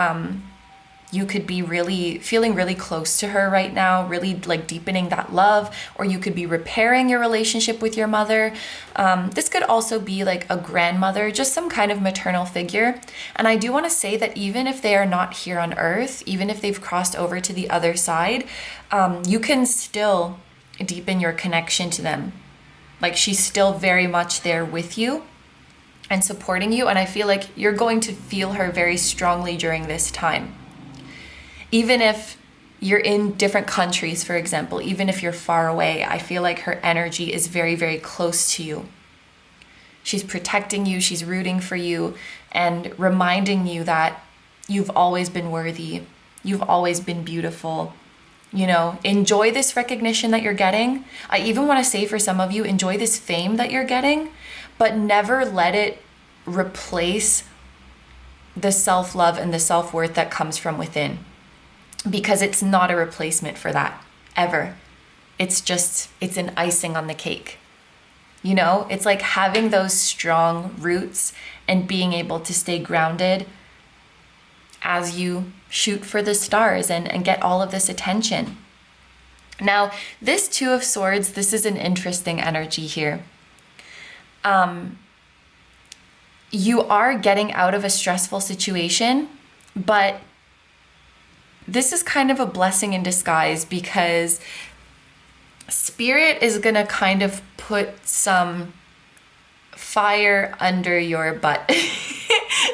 you could be really feeling really close to her right now, really like deepening that love, or you could be repairing your relationship with your mother. This could also be like a grandmother, just some kind of maternal figure. And I do want to say that even if they are not here on Earth, even if they've crossed over to the other side, you can still deepen your connection to them. Like, she's still very much there with you and supporting you. And I feel like you're going to feel her very strongly during this time. Even if you're in different countries, for example, even if you're far away, I feel like her energy is very, very close to you. She's protecting you, she's rooting for you, and reminding you that you've always been worthy, you've always been beautiful. You know, enjoy this recognition that you're getting. I even want to say, for some of you, enjoy this fame that you're getting, but never let it replace the self-love and the self-worth that comes from within. Because it's not a replacement for that, ever. It's an icing on the cake. You know, it's like having those strong roots and being able to stay grounded as you shoot for the stars and get all of this attention. Now, this Two of Swords, this is an interesting energy here. You are getting out of a stressful situation, but this is kind of a blessing in disguise, because Spirit is going to kind of put some fire under your butt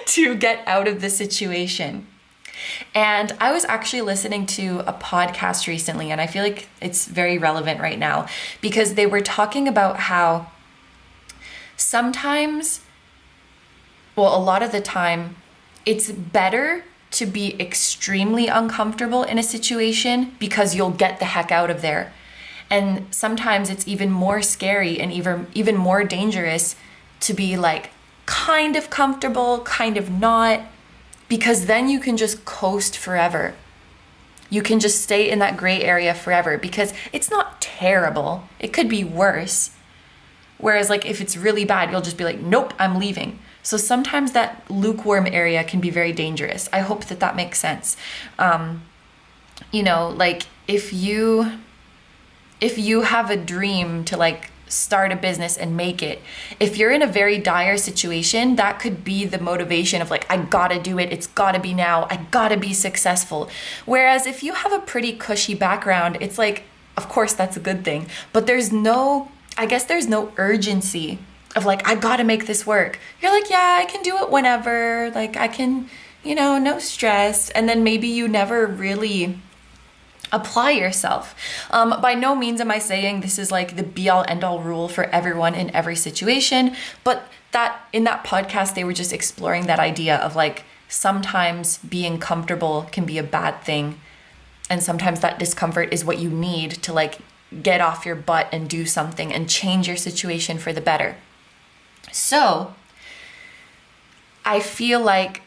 to get out of the situation. And I was actually listening to a podcast recently, and I feel like it's very relevant right now, because they were talking about how sometimes, well, a lot of the time, it's better to be extremely uncomfortable in a situation, because you'll get the heck out of there. And sometimes it's even more scary and even more dangerous to be like kind of comfortable, kind of not, because then you can just coast forever. You can just stay in that gray area forever, because it's not terrible. It could be worse. Whereas like if it's really bad, you'll just be like, nope, I'm leaving. So sometimes that lukewarm area can be very dangerous. I hope that makes sense. You know, like if you have a dream to like start a business and make it, if you're in a very dire situation, that could be the motivation of like, I gotta do it. It's gotta be now. I gotta be successful. Whereas if you have a pretty cushy background, it's like, of course that's a good thing, but there's no urgency of like, I gotta make this work. You're like, yeah, I can do it whenever. Like I can, you know, no stress. And then maybe you never really apply yourself. By no means am I saying this is like the be all end all rule for everyone in every situation, but that in that podcast, they were just exploring that idea of like, sometimes being comfortable can be a bad thing. And sometimes that discomfort is what you need to like get off your butt and do something and change your situation for the better. So I feel like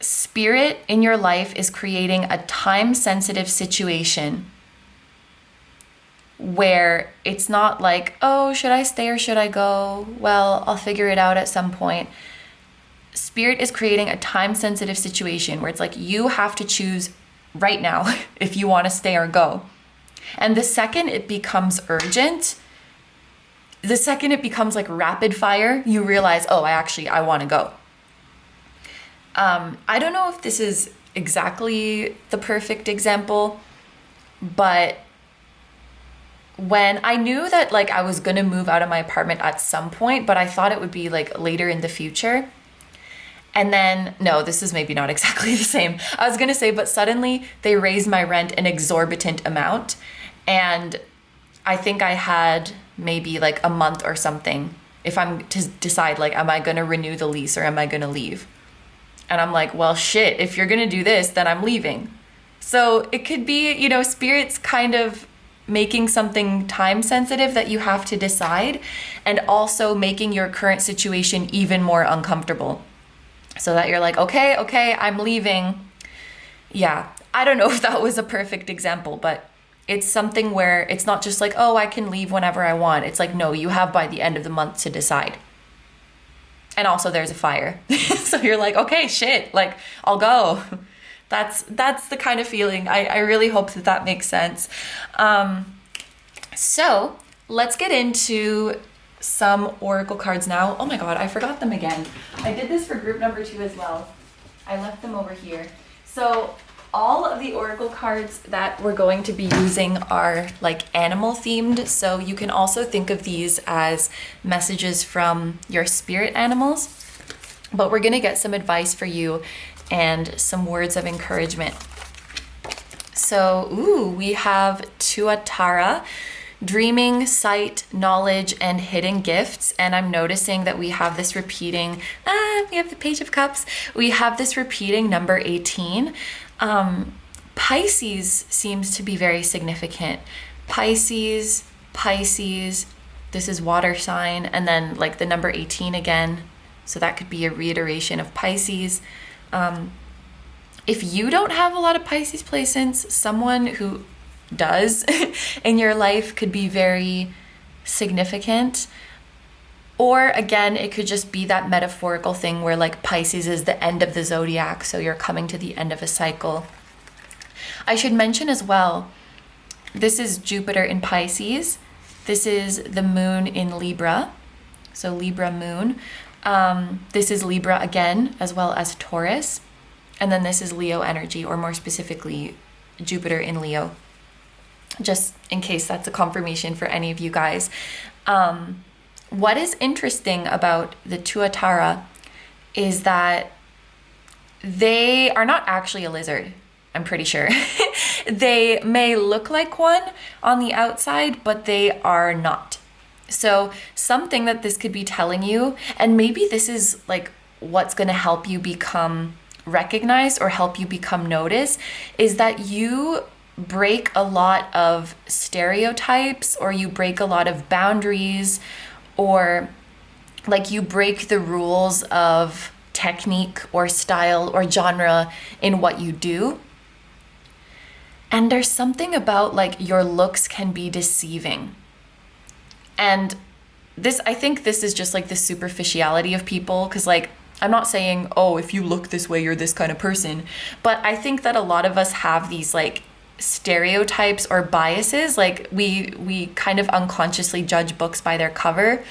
spirit in your life is creating a time-sensitive situation where it's not like, oh, should I stay or should I go? Well, I'll figure it out at some point. Spirit is creating a time-sensitive situation where it's like you have to choose right now if you want to stay or go. And the second it becomes urgent, the second it becomes like rapid fire, you realize, oh, I want to go. I don't know if this is exactly the perfect example, but when I knew that like I was going to move out of my apartment at some point, but I thought it would be like later in the future. And then, no, this is maybe not exactly the same. I was going to say, but suddenly they raised my rent an exorbitant amount. And I think I had maybe like a month or something if I'm to decide like, am I going to renew the lease or am I going to leave? And I'm like, well, shit, if you're going to do this, then I'm leaving. So it could be, you know, spirits kind of making something time sensitive that you have to decide, and also making your current situation even more uncomfortable. So that you're like, okay, I'm leaving. Yeah, I don't know if that was a perfect example, but it's something where it's not just like, oh, I can leave whenever I want. It's like, no, you have by the end of the month to decide. And also there's a fire. So you're like, okay, shit, like I'll go. That's the kind of feeling. I really hope that makes sense. So let's get into some oracle cards now. Oh my God, I forgot them again. I did this for group number 2 as well. I left them over here. So all of the oracle cards that we're going to be using are like animal themed. So you can also think of these as messages from your spirit animals. But we're gonna get some advice for you and some words of encouragement. So, we have Tuatara, dreaming, sight, knowledge, and hidden gifts. And I'm noticing that we have this repeating, we have the Page of Cups. We have this repeating number 18. Pisces seems to be very significant. Pisces, this is water sign, and then like the number 18 again. So that could be a reiteration of Pisces. If you don't have a lot of Pisces placements, someone who does in your life could be very significant. Or again, it could just be that metaphorical thing where like Pisces is the end of the zodiac, so you're coming to the end of a cycle. I should mention as well, this is Jupiter in Pisces. This is the moon in Libra, so Libra moon. This is Libra again, as well as Taurus. And then this is Leo energy, or more specifically, Jupiter in Leo. Just in case that's a confirmation for any of you guys. What is interesting about the Tuatara is that they are not actually a lizard, I'm pretty sure. They may look like one on the outside, but they are not. So something that this could be telling you, and maybe this is like what's going to help you become recognized or help you become noticed, is that you break a lot of stereotypes, or you break a lot of boundaries, or like you break the rules of technique or style or genre in what you do. And there's something about like your looks can be deceiving. And this, I think this is just like the superficiality of people, because like I'm not saying, oh, if you look this way, you're this kind of person. But I think that a lot of us have these like stereotypes or biases. Like we kind of unconsciously judge books by their cover.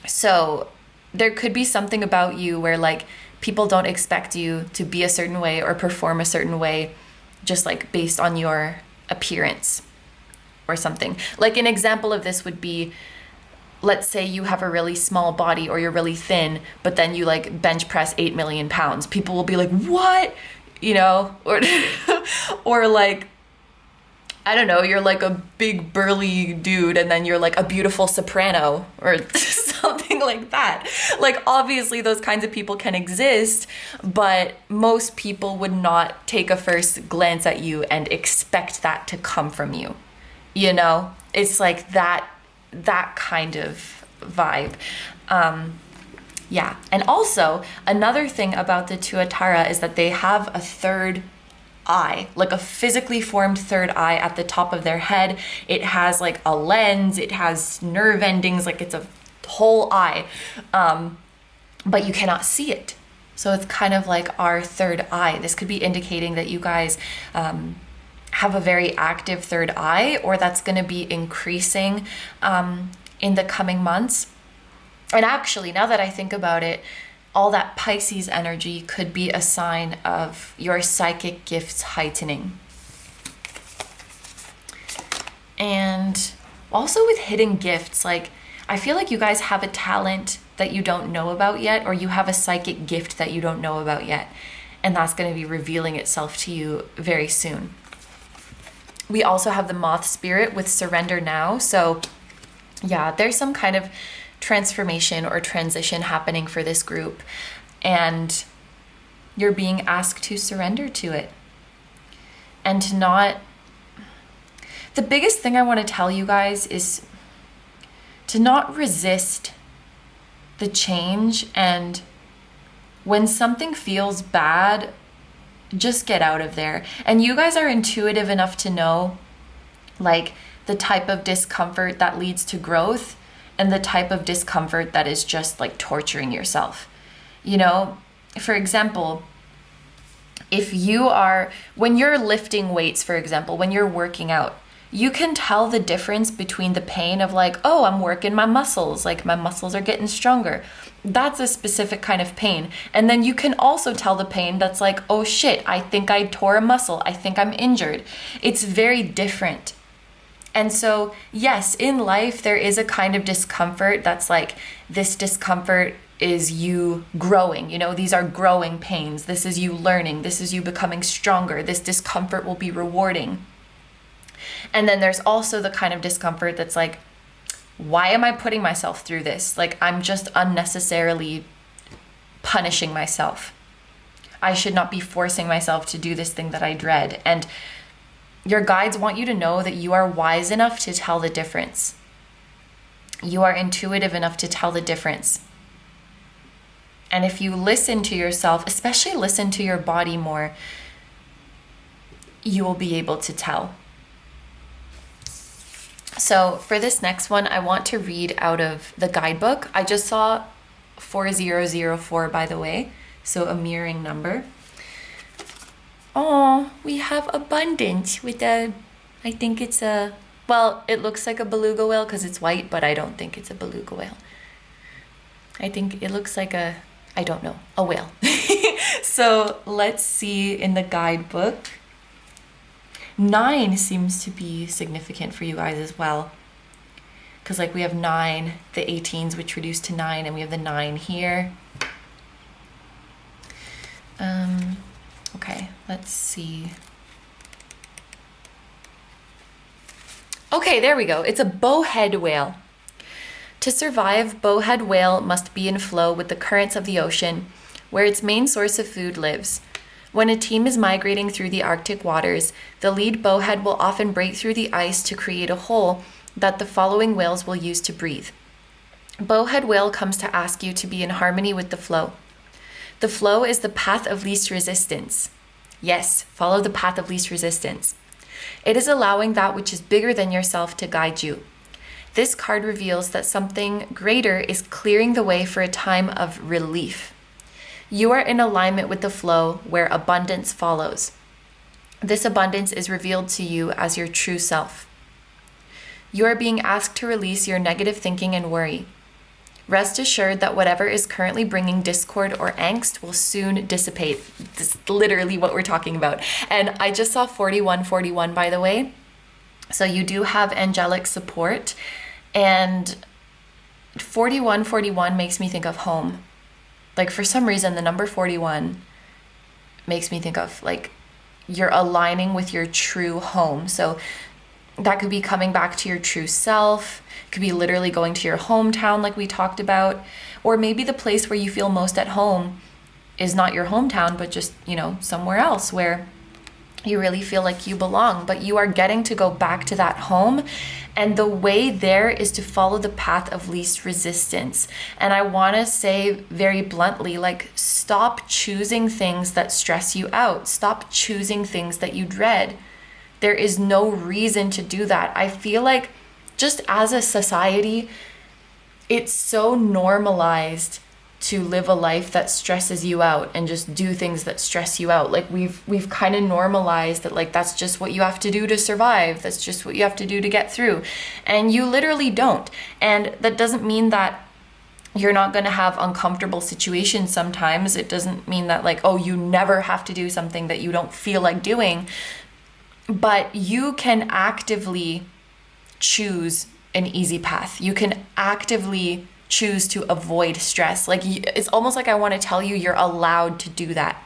So there could be something about you where like people don't expect you to be a certain way or perform a certain way just like based on your appearance or something. Like an example of this would be, let's say you have a really small body or you're really thin, but then you like bench press 8 million pounds. People will be like, what? You know, or like I don't know, you're like a big burly dude and then you're like a beautiful soprano or something like that. Like obviously those kinds of people can exist, but most people would not take a first glance at you and expect that to come from you. You know, it's like that kind of vibe. Yeah. And also another thing about the Tuatara is that they have a third eye, like a physically formed third eye at the top of their head. It has like a lens, it has nerve endings, like it's a whole eye, but you cannot see it. So it's kind of like our third eye. This could be indicating that you guys have a very active third eye, or that's going to be increasing in the coming months. And actually, now that I think about it, all that Pisces energy could be a sign of your psychic gifts heightening. And also with hidden gifts, like I feel like you guys have a talent that you don't know about yet, or you have a psychic gift that you don't know about yet. And that's going to be revealing itself to you very soon. We also have the moth spirit with surrender now. So yeah, there's some kind of transformation or transition happening for this group, and you're being asked to surrender to it and to not. The biggest thing I want to tell you guys is to not resist the change, and when something feels bad, just get out of there. And you guys are intuitive enough to know like the type of discomfort that leads to growth and the type of discomfort that is just like torturing yourself. You know, for example, when you're lifting weights, for example, when you're working out, you can tell the difference between the pain of like, oh, I'm working my muscles, like my muscles are getting stronger. That's a specific kind of pain. And then you can also tell the pain that's like, oh shit, I think I tore a muscle. I think I'm injured. It's very different. And so, yes, in life, there is a kind of discomfort that's like, this discomfort is you growing, you know, these are growing pains. This is you learning. This is you becoming stronger. This discomfort will be rewarding. And then there's also the kind of discomfort that's like, why am I putting myself through this? Like, I'm just unnecessarily punishing myself. I should not be forcing myself to do this thing that I dread. And your guides want you to know that you are wise enough to tell the difference. You are intuitive enough to tell the difference. And if you listen to yourself, especially listen to your body more, you will be able to tell. So for this next one, I want to read out of the guidebook. I just saw 4004, by the way, so a mirroring number. Oh, we have abundance with I think it's well, it looks like a beluga whale because it's white, but I don't think it's a beluga whale. I think it looks like a whale. So let's see in the guidebook. 9 seems to be significant for you guys as well. Because like we have 9, the 18s, which reduce to 9, and we have the 9 here. Okay, let's see. Okay, there we go. It's a bowhead whale. To survive, bowhead whale must be in flow with the currents of the ocean, where its main source of food lives. When a team is migrating through the Arctic waters, the lead bowhead will often break through the ice to create a hole that the following whales will use to breathe. Bowhead whale comes to ask you to be in harmony with the flow. The flow is the path of least resistance. Yes, follow the path of least resistance. It is allowing that which is bigger than yourself to guide you. This card reveals that something greater is clearing the way for a time of relief. You are in alignment with the flow where abundance follows. This abundance is revealed to you as your true self. You are being asked to release your negative thinking and worry. Rest assured that whatever is currently bringing discord or angst will soon dissipate. This is literally what we're talking about. And I just saw 4141, by the way. So you do have angelic support. And 4141 makes me think of home. Like for some reason, the number 41 makes me think of like you're aligning with your true home. So That could be coming back to your true self. It could be literally going to your hometown like we talked about. Or maybe the place where you feel most at home is not your hometown, but just, somewhere else where you really feel like you belong. But you are getting to go back to that home. And the way there is to follow the path of least resistance. And I want to say very bluntly, like, stop choosing things that stress you out. Stop choosing things that you dread. There is no reason to do that. I feel like just as a society, it's so normalized to live a life that stresses you out and just do things that stress you out. Like we've kind of normalized that, like, that's just what you have to do to survive. That's just what you have to do to get through. And you literally don't. And that doesn't mean that you're not going to have uncomfortable situations sometimes. It doesn't mean that, like, oh, you never have to do something that you don't feel like doing. But you can actively choose an easy path. You can actively choose to avoid stress. Like, it's almost like I want to tell you, you're allowed to do that.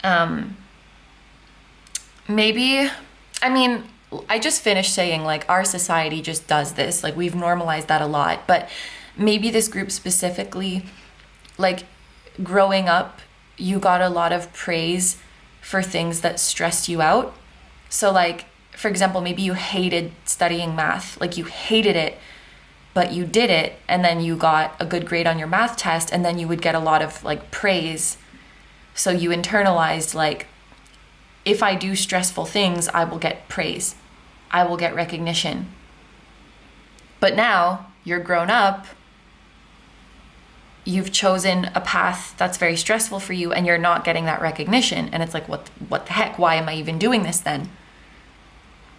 I just finished saying, like, our society just does this. Like, we've normalized that a lot. But maybe this group specifically, like, growing up, you got a lot of praise for things that stressed you out. So, like, for example, maybe you hated studying math. Like, you hated it, but you did it, and then you got a good grade on your math test, and then you would get a lot of, like, praise. So you internalized, like, if I do stressful things, I will get praise. I will get recognition. But now you're grown up, you've chosen a path that's very stressful for you, and you're not getting that recognition. And it's like, what the heck? Why am I even doing this then?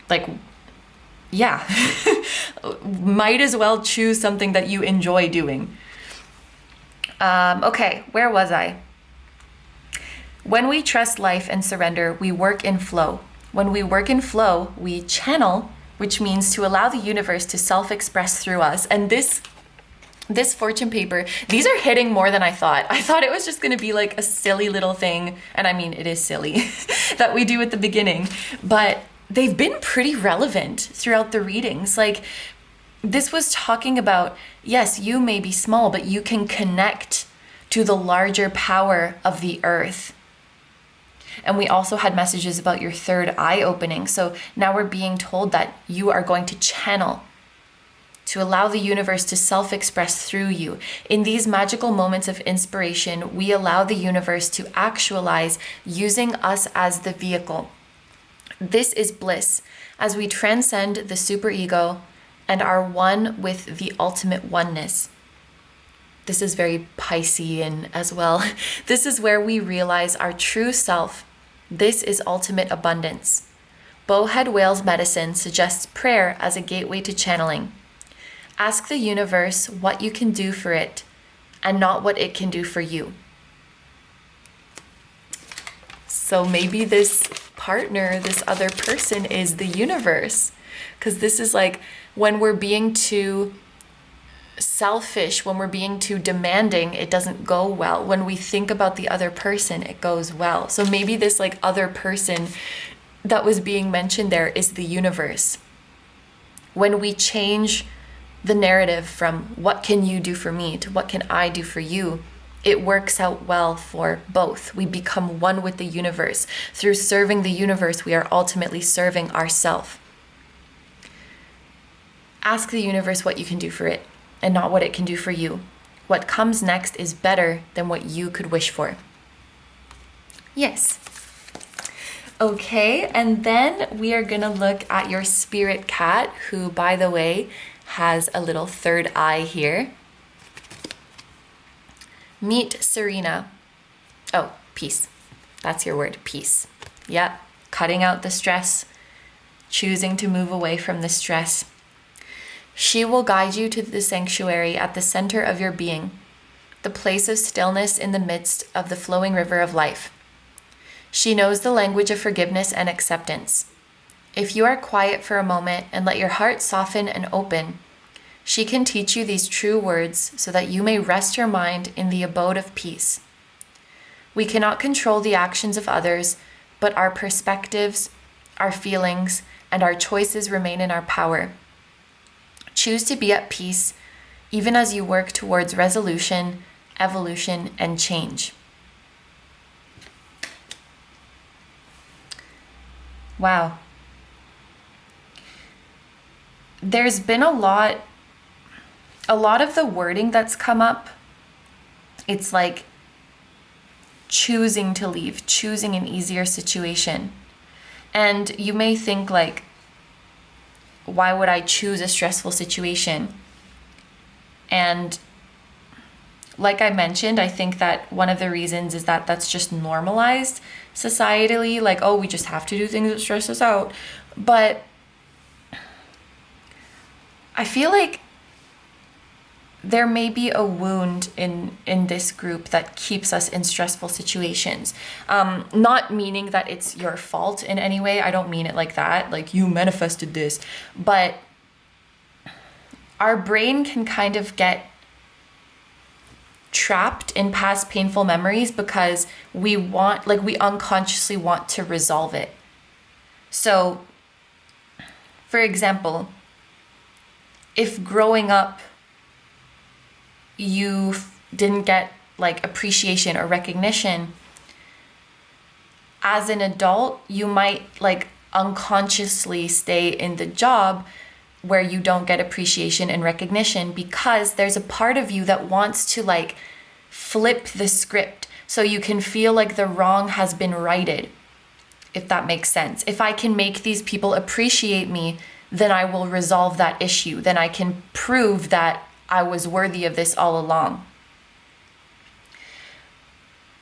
Like, yeah, might as well choose something that you enjoy doing. Okay, where was I? When we trust life and surrender, we work in flow. When we work in flow, we channel, which means to allow the universe to self-express through us. And this fortune paper, these are hitting more than I thought. I thought it was just going to be like a silly little thing. And I mean, it is silly that we do at the beginning, but they've been pretty relevant throughout the readings. Like, this was talking about, yes, you may be small, but you can connect to the larger power of the earth. And we also had messages about your third eye opening. So now we're being told that you are going to channel, to allow the universe to self-express through you. In these magical moments of inspiration, we allow the universe to actualize using us as the vehicle. This is bliss, as we transcend the superego and are one with the ultimate oneness. This is very Piscean as well. This is where we realize our true self. This is ultimate abundance. Bowhead Whale's medicine suggests prayer as a gateway to channeling. Ask the universe what you can do for it and not what it can do for you. So maybe this partner, this other person, is the universe. Because this is like when we're being too selfish, when we're being too demanding, it doesn't go well. When we think about the other person, it goes well. So maybe this, like, other person that was being mentioned there is the universe. When we change the narrative from what can you do for me to what can I do for you, it works out well for both. We become one with the universe. Through serving the universe, we are ultimately serving ourselves. Ask the universe what you can do for it and not what it can do for you. What comes next is better than what you could wish for. Yes. Okay, and then we are gonna look at your spirit cat, who, by the way, has a little third eye here. Meet Serena. Oh, peace. That's your word, peace. Yeah, cutting out the stress, choosing to move away from the stress. She will guide you to the sanctuary at the center of your being, the place of stillness in the midst of the flowing river of life. She knows the language of forgiveness and acceptance. If you are quiet for a moment and let your heart soften and open, she can teach you these true words so that you may rest your mind in the abode of peace. We cannot control the actions of others, but our perspectives, our feelings, and our choices remain in our power. Choose to be at peace even as you work towards resolution, evolution, and change. Wow. There's been a lot of the wording that's come up. It's like choosing to leave, choosing an easier situation. And you may think like, why would I choose a stressful situation? And like I mentioned, I think that one of the reasons is that that's just normalized societally. Like, oh, we just have to do things that stress us out. But I feel like there may be a wound in this group that keeps us in stressful situations. Not meaning that it's your fault in any way. I don't mean it like that, like you manifested this. But our brain can kind of get trapped in past painful memories because we unconsciously want to resolve it. So, for example, if growing up you didn't get like appreciation or recognition, as an adult, you might like unconsciously stay in the job where you don't get appreciation and recognition because there's a part of you that wants to like flip the script so you can feel like the wrong has been righted, if that makes sense. If I can make these people appreciate me, then I will resolve that issue. Then I can prove that I was worthy of this all along.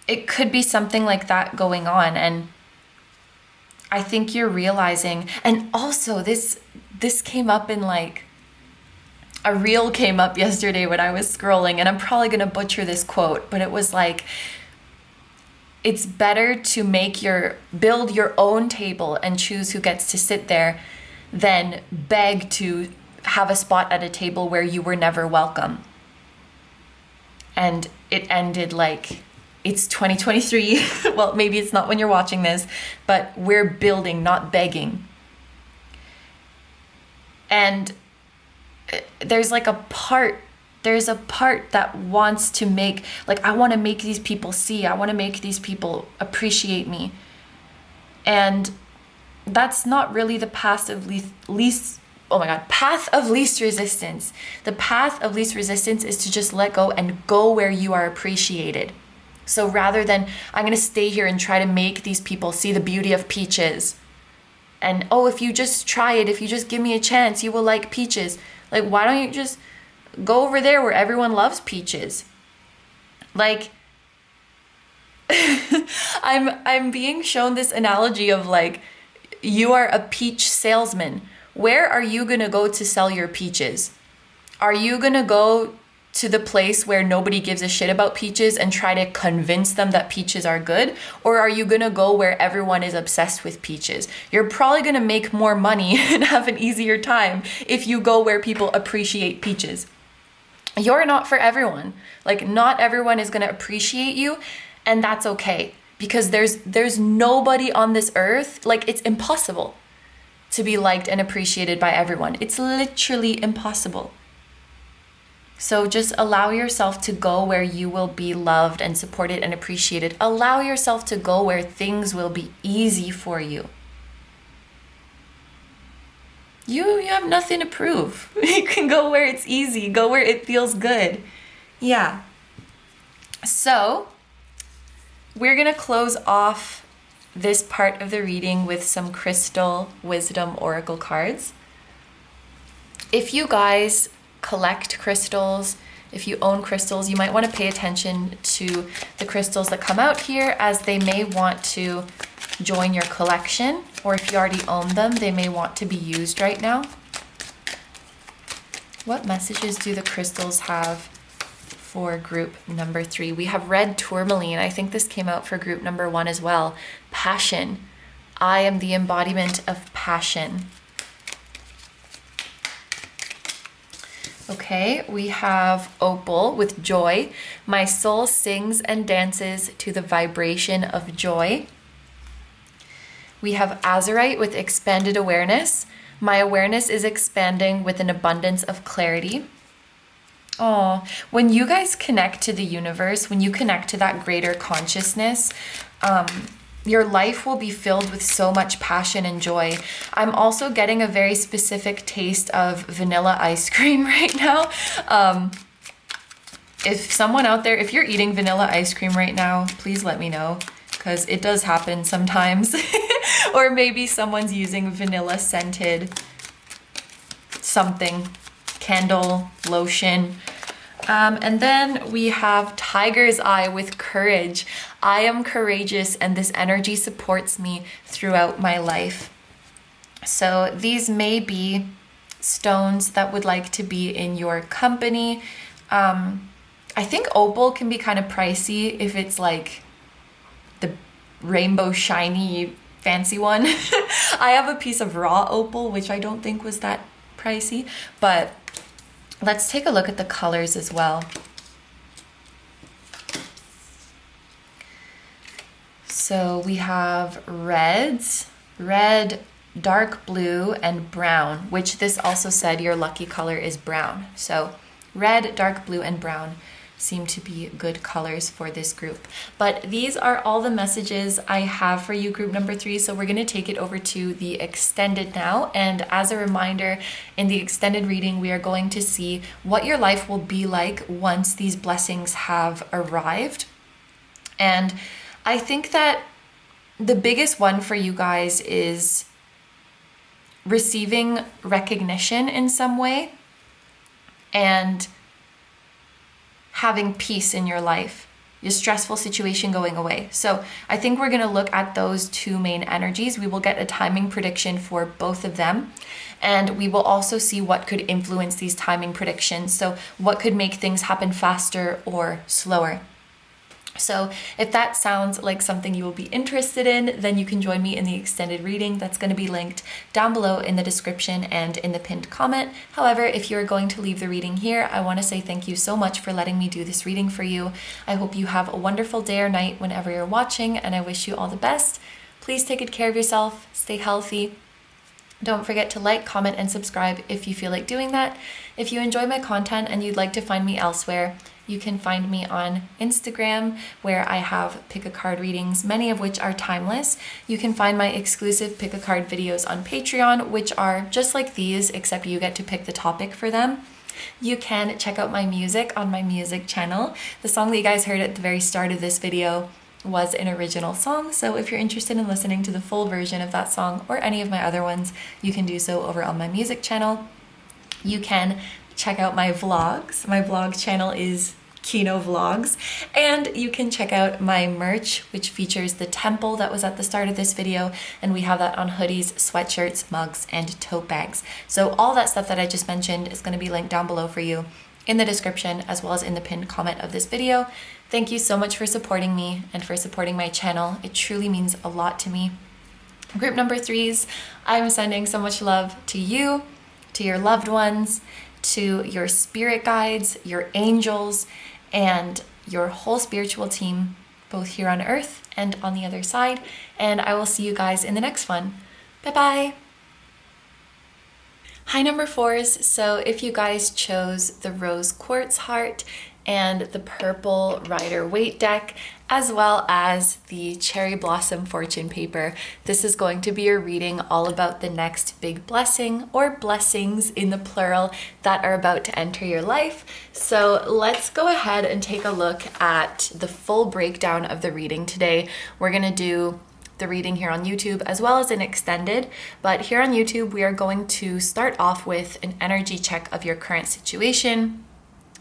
It could be something like that going on. And I think you're realizing, and also this came up in like, a reel came up yesterday when I was scrolling, and I'm probably going to butcher this quote, but it was like, it's better to build your own table and choose who gets to sit there than beg to have a spot at a table where you were never welcome. And it ended like, it's 2023. Well, maybe it's not when you're watching this, but we're building, not begging. And there's a part that wants to make, like, I want to make these people see, I want to make these people appreciate me. And that's not really the path of least resistance. The path of least resistance is to just let go and go where you are appreciated. So rather than, I'm going to stay here and try to make these people see the beauty of peaches. And, oh, if you just try it, if you just give me a chance, you will like peaches. Like, why don't you just go over there where everyone loves peaches? Like, I'm being shown this analogy of like, you are a peach salesman. Where are you going to go to sell your peaches? Are you going to go to the place where nobody gives a shit about peaches and try to convince them that peaches are good? Or are you going to go where everyone is obsessed with peaches? You're probably going to make more money and have an easier time if you go where people appreciate peaches. You're not for everyone. Like, not everyone is going to appreciate you, and that's okay. Because there's nobody on this earth, like, it's impossible to be liked and appreciated by everyone. It's literally impossible. So just allow yourself to go where you will be loved and supported and appreciated. Allow yourself to go where things will be easy for you. You have nothing to prove. You can go where it's easy, go where it feels good. Yeah. So we're going to close off this part of the reading with some crystal wisdom oracle cards. If you guys collect crystals, if you own crystals, you might want to pay attention to the crystals that come out here, as they may want to join your collection, or if you already own them, they may want to be used right now. What messages do the crystals have for group number 3? We have red tourmaline. I think this came out for group number 1 as well. Passion. I am the embodiment of passion. Okay, we have opal with joy. My soul sings and dances to the vibration of joy. We have Azurite with expanded awareness. My awareness is expanding with an abundance of clarity. Oh, when you guys connect to the universe, when you connect to that greater consciousness, your life will be filled with so much passion and joy. I'm also getting a very specific taste of vanilla ice cream right now. If someone out there, if you're eating vanilla ice cream right now, please let me know, because it does happen sometimes. Or maybe someone's using vanilla scented something, candle, lotion. And then we have Tiger's Eye with courage. I am courageous and this energy supports me throughout my life. So these may be stones that would like to be in your company. I think opal can be kind of pricey if it's like the rainbow shiny fancy one. I have a piece of raw opal, which I don't think was that pricey, but let's take a look at the colors as well. So we have reds, red, dark blue, and brown, which this also said your lucky color is brown. So red, dark blue, and brown seem to be good colors for this group. But these are all the messages I have for you, group number 3. So we're going to take it over to the extended now. And as a reminder, in the extended reading, we are going to see what your life will be like once these blessings have arrived. And I think that the biggest one for you guys is receiving recognition in some way and having peace in your life, your stressful situation going away. So I think we're going to look at those two main energies. We will get a timing prediction for both of them. And we will also see what could influence these timing predictions. So what could make things happen faster or slower. So if that sounds like something you will be interested in, then you can join me in the extended reading. That's going to be linked down below in the description and in the pinned comment. However, if you're going to leave the reading here, I want to say thank you so much for letting me do this reading for you. I hope you have a wonderful day or night whenever you're watching, and I wish you all the best. Please take good care of yourself, stay healthy. Don't forget to like, comment, and subscribe if you feel like doing that. If you enjoy my content and you'd like to find me elsewhere, you can find me on Instagram, where I have pick a card readings, many of which are timeless. You can find my exclusive pick a card videos on Patreon, which are just like these, except you get to pick the topic for them. You can check out my music on my music channel. The song that you guys heard at the very start of this video was an original song, so if you're interested in listening to the full version of that song or any of my other ones, you can do so over on my music channel. You can check out my vlogs. My vlog channel is KINO Vlogs, and you can check out my merch, which features the temple that was at the start of this video, and we have that on hoodies, sweatshirts, mugs, and tote bags. So all that stuff that I just mentioned is going to be linked down below for you in the description, as well as in the pinned comment of this video. Thank you so much for supporting me and for supporting my channel. It truly means a lot to me. Group number 3s, I'm sending so much love to you, to your loved ones, to your spirit guides, your angels, and your whole spiritual team, both here on earth and on the other side. And I will see you guys in the next one. Bye-bye. Hi, number 4s. So if you guys chose the rose quartz heart and the purple Rider Waite deck, as well as the cherry blossom fortune paper, this is going to be a reading all about the next big blessing, or blessings in the plural, that are about to enter your life. So let's go ahead and take a look at the full breakdown of the reading today. We're gonna do the reading here on YouTube as well as an extended, but here on YouTube we are going to start off with an energy check of your current situation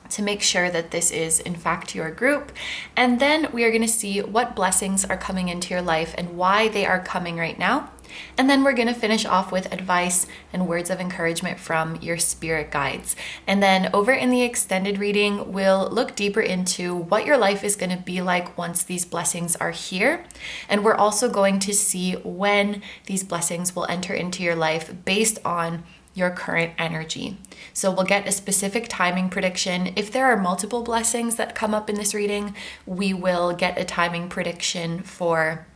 to make sure that this is in fact your group. And then we are going to see what blessings are coming into your life and why they are coming right now. And then we're going to finish off with advice and words of encouragement from your spirit guides. And then over in the extended reading, we'll look deeper into what your life is going to be like once these blessings are here. And we're also going to see when these blessings will enter into your life based on your current energy. So we'll get a specific timing prediction. If there are multiple blessings that come up in this reading, we will get a timing prediction for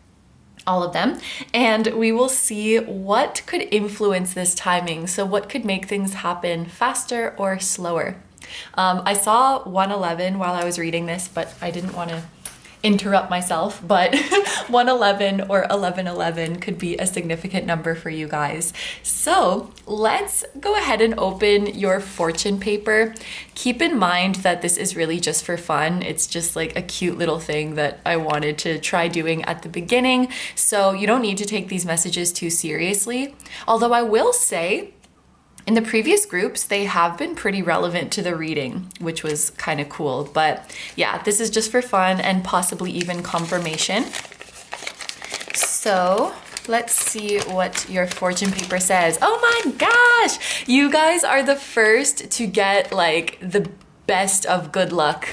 all of them, and we will see what could influence this timing. So what could make things happen faster or slower. I saw 111 while I was reading this, but I didn't want to interrupt myself, but 111 or 1111 could be a significant number for you guys. So let's go ahead and open your fortune paper. Keep in mind that this is really just for fun. It's just like a cute little thing that I wanted to try doing at the beginning. So you don't need to take these messages too seriously. Although I will say, in the previous groups, they have been pretty relevant to the reading, which was kind of cool. But yeah, this is just for fun and possibly even confirmation. So let's see what your fortune paper says. Oh my gosh, you guys are the first to get like the best of good luck.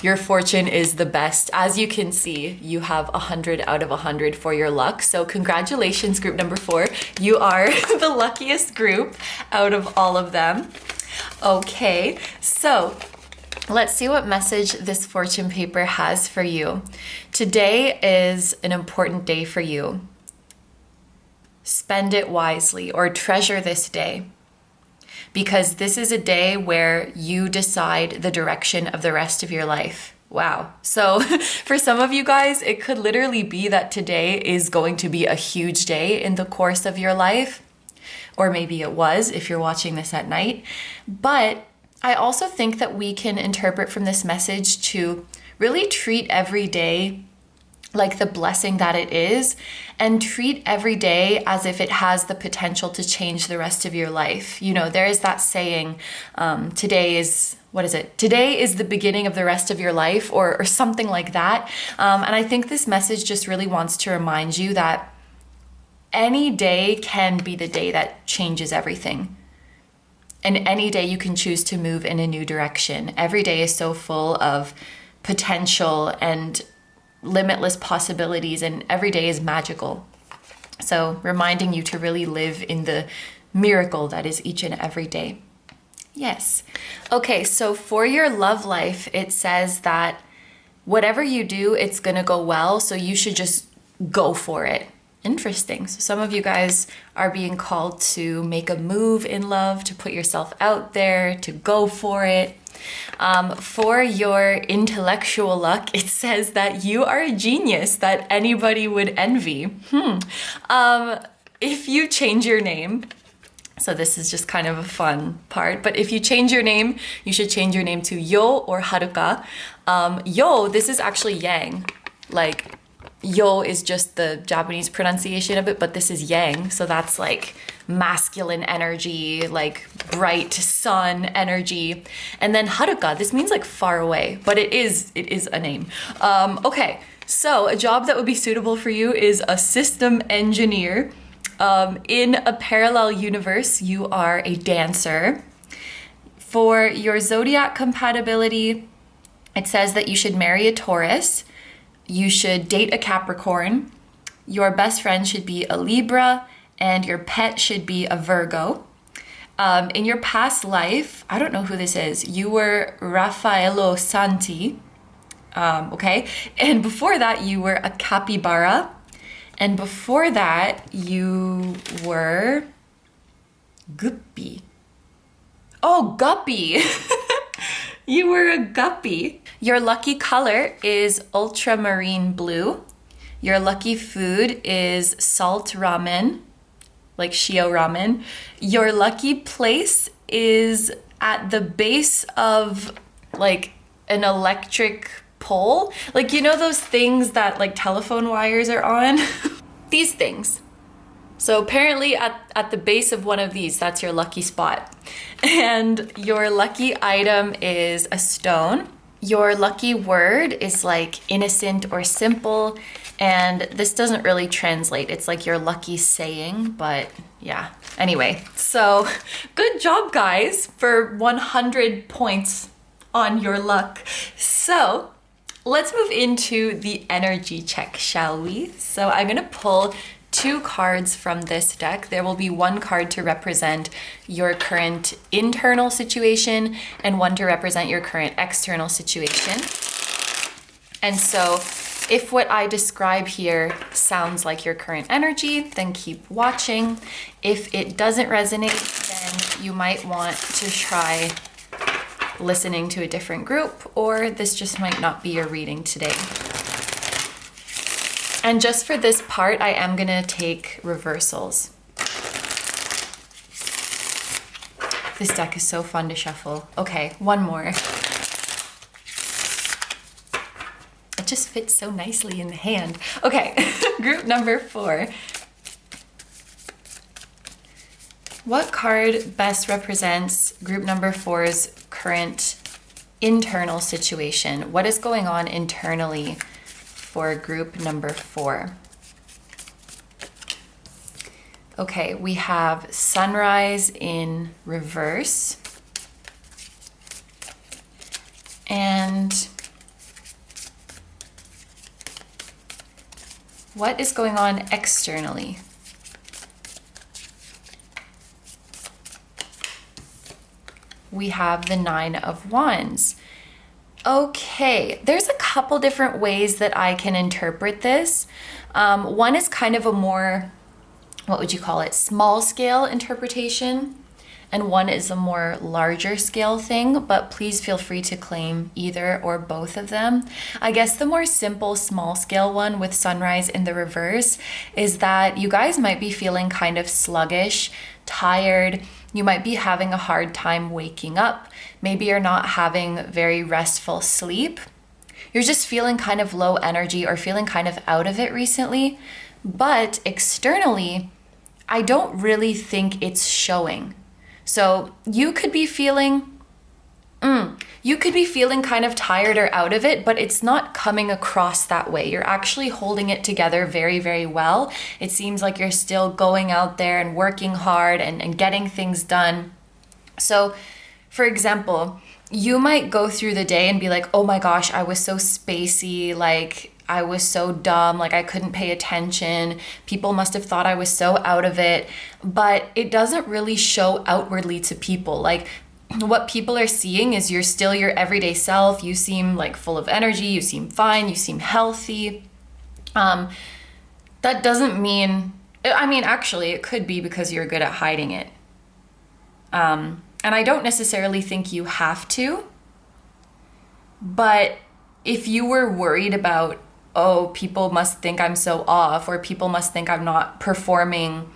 Your fortune is the best. As you can see, you have 100 out of 100 for your luck. So congratulations, group number 4. You are the luckiest group out of all of them. Okay, so let's see what message this fortune paper has for you. Today is an important day for you. Spend it wisely or treasure this day, because this is a day where you decide the direction of the rest of your life. Wow. So for some of you guys, it could literally be that today is going to be a huge day in the course of your life, or maybe it was if you're watching this at night. But I also think that we can interpret from this message to really treat every day like the blessing that it is, and treat every day as if it has the potential to change the rest of your life. You know, there is that saying, today is, what is it? Today is the beginning of the rest of your life, or something like that. And I think this message just really wants to remind you that any day can be the day that changes everything. And any day you can choose to move in a new direction. Every day is so full of potential and limitless possibilities, and every day is magical. So reminding you to really live in the miracle that is each and every day. Yes. Okay, so for your love life, it says that whatever you do, it's gonna go well, so you should just go for it. Interesting. So some of you guys are being called to make a move in love, to put yourself out there, to go for it. For your intellectual luck, it says that you are a genius that anybody would envy. If you change your name, so this is just kind of a fun part, but if you change your name, you should change your name to Yo or Haruka. Yo, this is actually yang. Like, Yo is just the Japanese pronunciation of it, but this is yang, so that's like masculine energy, like bright sun energy. And then Haruka, this means like far away, but it is a name. Okay, so a job that would be suitable for you is a system engineer. In a parallel universe, you are a dancer. For your zodiac compatibility, it says that you should marry a Taurus. You should date a Capricorn. Your best friend should be a Libra, and your pet should be a Virgo. In your past life, I don't know who this is. You were Raffaello Santi, okay? And before that, you were a capybara. And before that, you were Guppy. Oh, Guppy. You were a guppy. Your lucky color is ultramarine blue. Your lucky food is salt ramen, like shio ramen. Your lucky place is at the base of like an electric pole. Like, you know those things that like telephone wires are on? These things. So apparently at the base of one of these, that's your lucky spot. And your lucky item is a stone. Your lucky word is like innocent or simple. And this doesn't really translate. It's like your lucky saying, but yeah. Anyway, so good job, guys, for 100 points on your luck. So let's move into the energy check, shall we? So I'm gonna pull 2 cards from this deck. There will be 1 card to represent your current internal situation and 1 to represent your current external situation. And so If what I describe here sounds like your current energy, then keep watching. If it doesn't resonate, then you might want to try listening to a different group, or this just might not be your reading today. And just for this part, I am gonna take reversals. This deck is so fun to shuffle. Okay, one more. It just fits so nicely in the hand. Okay, group number 4. What card best represents group number 4's current internal situation? What is going on internally for group number 4? Okay, we have Sunrise in reverse. And what is going on externally? We have the 9 of Wands. Okay, there's a couple different ways that I can interpret this. One is kind of a more, what would you call it, small scale interpretation, and one is a more larger scale thing, but please feel free to claim either or both of them. I guess the more simple small scale one with Sunrise in the reverse is that you guys might be feeling kind of sluggish, tired. You might be having a hard time waking up. Maybe you're not having very restful sleep. You're just feeling kind of low energy or feeling kind of out of it recently. But externally, I don't really think it's showing. So you could be feeling kind of tired or out of it, but it's not coming across that way. You're actually holding it together very, very well. It seems like you're still going out there and working hard and getting things done. So, for example, you might go through the day and be like, oh my gosh, I was so spacey, like I was so dumb, like I couldn't pay attention. People must have thought I was so out of it, but it doesn't really show outwardly to people. Like what people are seeing is you're still your everyday self. You seem like full of energy. You seem fine. You seem healthy. That doesn't mean, I mean, actually it could be because you're good at hiding it. And I don't necessarily think you have to, but if you were worried about, oh, people must think I'm so off, or people must think I'm not performing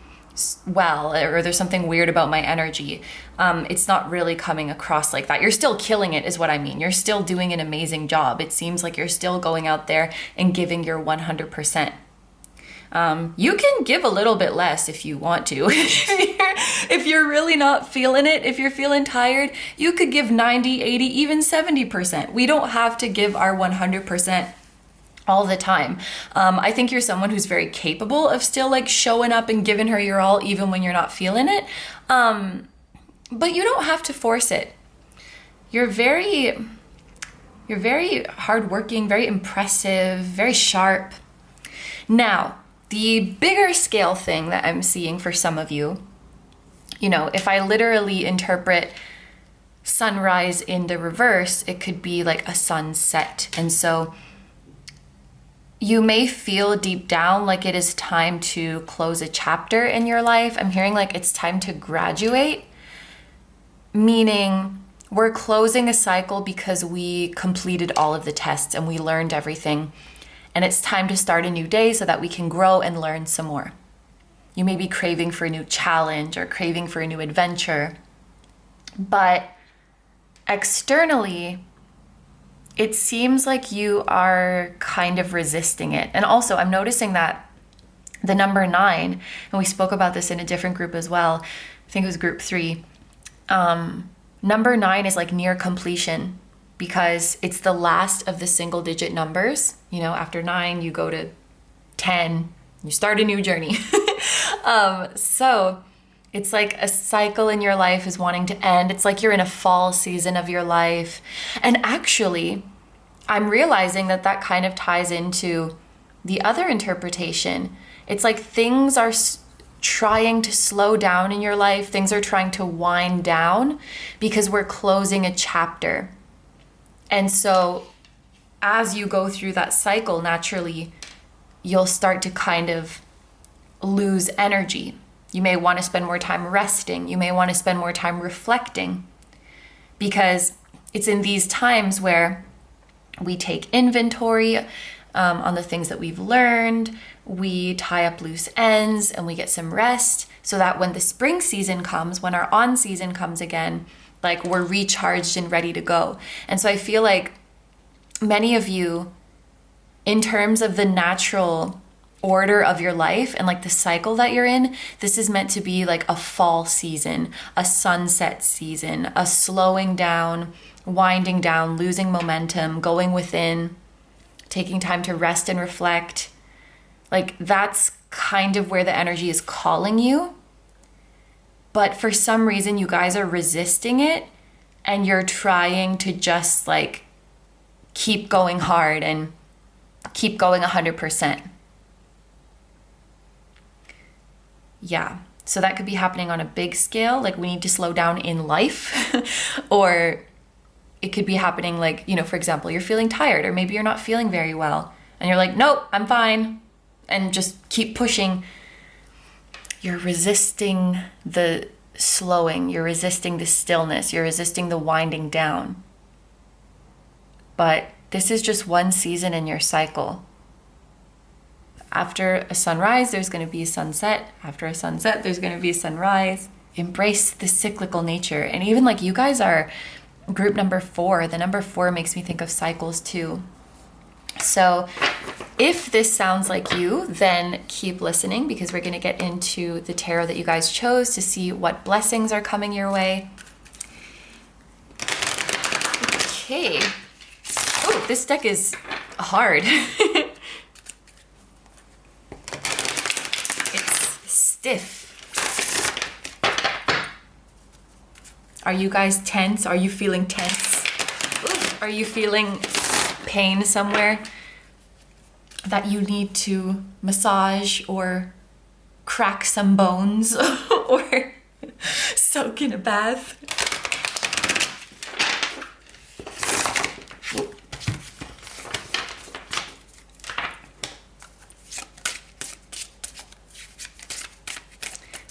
well, or there's something weird about my energy, it's not really coming across like that. You're still killing it is what I mean. You're still doing an amazing job. It seems like you're still going out there and giving your 100%. You can give a little bit less if you want to. If you're really not feeling it, if you're feeling tired, you could give 90, 80, even 70%. We don't have to give our 100% all the time. I think you're someone who's very capable of still like showing up and giving her your all even when you're not feeling it. But you don't have to force it. You're very hardworking, very impressive, very sharp. Now, the bigger scale thing that I'm seeing for some of you, you know, if I literally interpret Sunrise in the reverse, it could be like a sunset. And so you may feel deep down like it is time to close a chapter in your life. I'm hearing like it's time to graduate, meaning we're closing a cycle because we completed all of the tests and we learned everything. And it's time to start a new day so that we can grow and learn some more. You may be craving for a new challenge or craving for a new adventure. But externally, it seems like you are kind of resisting it. And also, I'm noticing that the number 9, and we spoke about this in a different group as well, I think it was group 3, number 9 is like near completion because it's the last of the single digit numbers. You know, after 9, you go to 10, you start a new journey. So it's like a cycle in your life is wanting to end. It's like you're in a fall season of your life. And actually, I'm realizing that that kind of ties into the other interpretation. It's like things are trying to slow down in your life. Things are trying to wind down because we're closing a chapter. And so as you go through that cycle, naturally, you'll start to kind of lose energy. You may want to spend more time resting. You may want to spend more time reflecting, because it's in these times where we take inventory on the things that we've learned, we tie up loose ends, and we get some rest, so that when the spring season comes, when our on season comes again, like we're recharged and ready to go. And so I feel like many of you, in terms of the natural order of your life and like the cycle that you're in, this is meant to be like a fall season, a sunset season, a slowing down, winding down, losing momentum, going within, taking time to rest and reflect. Like that's kind of where the energy is calling you. But for some reason, you guys are resisting it, and you're trying to just like keep going hard and keep going 100%. Yeah, so that could be happening on a big scale, like we need to slow down in life, or it could be happening like, you know, for example, you're feeling tired, or maybe you're not feeling very well, and you're like, nope, I'm fine, and just keep pushing. You're resisting the slowing, you're resisting the stillness, you're resisting the winding down. But this is just one season in your cycle. After a sunrise, there's going to be a sunset. After a sunset, there's going to be a sunrise. Embrace the cyclical nature. And even like you guys are group number 4. The number 4 makes me think of cycles too. So if this sounds like you, then keep listening, because we're going to get into the tarot that you guys chose to see what blessings are coming your way. Okay. Oh, this deck is hard. It's stiff. Are you guys tense? Are you feeling tense? Ooh, are you feeling pain somewhere that you need to massage or crack some bones or soak in a bath?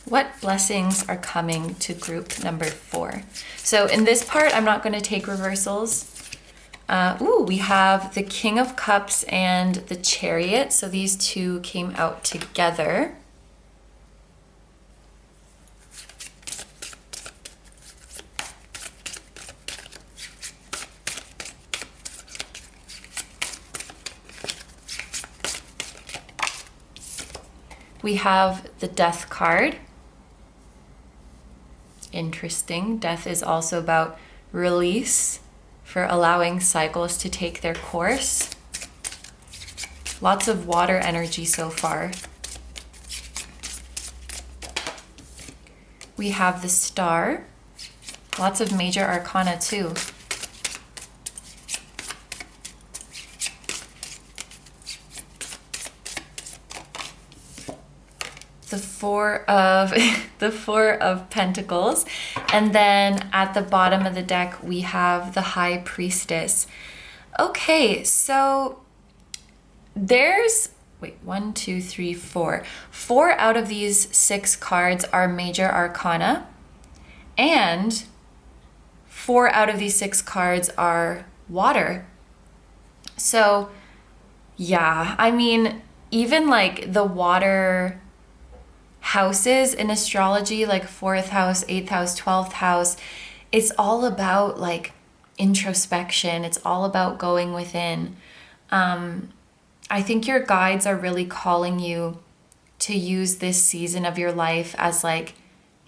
What blessings are coming to group number 4? So in this part, I'm not going to take reversals. We have the King of Cups and the Chariot. So these two came out together. We have the Death card. Interesting. Death is also about release, for allowing cycles to take their course. Lots of water energy so far. We have the Star. Lots of major arcana too. The Four of Pentacles. And then at the bottom of the deck, we have the High Priestess. Okay, so there's, wait, 1, 2, 3, 4. 4 out of these 6 cards are major arcana, and 4 out of these 6 cards are water. So yeah, I mean, even like the water houses in astrology, like 4th house, 8th house, 12th house, it's all about like introspection. It's all about going within. I think your guides are really calling you to use this season of your life as like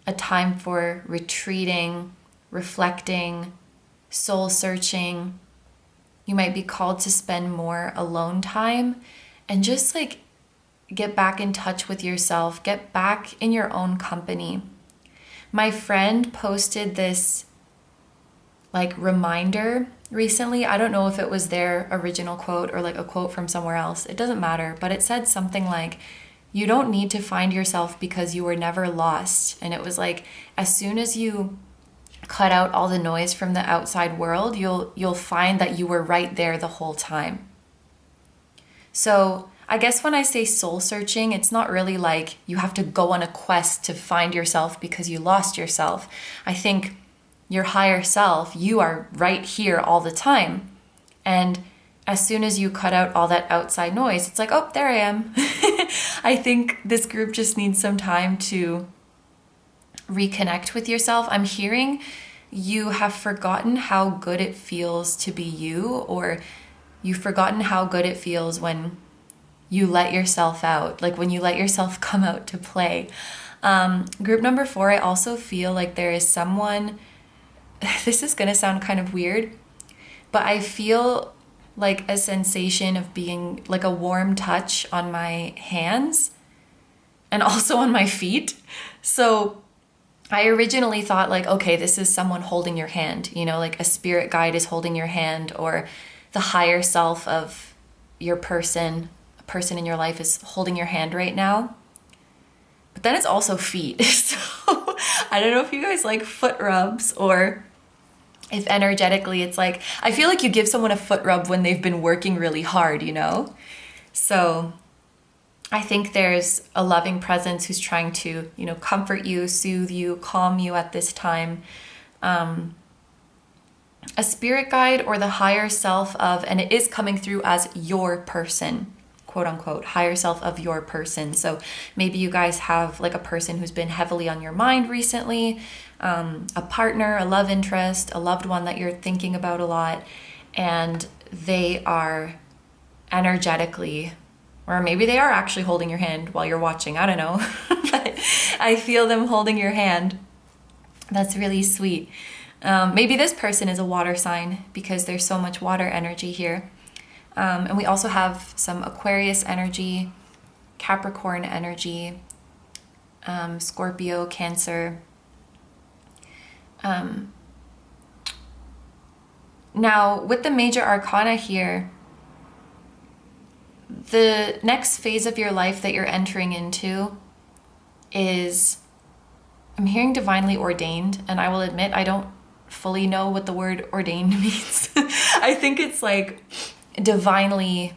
a time for retreating, reflecting, soul searching. You might be called to spend more alone time and just like get back in touch with yourself, get back in your own company. My friend posted this like reminder recently. I don't know if it was their original quote or like a quote from somewhere else. It doesn't matter, but it said something like, you don't need to find yourself because you were never lost. And it was like, as soon as you cut out all the noise from the outside world, you'll find that you were right there the whole time. So I guess when I say soul searching, it's not really like you have to go on a quest to find yourself because you lost yourself. I think your higher self, you are right here all the time. And as soon as you cut out all that outside noise, it's like, oh, there I am. I think this group just needs some time to reconnect with yourself. I'm hearing you have forgotten how good it feels to be you, or you've forgotten how good it feels when you let yourself out, like when you let yourself come out to play. Group number 4, I also feel like there is someone, this is gonna sound kind of weird, but I feel like a sensation of being like a warm touch on my hands and also on my feet. So I originally thought like, okay, this is someone holding your hand, you know, like a spirit guide is holding your hand, or the higher self of your person, a person in your life is holding your hand right now. But then it's also feet. So I don't know if you guys like foot rubs, or if energetically it's like, I feel like you give someone a foot rub when they've been working really hard, you know? So I think there's a loving presence who's trying to, you know, comfort you, soothe you, calm you at this time. A spirit guide or the higher self of, and it is coming through as your person, quote unquote, higher self of your person. So maybe you guys have like a person who's been heavily on your mind recently, a partner, a love interest, a loved one that you're thinking about a lot, and they are energetically, or maybe they are actually holding your hand while you're watching, I don't know, but I feel them holding your hand. That's really sweet. Maybe this person is a water sign because there's so much water energy here. And we also have some Aquarius energy, Capricorn energy, Scorpio, Cancer. Now, with the major arcana here, the next phase of your life that you're entering into is, I'm hearing divinely ordained, and I will admit I don't fully know what the word ordained means. I think it's like divinely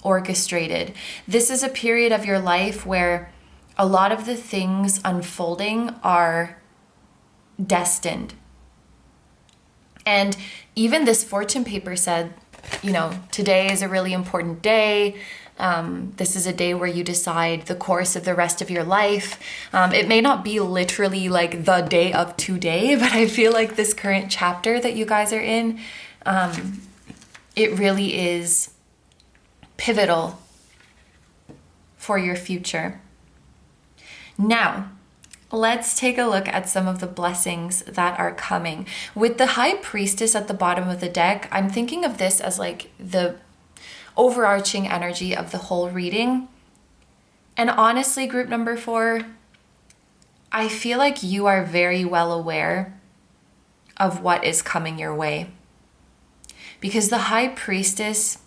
orchestrated. This is a period of your life where a lot of the things unfolding are destined. And even this fortune paper said, you know, today is a really important day. This is a day where you decide the course of the rest of your life. It may not be literally like the day of today, but I feel like this current chapter that you guys are in, it really is pivotal for your future. Now, let's take a look at some of the blessings that are coming. With the High Priestess at the bottom of the deck, I'm thinking of this as like the overarching energy of the whole reading. And honestly, group number 4, I feel like you are very well aware of what is coming your way. Because the High Priestess,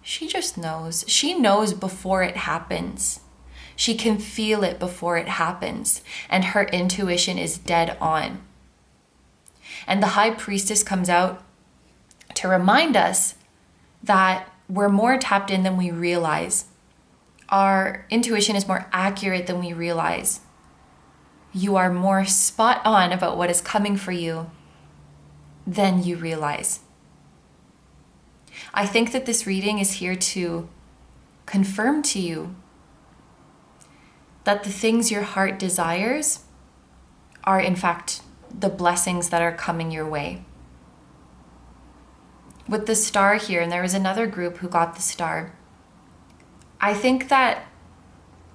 she just knows. She knows before it happens. She can feel it before it happens, and her intuition is dead on. And the High Priestess comes out to remind us that we're more tapped in than we realize. Our intuition is more accurate than we realize. You are more spot on about what is coming for you than you realize. I think that this reading is here to confirm to you that the things your heart desires are in fact the blessings that are coming your way. With the star here, and there was another group who got the star, I think that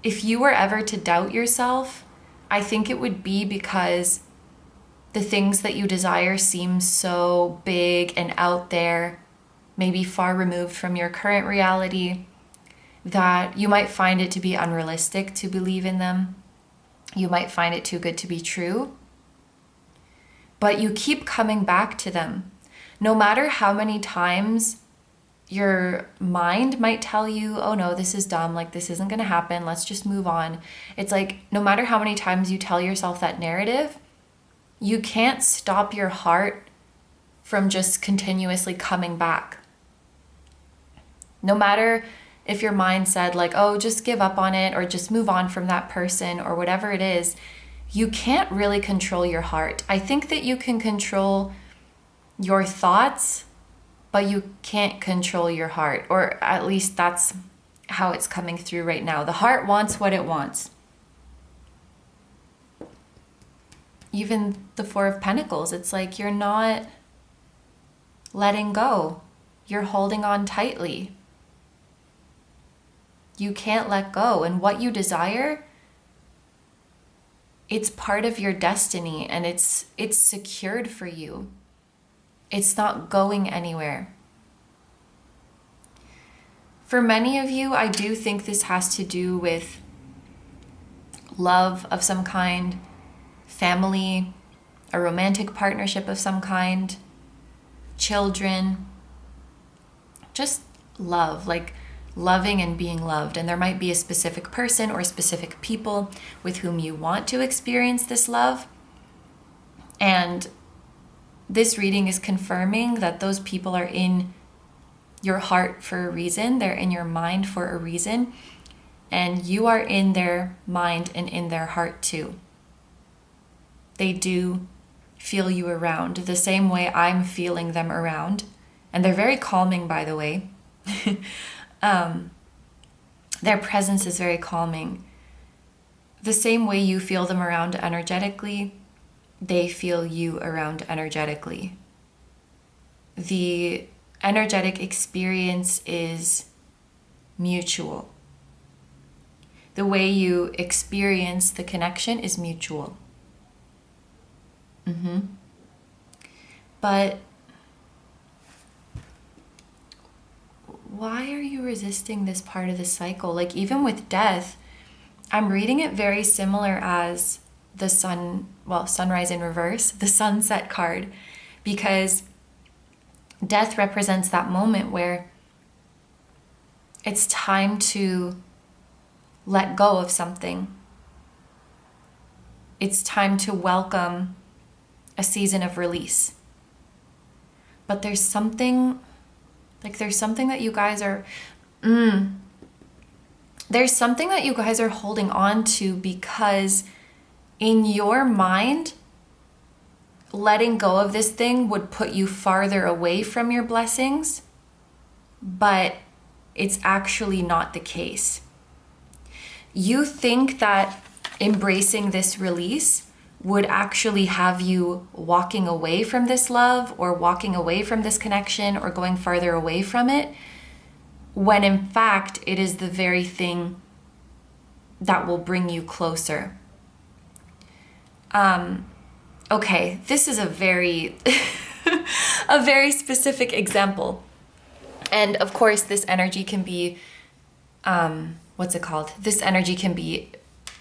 if you were ever to doubt yourself, I think it would be because the things that you desire seem so big and out there, maybe far removed from your current reality, that you might find it to be unrealistic to believe in them. You might find it too good to be true. But you keep coming back to them. No matter how many times your mind might tell you, oh no, this is dumb, like this isn't gonna happen, let's just move on. It's like, no matter how many times you tell yourself that narrative, you can't stop your heart from just continuously coming back. No matter if your mind said like, oh, just give up on it or just move on from that person or whatever it is, you can't really control your heart. I think that you can control your thoughts, but you can't control your heart, or at least that's how it's coming through right now. The heart wants what it wants. Even the Four of Pentacles, it's like you're not letting go. You're holding on tightly. You can't let go. And what you desire, it's part of your destiny, and it's secured for you. It's not going anywhere. For many of you, I do think this has to do with love of some kind, family, a romantic partnership of some kind, children, just love, like loving and being loved. And there might be a specific person or specific people with whom you want to experience this love. And this reading is confirming that those people are in your heart for a reason. They're in your mind for a reason. And you are in their mind and in their heart too. They do feel you around the same way I'm feeling them around. And they're very calming, by the way. Their presence is very calming. The same way you feel them around energetically, they feel you around energetically. The energetic experience is mutual. The way you experience the connection is mutual. But why are you resisting this part of the cycle? Like, even with death, I'm reading it very similar as the sunrise in reverse, the sunset card, because death represents that moment where it's time to let go of something. It's time to welcome a season of release. But there's something that you guys are there's something that you guys are holding on to, because in your mind, letting go of this thing would put you farther away from your blessings, but it's actually not the case. You think that embracing this release would actually have you walking away from this love or walking away from this connection or going farther away from it, when in fact it is the very thing that will bring you closer. Okay, this is a very a very specific example. And of course this energy can be this energy can be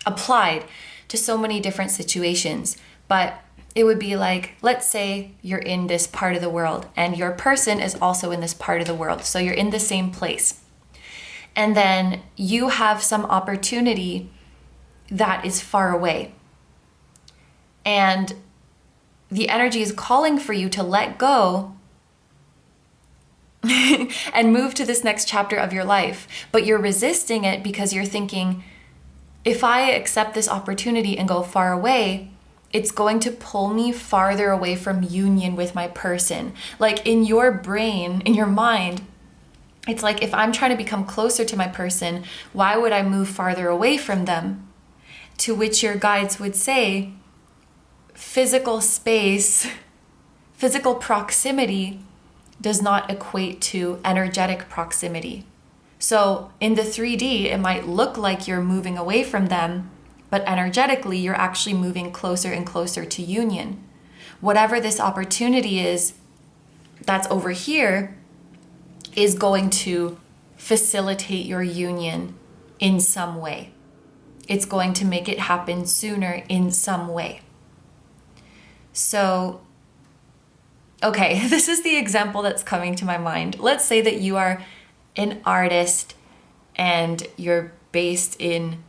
applied to so many different situations. But it would be like, let's say you're in this part of the world and your person is also in this part of the world. So you're in the same place. And then you have some opportunity that is far away. And the energy is calling for you to let go and move to this next chapter of your life. But you're resisting it because you're thinking, if I accept this opportunity and go far away, it's going to pull me farther away from union with my person. Like, in your brain, in your mind, it's like, if I'm trying to become closer to my person, why would I move farther away from them? To which your guides would say, physical space, physical proximity does not equate to energetic proximity. So in the 3D, it might look like you're moving away from them, but energetically, you're actually moving closer and closer to union. Whatever this opportunity is that's over here is going to facilitate your union in some way. It's going to make it happen sooner in some way. So, okay, this is the example that's coming to my mind. Let's say that you are an artist and you're based in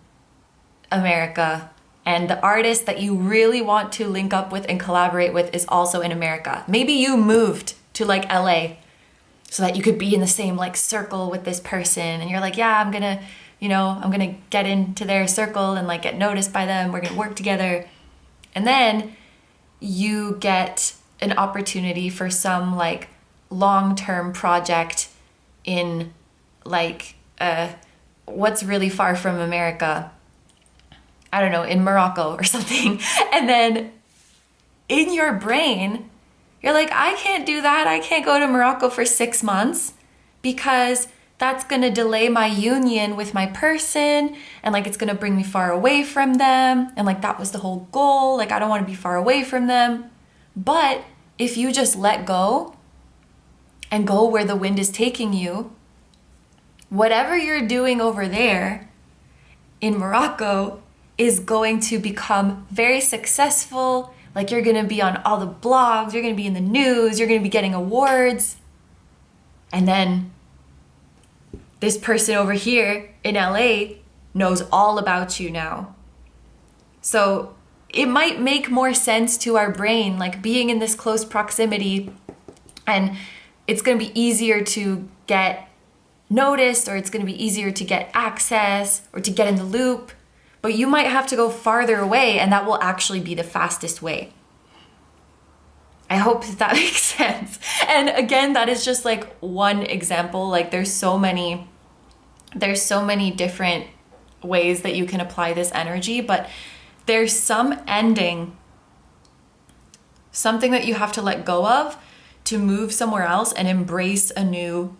America and the artist that you really want to link up with and collaborate with is also in America. Maybe you moved to like LA so that you could be in the same like circle with this person, and you're like, yeah, I'm gonna get into their circle and like get noticed by them. We're gonna work together. And then you get an opportunity for some like long-term project in like what's really far from America, I don't know, in Morocco or something. And then in your brain, you're like, I can't do that. I can't go to Morocco for 6 months because that's going to delay my union with my person, and like it's going to bring me far away from them. And like that was the whole goal. Like I don't want to be far away from them. But if you just let go and go where the wind is taking you, whatever you're doing over there in Morocco is going to become very successful. Like you're going to be on all the blogs, you're going to be in the news, you're going to be getting awards. And then this person over here in LA knows all about you now. So it might make more sense to our brain, like being in this close proximity, and it's going to be easier to get noticed, or it's going to be easier to get access or to get in the loop. But you might have to go farther away, and that will actually be the fastest way. I hope that makes sense. And again, that is just like one example. Like there's so many different ways that you can apply this energy, but there's some ending, something that you have to let go of to move somewhere else and embrace a new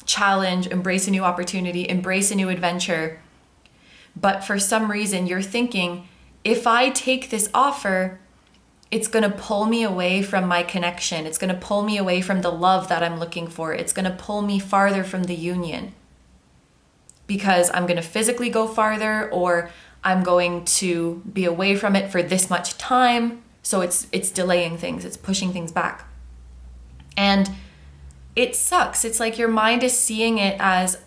challenge, embrace a new opportunity, embrace a new adventure. But for some reason you're thinking, if I take this offer, it's going to pull me away from my connection. It's going to pull me away from the love that I'm looking for. It's going to pull me farther from the union because I'm going to physically go farther, or I'm going to be away from it for this much time. So it's delaying things. It's pushing things back. And it sucks. It's like your mind is seeing it as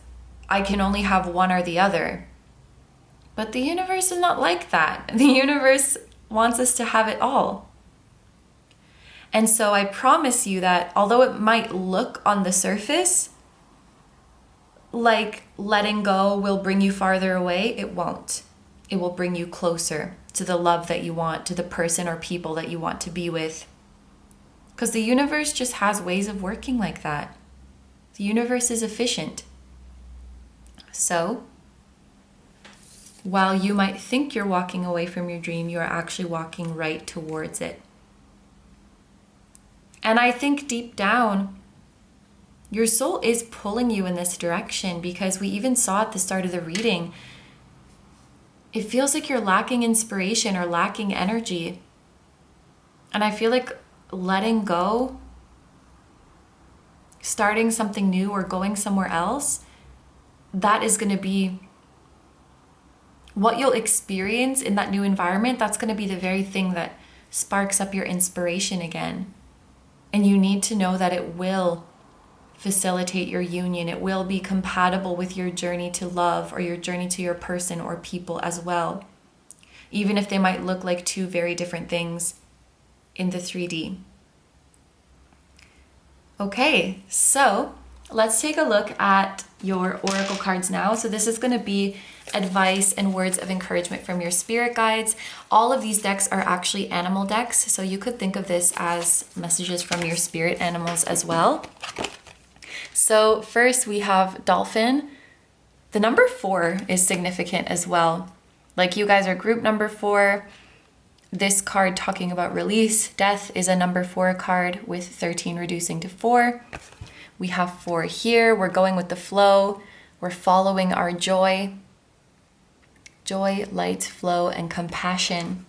I can only have one or the other. But the universe is not like that. The universe wants us to have it all. And so I promise you that although it might look on the surface like letting go will bring you farther away, it won't. It will bring you closer to the love that you want, to the person or people that you want to be with. Because the universe just has ways of working like that. The universe is efficient. So, while you might think you're walking away from your dream, you are actually walking right towards it. And I think deep down, your soul is pulling you in this direction, because we even saw at the start of the reading, it feels like you're lacking inspiration or lacking energy. And I feel like letting go, starting something new or going somewhere else, that is going to be what you'll experience in that new environment. That's going to be the very thing that sparks up your inspiration again. And you need to know that it will facilitate your union. It will be compatible with your journey to love or your journey to your person or people as well, even if they might look like two very different things in the 3D. Okay, so let's take a look at your oracle cards now. So this is going to be advice and words of encouragement from your spirit guides. All of these decks are actually animal decks, so you could think of this as messages from your spirit animals as well. So first we have dolphin. The number 4 is significant as well. Like you guys are group number 4. This card talking about release, death, is a number 4 card with 13 reducing to 4. We have 4 here. We're going with the flow. We're following our joy. Joy, light, flow, and compassion.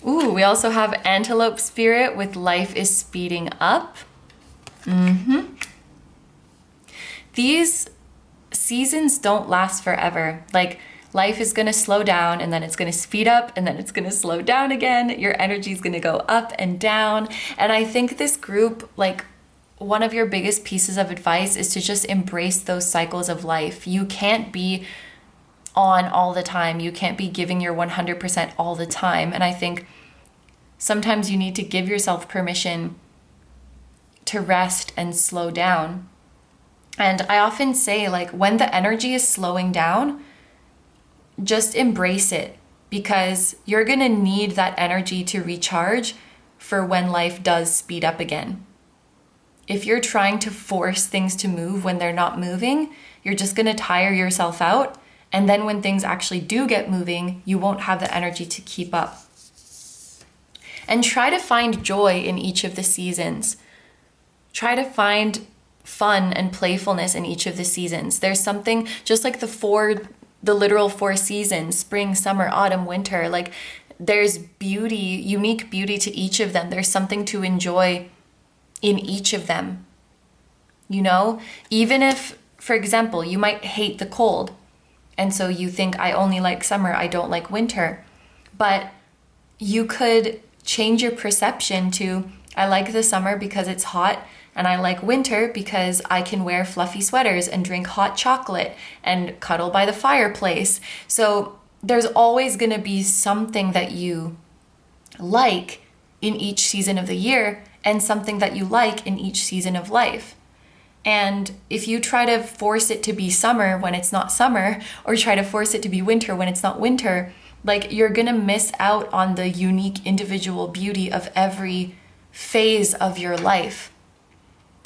Ooh, we also have antelope spirit with life is speeding up. These seasons don't last forever. Like life is going to slow down, and then it's going to speed up, and then it's going to slow down again. Your energy is going to go up and down. And I think this group, like, one of your biggest pieces of advice is to just embrace those cycles of life. You can't be on all the time. You can't be giving your 100% all the time. And I think sometimes you need to give yourself permission to rest and slow down. And I often say, like, when the energy is slowing down, just embrace it, because you're going to need that energy to recharge for when life does speed up again. If you're trying to force things to move when they're not moving, you're just going to tire yourself out. And then when things actually do get moving, you won't have the energy to keep up. And try to find joy in each of the seasons. Try to find fun and playfulness in each of the seasons. There's something, just like the literal 4 seasons, spring, summer, autumn, winter, like there's beauty, unique beauty to each of them. There's something to enjoy in each of them. You know, even if, for example, you might hate the cold, and so you think, I only like summer, I don't like winter. But you could change your perception to, I like the summer because it's hot, and I like winter because I can wear fluffy sweaters and drink hot chocolate and cuddle by the fireplace. So there's always going to be something that you like in each season of the year, and something that you like in each season of life. And if you try to force it to be summer when it's not summer, or try to force it to be winter when it's not winter, like, you're gonna miss out on the unique individual beauty of every phase of your life.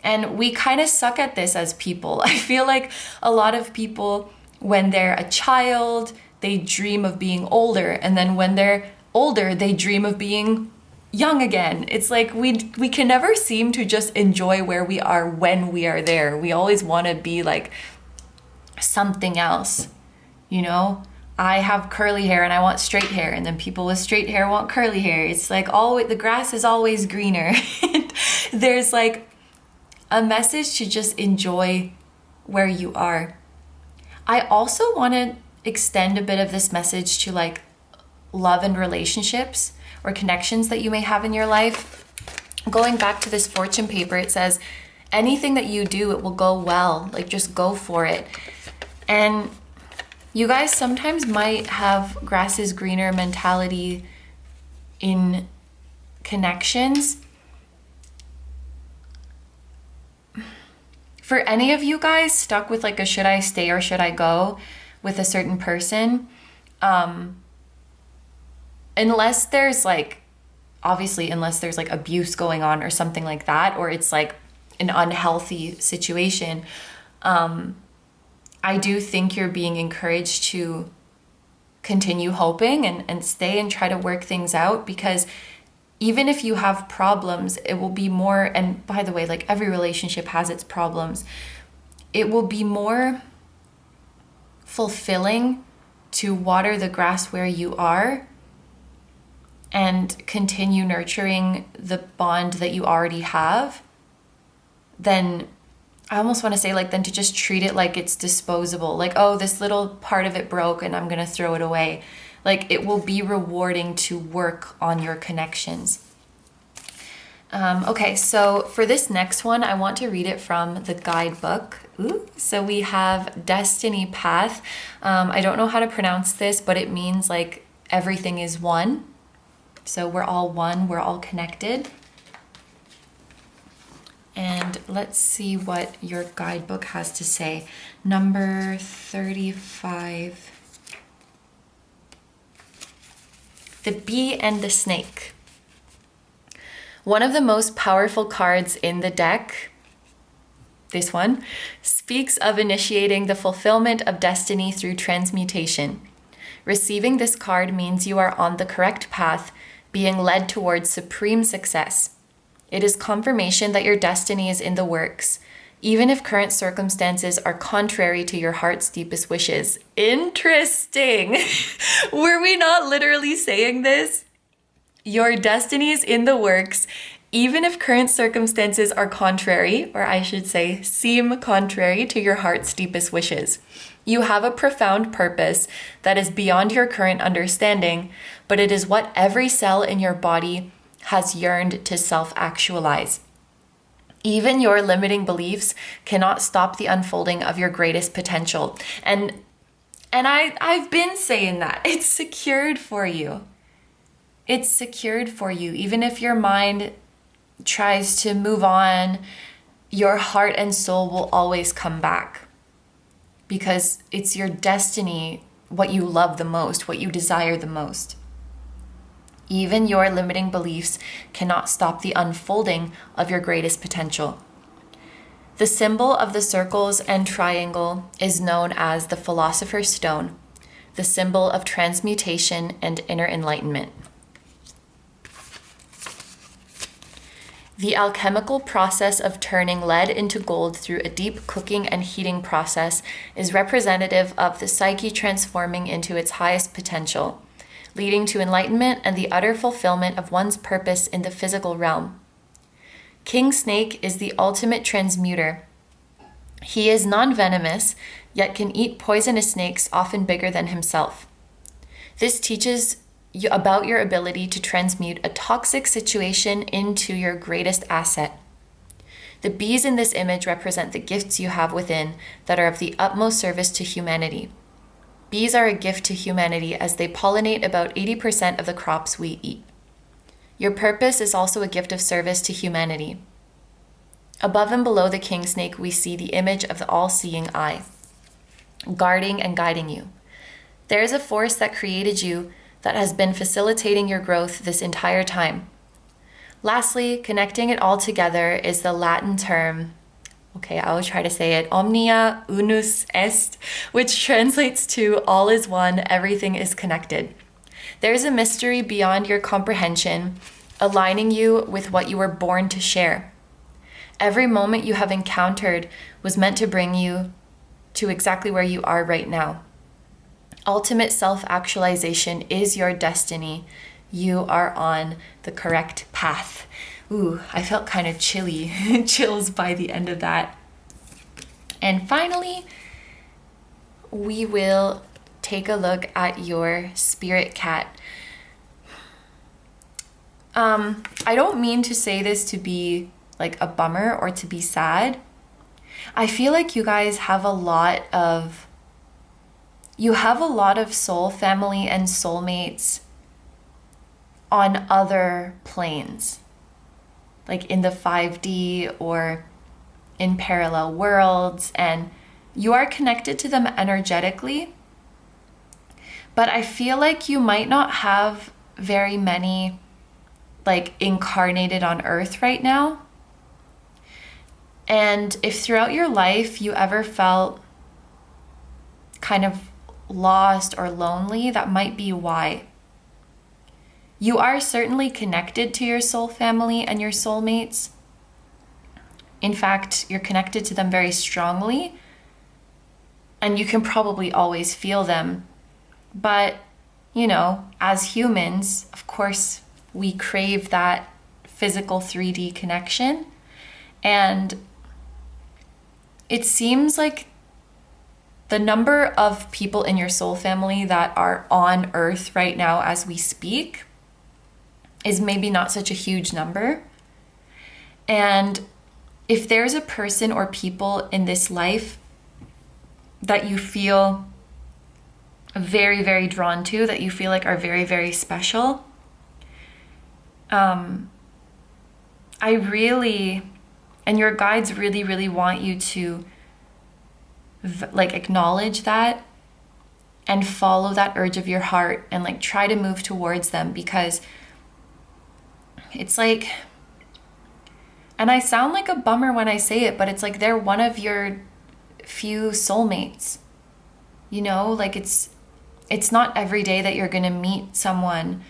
And we kind of suck at this as people. I feel like a lot of people, when they're a child, they dream of being older. And then when they're older, they dream of being young again. It's like we can never seem to just enjoy where we are when we are there. We always want to be like something else, you know? I have curly hair and I want straight hair, and then people with straight hair want curly hair. It's like always, the grass is always greener. There's like a message to just enjoy where you are. I also want to extend a bit of this message to like love and relationships, or connections that you may have in your life. Going back to this fortune paper, it says, anything that you do, it will go well. Like, just go for it. And you guys sometimes might have grass is greener mentality in connections. For any of you guys stuck with like a should I stay or should I go with a certain person, unless there's like, obviously, unless there's like abuse going on or something like that, or it's like an unhealthy situation, I do think you're being encouraged to continue hoping and stay and try to work things out, because even if you have problems, it will be more, and by the way, like every relationship has its problems, it will be more fulfilling to water the grass where you are and continue nurturing the bond that you already have, then I almost want to say, like, then to just treat it like it's disposable. Like, oh, this little part of it broke and I'm going to throw it away. Like, it will be rewarding to work on your connections. Okay, so for this next one, I want to read it from the guidebook. Ooh, so we have Destiny Path. I don't know how to pronounce this, but it means like everything is one. So we're all one, we're all connected. And let's see what your guidebook has to say. Number 35. The Bee and the Snake. One of the most powerful cards in the deck, this one, speaks of initiating the fulfillment of destiny through transmutation. Receiving this card means you are on the correct path, being led towards supreme success. It is confirmation that your destiny is in the works, even if current circumstances are contrary to your heart's deepest wishes. Interesting. Were we not literally saying this? Your destiny is in the works, even if current circumstances are contrary, or I should say, seem contrary to your heart's deepest wishes. You have a profound purpose that is beyond your current understanding, but it is what every cell in your body has yearned to self-actualize. Even your limiting beliefs cannot stop the unfolding of your greatest potential. And I've been saying that. It's secured for you. It's secured for you. Even if your mind tries to move on, your heart and soul will always come back. Because it's your destiny, what you love the most, what you desire the most. Even your limiting beliefs cannot stop the unfolding of your greatest potential. The symbol of the circles and triangle is known as the Philosopher's Stone, the symbol of transmutation and inner enlightenment. The alchemical process of turning lead into gold through a deep cooking and heating process is representative of the psyche transforming into its highest potential, leading to enlightenment and the utter fulfillment of one's purpose in the physical realm. King Snake is the ultimate transmuter. He is non-venomous, yet can eat poisonous snakes often bigger than himself. This teaches you about your ability to transmute a toxic situation into your greatest asset. The bees in this image represent the gifts you have within that are of the utmost service to humanity. Bees are a gift to humanity as they pollinate about 80% of the crops we eat. Your purpose is also a gift of service to humanity. Above and below the king snake, we see the image of the all-seeing eye, guarding and guiding you. There is a force that created you that has been facilitating your growth this entire time. Lastly, connecting it all together is the Latin term, I will try to say it, omnia unus est, which translates to all is one, everything is connected. There's a mystery beyond your comprehension, aligning you with what you were born to share. Every moment you have encountered was meant to bring you to exactly where you are right now. Ultimate self-actualization is your destiny. You are on the correct path. Ooh, I felt kind of chills by the end of that. And finally, we will take a look at your spirit cat. I don't mean to say this to be like a bummer or to be sad. I feel like you guys have a lot of soul family and soulmates on other planes, like in the 5D or in parallel worlds, and you are connected to them energetically, but I feel like you might not have very many like incarnated on Earth right now. And if throughout your life you ever felt kind of lost or lonely, that might be why. You are certainly connected to your soul family and your soulmates. In fact, you're connected to them very strongly, and you can probably always feel them. But, as humans, of course, we crave that physical 3D connection. And it seems like the number of people in your soul family that are on Earth right now as we speak is maybe not such a huge number. And if there's a person or people in this life that you feel very, very drawn to, that you feel like are very, very special, and your guides really, really want you to acknowledge that and follow that urge of your heart and try to move towards them, because it's like, and I sound like a bummer when I say it, but it's like they're one of your few soulmates. It's not every day that you're going to meet someone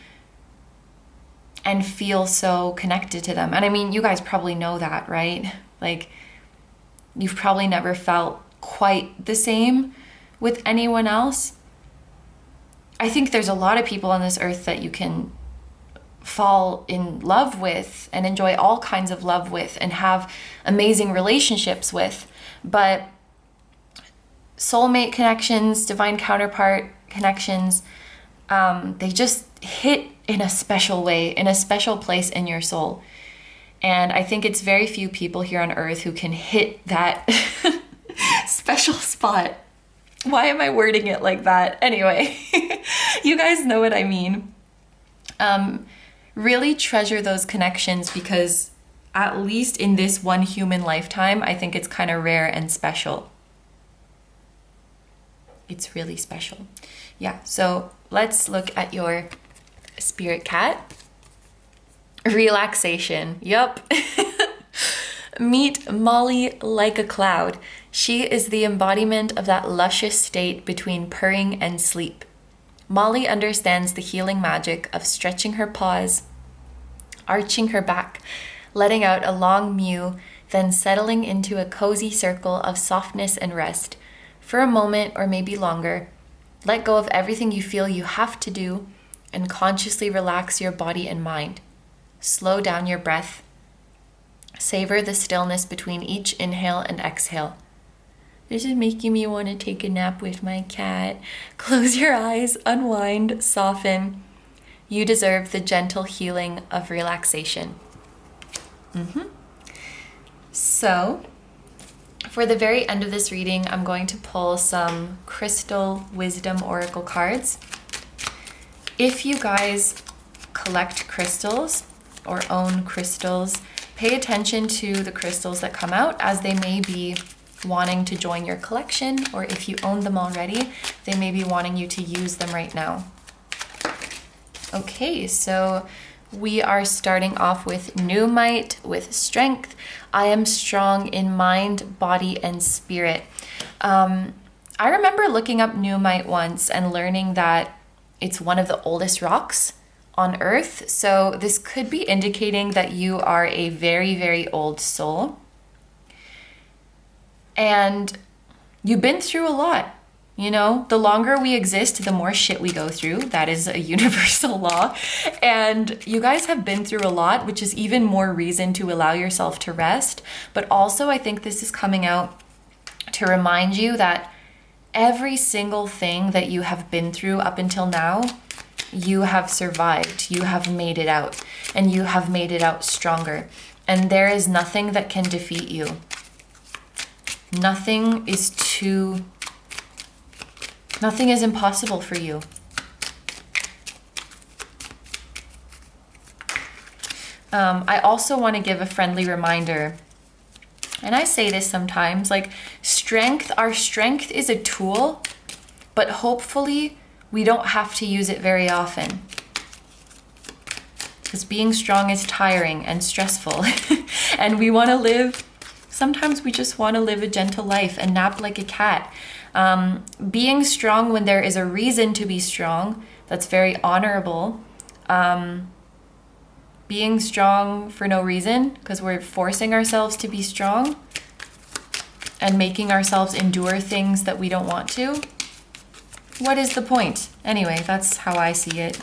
and feel so connected to them. And I mean, you guys probably know that, right? You've probably never felt quite the same with anyone else. I think there's a lot of people on this earth that you can fall in love with and enjoy all kinds of love with and have amazing relationships with. But soulmate connections, divine counterpart connections, they just hit in a special way, in a special place in your soul. And I think it's very few people here on earth who can hit that special spot. Why am I wording it like that? Anyway, you guys know what I mean. Really treasure those connections, because at least in this one human lifetime, I think it's kind of rare and special. It's really special. Yeah, so let's look at your spirit cat. Relaxation. Yup. Meet Molly like a cloud. She is the embodiment of that luscious state between purring and sleep. Molly understands the healing magic of stretching her paws, arching her back, letting out a long mew, then settling into a cozy circle of softness and rest. For a moment, or maybe longer, let go of everything you feel you have to do and consciously relax your body and mind. Slow down your breath. Savor the stillness between each inhale and exhale. This is making me want to take a nap with my cat. Close your eyes, unwind, soften. You deserve the gentle healing of relaxation. So, for the very end of this reading, I'm going to pull some Crystal Wisdom Oracle cards. If you guys collect crystals or own crystals, pay attention to the crystals that come out, as they may be wanting to join your collection, or if you own them already, they may be wanting you to use them right now. Okay, so we are starting off with Pneumite, with strength. I am strong in mind, body, and spirit. I remember looking up Pneumite once and learning that it's one of the oldest rocks on Earth. So this could be indicating that you are a very, very old soul. And you've been through a lot. You know, the longer we exist, the more shit we go through. That is a universal law. And you guys have been through a lot, which is even more reason to allow yourself to rest. But also, I think this is coming out to remind you that every single thing that you have been through up until now, you have survived, you have made it out, and you have made it out stronger. And there is nothing that can defeat you. Nothing is impossible for you. I also want to give a friendly reminder, and I say this sometimes, like our strength is a tool, but hopefully we don't have to use it very often. Because being strong is tiring and stressful. And sometimes we just want to live a gentle life and nap like a cat. Being strong when there is a reason to be strong, that's very honorable. Being strong for no reason, because we're forcing ourselves to be strong and making ourselves endure things that we don't want to. What is the point? Anyway, that's how I see it.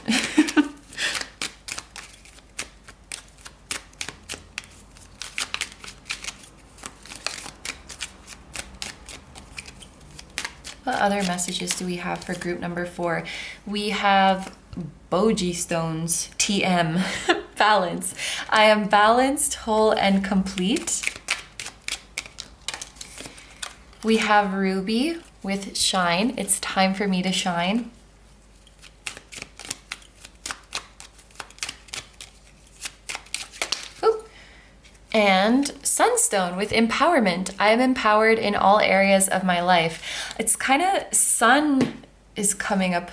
What other messages do we have for group number 4? We have Boji Stones, TM, balance. I am balanced, whole, and complete. We have Ruby with shine. It's time for me to shine. Ooh. And Sunstone with empowerment. I am empowered in all areas of my life. It's kind of, sun is coming up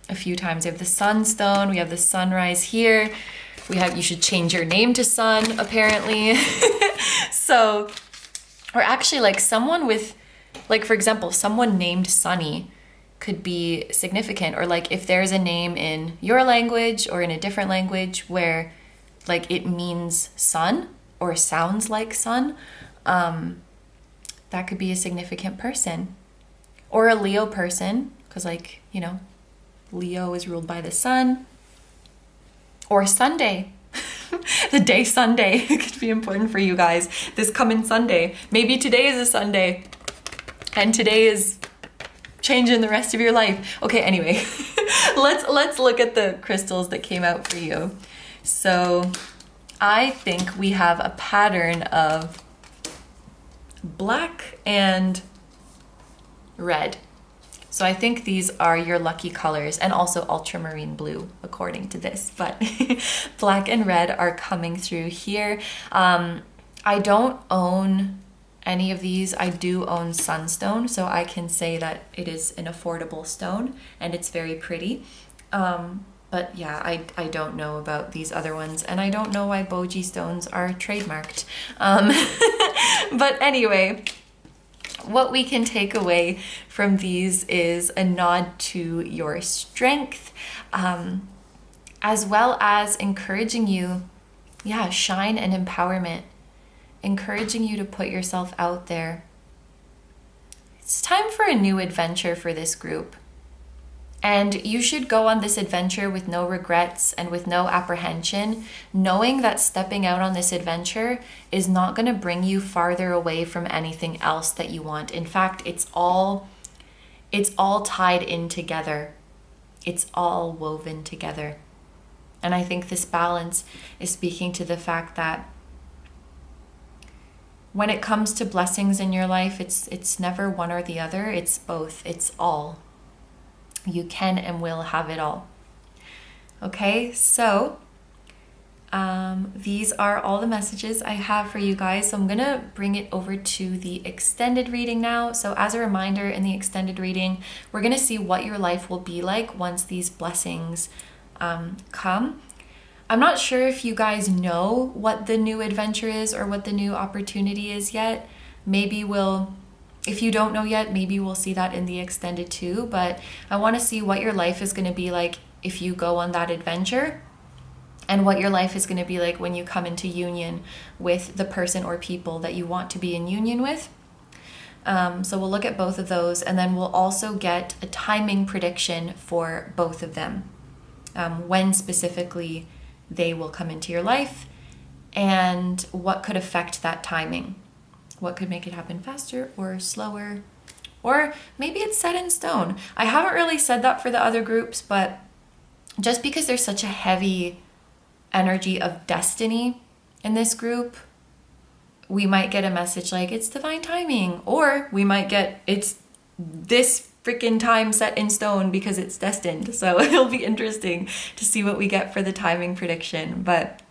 a few times. We have the Sunstone, we have the sunrise here. You should change your name to Sun, apparently. So, or actually like someone with, like for example, someone named Sunny could be significant. Or like if there's a name in your language or in a different language where like it means sun or sounds like sun, that could be a significant person. Or a Leo person, because like, you know, Leo is ruled by the sun. Or Sunday. The day Sunday could be important for you guys. This coming Sunday. Maybe today is a Sunday. And today is changing the rest of your life. Okay, anyway. let's look at the crystals that came out for you. So I think we have a pattern of black and red. So I think these are your lucky colors, and also ultramarine blue according to this, but black and red are coming through here. I don't own any of these. I do own sunstone, so I can say that it is an affordable stone and it's very pretty. But yeah, I don't know about these other ones, and I don't know why Boji stones are trademarked. But anyway, what we can take away from these is a nod to your strength, as well as encouraging you, shine and empowerment, encouraging you to put yourself out there. It's time for a new adventure for this group. And you should go on this adventure with no regrets and with no apprehension, knowing that stepping out on this adventure is not going to bring you farther away from anything else that you want. In fact, it's all tied in together. It's all woven together. And I think this balance is speaking to the fact that when it comes to blessings in your life, it's never one or the other. It's both. It's all. You can and will have it all. Okay, so these are all the messages I have for you guys. So I'm gonna bring it over to the extended reading now. So as a reminder, in the extended reading, we're gonna see what your life will be like once these blessings come. I'm not sure if you guys know what the new adventure is or what the new opportunity is yet. If you don't know yet, maybe we'll see that in the extended too, but I want to see what your life is going to be like if you go on that adventure, and what your life is going to be like when you come into union with the person or people that you want to be in union with. So we'll look at both of those, and then we'll also get a timing prediction for both of them, when specifically they will come into your life and what could affect that timing. What could make it happen faster or slower? Or maybe it's set in stone. I haven't really said that for the other groups, but just because there's such a heavy energy of destiny in this group, we might get a message like it's divine timing, or we might get it's this freaking time set in stone because it's destined. So it'll be interesting to see what we get for the timing prediction. But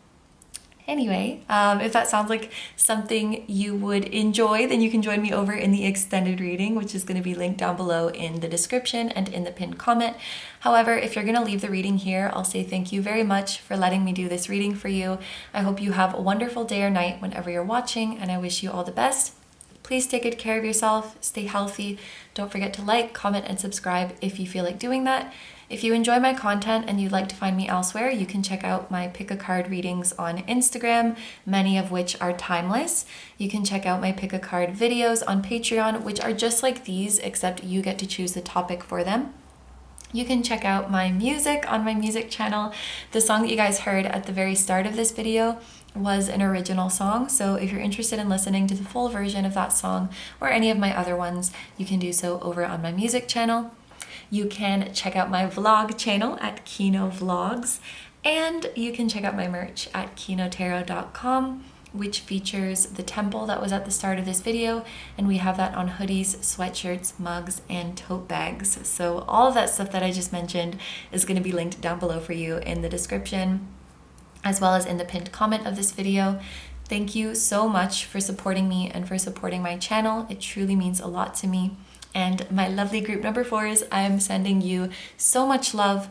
anyway, if that sounds like something you would enjoy, then you can join me over in the extended reading, which is going to be linked down below in the description and in the pinned comment. However, if you're going to leave the reading here, I'll say thank you very much for letting me do this reading for you. I hope you have a wonderful day or night whenever you're watching, and I wish you all the best. Please take good care of yourself, stay healthy. Don't forget to like, comment, and subscribe if you feel like doing that. If you enjoy my content and you'd like to find me elsewhere, you can check out my pick a card readings on Instagram, many of which are timeless. You can check out my pick a card videos on Patreon, which are just like these, except you get to choose the topic for them. You can check out my music on my music channel. The song that you guys heard at the very start of this video was an original song, so if you're interested in listening to the full version of that song or any of my other ones, you can do so over on my music channel. You can check out my vlog channel at KINO Vlogs, and you can check out my merch at kinotarot.com, which features the temple that was at the start of this video, and we have that on hoodies, sweatshirts, mugs, and tote bags. So all of that stuff that I just mentioned is going to be linked down below for you in the description, as well as in the pinned comment of this video. Thank you so much for supporting me and for supporting my channel. It truly means a lot to me. And my lovely group number 4s, I'm sending you so much love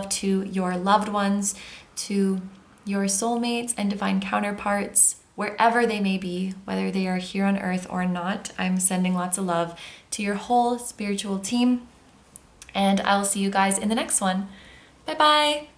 to your loved ones, to your soulmates and divine counterparts, wherever they may be, whether they are here on earth or not. I'm sending lots of love to your whole spiritual team, and I'll see you guys in the next one. Bye bye.